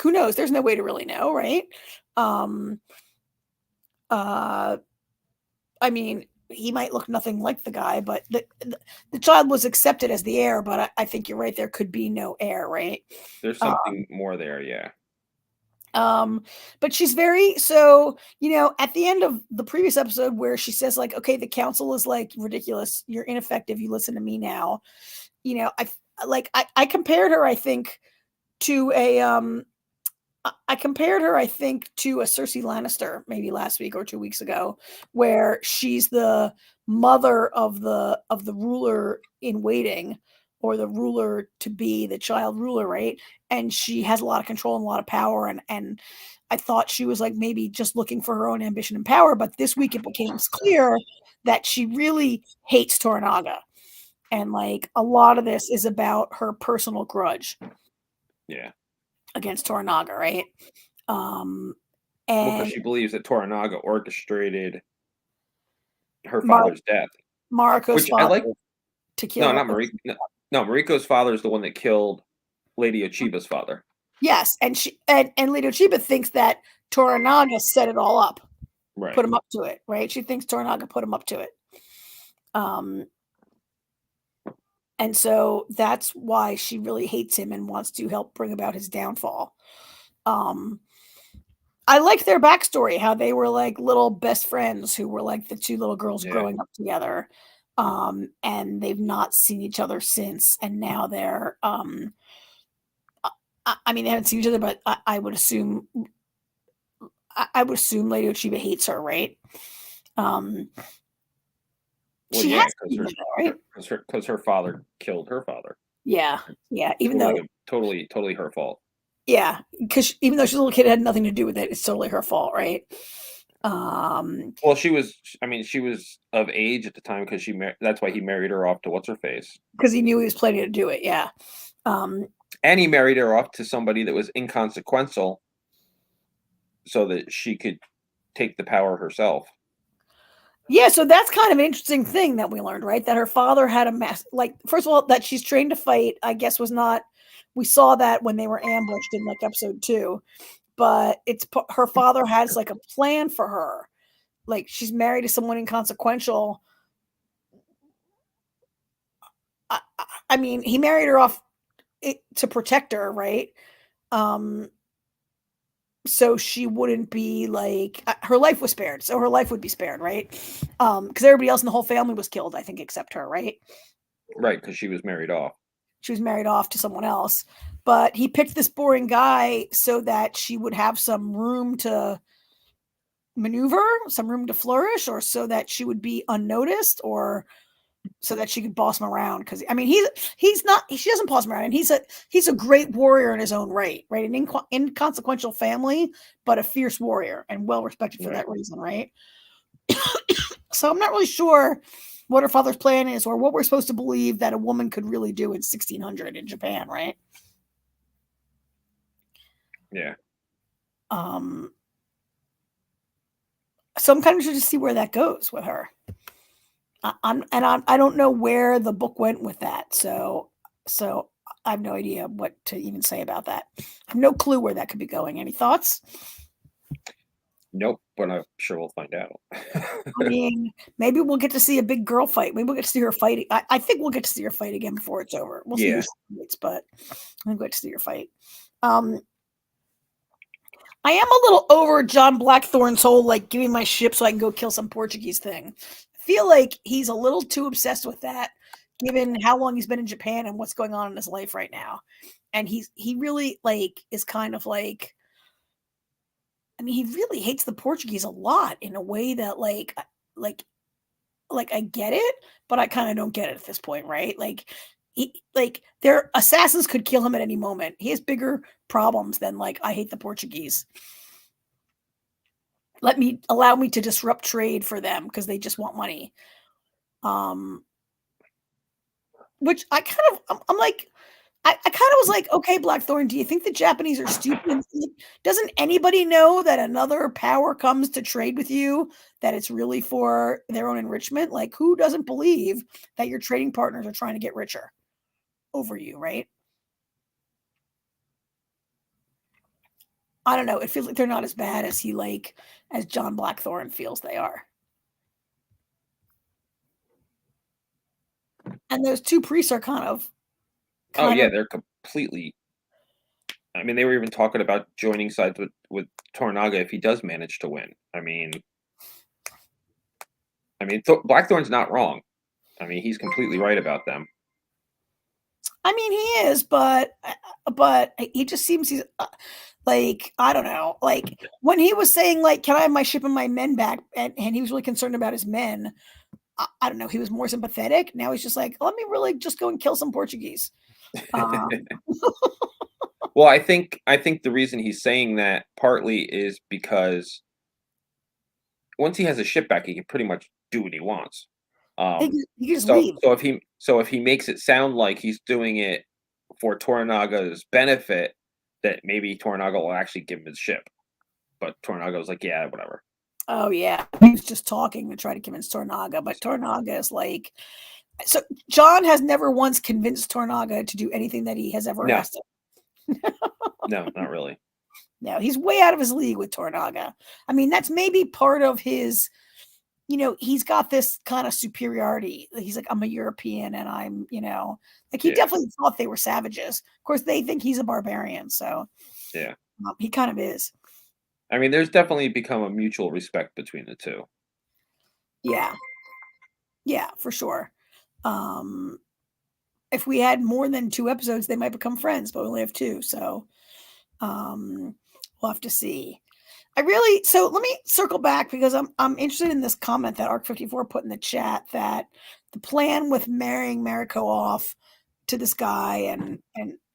who knows? There's no way to really know, right? I mean, he might look nothing like the guy, but the child was accepted as the heir. But I think you're right. There could be no heir, right? There's something more there, yeah. But she's very so, at the end of the previous episode where she says, like, okay, the council is like ridiculous, you're ineffective, you listen to me now. I compared her, I think, to a Cersei Lannister maybe last week or 2 weeks ago, where she's the mother of the ruler in waiting, or the ruler to be, the child ruler, right? And she has a lot of control and a lot of power, and I thought she was like maybe just looking for her own ambition and power, but this week it became clear that she really hates Toranaga, and like a lot of this is about her personal grudge. Yeah. Against Toranaga, right? And because she believes that Toranaga orchestrated her father's death. Mariko's father, I like to kill. No, not Mariko. No, Mariko's father is the one that killed Lady Ochiba's father. Yes, and Lady Ochiba thinks that Toranaga set it all up, right? Put him up to it, right? She thinks Toranaga put him up to it. And so that's why she really hates him and wants to help bring about his downfall. I liked their backstory, how they were like little best friends who were like the two little girls growing up together. And they've not seen each other since. And now they're, they haven't seen each other, but I would assume Lady Ochiba hates her, right? Well, yeah, because her father killed her father. Yeah. Even though totally her fault. Yeah, because even though she's a little kid, it had nothing to do with it. It's totally her fault, right? Well, she was of age at the time because that's why he married her off to what's her face. Because he knew he was planning to do it. Yeah. And he married her off to somebody that was inconsequential, so that she could take the power herself. Yeah, so that's kind of an interesting thing that we learned, right? That her father had first of all, that she's trained to fight, I guess was not. We saw that when they were ambushed in like episode 2, but her father has like a plan for her. Like she's married to someone inconsequential. I mean, he married her off to protect her, right? So she wouldn't be like, her life was spared. So her life would be spared, right? Because everybody else in the whole family was killed, I think, except her, right? Right, because she was married off. She was married off to someone else. But he picked this boring guy so that she would have some room to maneuver, some room to flourish, or so that she would be unnoticed, or so that she could boss him around. Because she doesn't boss him around, and he's a great warrior in his own right? An inconsequential family, but a fierce warrior and well respected for that reason, right? So I'm not really sure what her father's plan is, or what we're supposed to believe that a woman could really do in 1600 in Japan, right? Yeah. So I'm kind of interested to see where that goes with her. I don't know where the book went with that, so I have no idea what to even say about that. I have no clue where that could be going. Any thoughts? Nope, but I'm sure we'll find out. I mean, maybe we'll get to see a big girl fight. Maybe we'll get to see her fight. I think we'll get to see her fight again before it's over. We'll see fights, but I'm going to see her fight. I am a little over John Blackthorne's whole like giving my ship so I can go kill some Portuguese thing. I feel like he's a little too obsessed with that, given how long he's been in Japan and what's going on in his life right now. And he really like is kind of like, I mean, he really hates the Portuguese a lot in a way that like I get it, but I kind of don't get it at this point, right? Their assassins could kill him at any moment. He has bigger problems than like, I hate the Portuguese. Allow me to disrupt trade for them because they just want money. Which I'm like, I kind of was like, okay, Blackthorne, do you think the Japanese are stupid? Doesn't anybody know that another power comes to trade with you, that it's really for their own enrichment? Like, who doesn't believe that your trading partners are trying to get richer over you, right? I don't know. It feels like they're not as bad as as John Blackthorne feels they are. And those two priests are kind of. Oh yeah, they're completely. I mean, they were even talking about joining sides with Toranaga if he does manage to win. I mean, Blackthorne's not wrong. I mean, he's completely right about them. I mean, he is, but he just seems he's I don't know. Like when he was saying can I have my ship and my men back, and he was really concerned about his men. I don't know. He was more sympathetic. Now he's just like, let me really just go and kill some Portuguese. Well, I think the reason he's saying that partly is because once he has a ship back, he can pretty much do what he wants. He can just leave. So if he makes it sound like he's doing it for Toranaga's benefit, that maybe Toranaga will actually give him his ship. But Toranaga was like, yeah, whatever. Oh yeah, he was just talking to try to convince Toranaga, but Toranaga is like, so John has never once convinced Toranaga to do anything that he has ever asked him. No, not really. No, he's way out of his league with Toranaga. I mean, that's maybe part of his, he's got this kind of superiority. He's like, I'm a European and I'm, he definitely thought they were savages. Of course, they think he's a barbarian. So yeah, he kind of is. I mean, there's definitely become a mutual respect between the two. Yeah. Yeah, for sure. If we had more than 2 episodes, they might become friends, but we only have 2. So we'll have to see. So let me circle back because I'm interested in this comment that Arc54 put in the chat that the plan with marrying Mariko off to this guy and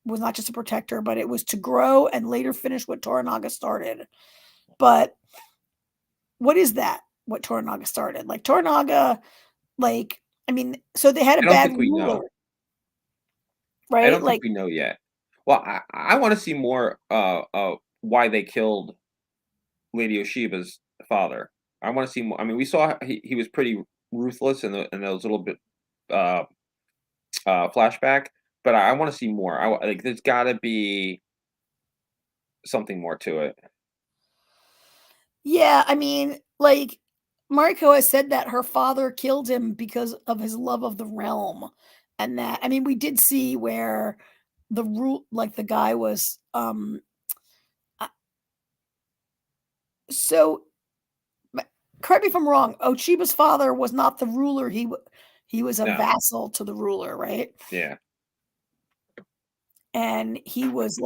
was not just to protect her, but it was to grow and later finish what Toranaga started. But what is that? What Toranaga started? Like Toranaga, so they had a bad ruler, right? I don't think we know yet. Well, I want to see more why they killed Lady Oshiba's father. I want to see more. I mean, we saw he was pretty ruthless in those little bit flashback, but I want to see more. There's got to be something more to it. Yeah, I mean, Mariko has said that her father killed him because of his love of the realm, and that we did see where the the guy was so. Correct me if I'm wrong. Oshiba's father was not the ruler. He was a vassal to the ruler, right? Yeah. And he was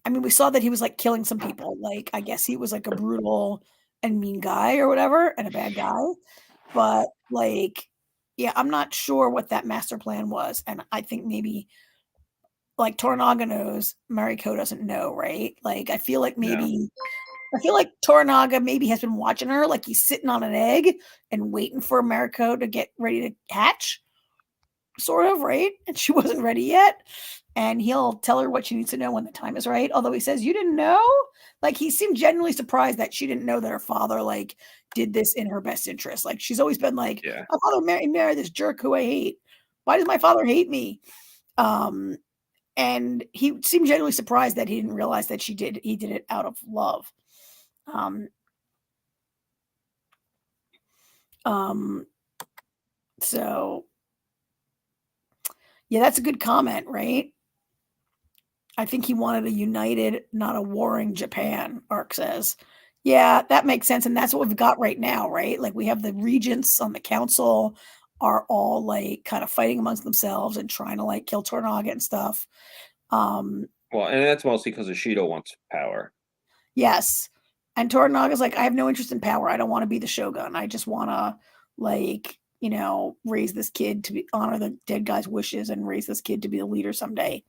we saw that he was killing some people. I guess he was a brutal and mean guy or whatever, and a bad guy. But yeah, I'm not sure what that master plan was. And I think maybe Toranaga knows, Mariko doesn't know, right? I feel like maybe Toranaga maybe has been watching her, he's sitting on an egg and waiting for Mariko to get ready to hatch, sort of, right? And she wasn't ready yet. And he'll tell her what she needs to know when the time is right. Although he says, you didn't know? He seemed genuinely surprised that she didn't know that her father, did this in her best interest. She's always been my father married this jerk who I hate. Why does my father hate me? And he seemed genuinely surprised that he didn't realize that he did it out of love. So yeah, that's a good comment, right? I think he wanted a united, not a warring Japan, Arc says. Yeah, that makes sense. And that's what we've got right now, right? We have the regents on the council are all kind of fighting amongst themselves and trying to kill Toranaga and stuff. Well, and that's mostly because Ishido wants power. Yes. And Toranaga's I have no interest in power. I don't want to be the shogun. I just want to raise this kid to honor the dead guy's wishes and raise this kid to be the leader someday.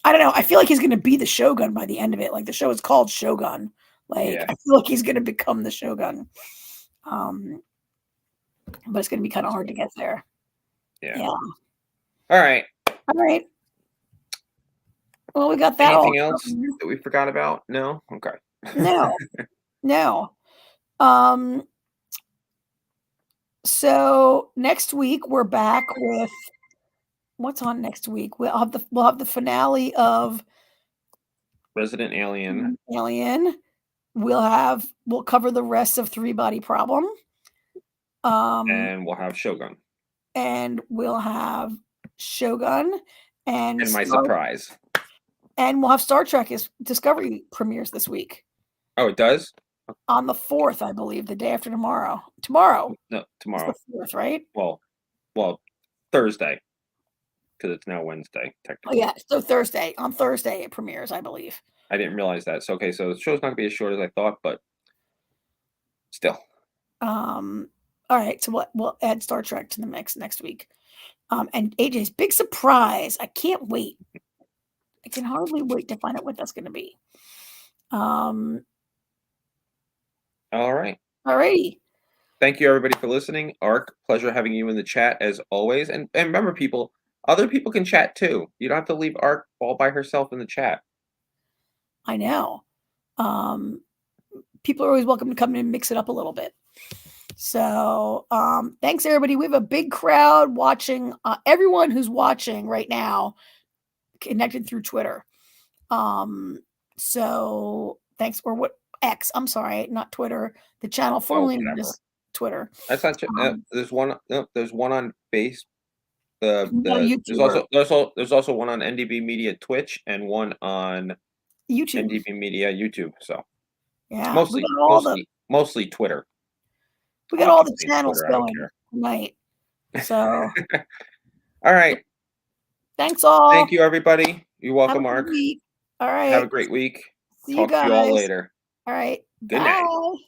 I don't know. I feel like he's going to be the shogun by the end of it. The show is called Shogun. I feel like he's going to become the shogun. But it's going to be kind of hard to get there. Yeah. All right. Well, we got that. Anything else that we forgot about? No? Okay. No. So next week we're back with what's on next week. We'll have the finale of Resident Alien. Alien. We'll cover the rest of Three Body Problem. And we'll have Shogun. And we'll have Shogun And my surprise. And we'll have Star Trek Discovery premieres this week. Oh, it does? On the 4th, I believe, the day after tomorrow. Tomorrow. No, tomorrow. It's the 4th, right? Well, Thursday. Because it's now Wednesday, technically. Oh, yeah. So Thursday. On Thursday it premieres, I believe. I didn't realize that. So, okay, so the show's not going to be as short as I thought, but still. All right. So we'll add Star Trek to the mix next week. And AJ's big surprise. I can't wait. I can hardly wait to find out what that's going to be. All right. All righty. Thank you, everybody, for listening. Ark, pleasure having you in the chat, as always. And remember, people, other people can chat, too. You don't have to leave Ark all by herself in the chat. I know. People are always welcome to come in and mix it up a little bit. So thanks, everybody. We have a big crowd watching. Everyone who's watching right now connected through Twitter. So thanks. Or what? X. I'm sorry, not Twitter. The channel formerly known as Twitter. That's not. There's one. No, there's one on Base. There's also one on NDB Media Twitch and one on YouTube. NDB Media YouTube. So yeah, mostly Twitter. We got all the channels going tonight. So all right. Thanks all. Thank you, everybody. You're welcome, Mark. All right. Have a great week. See Talk you guys. to you all later. All right. Good Bye. night.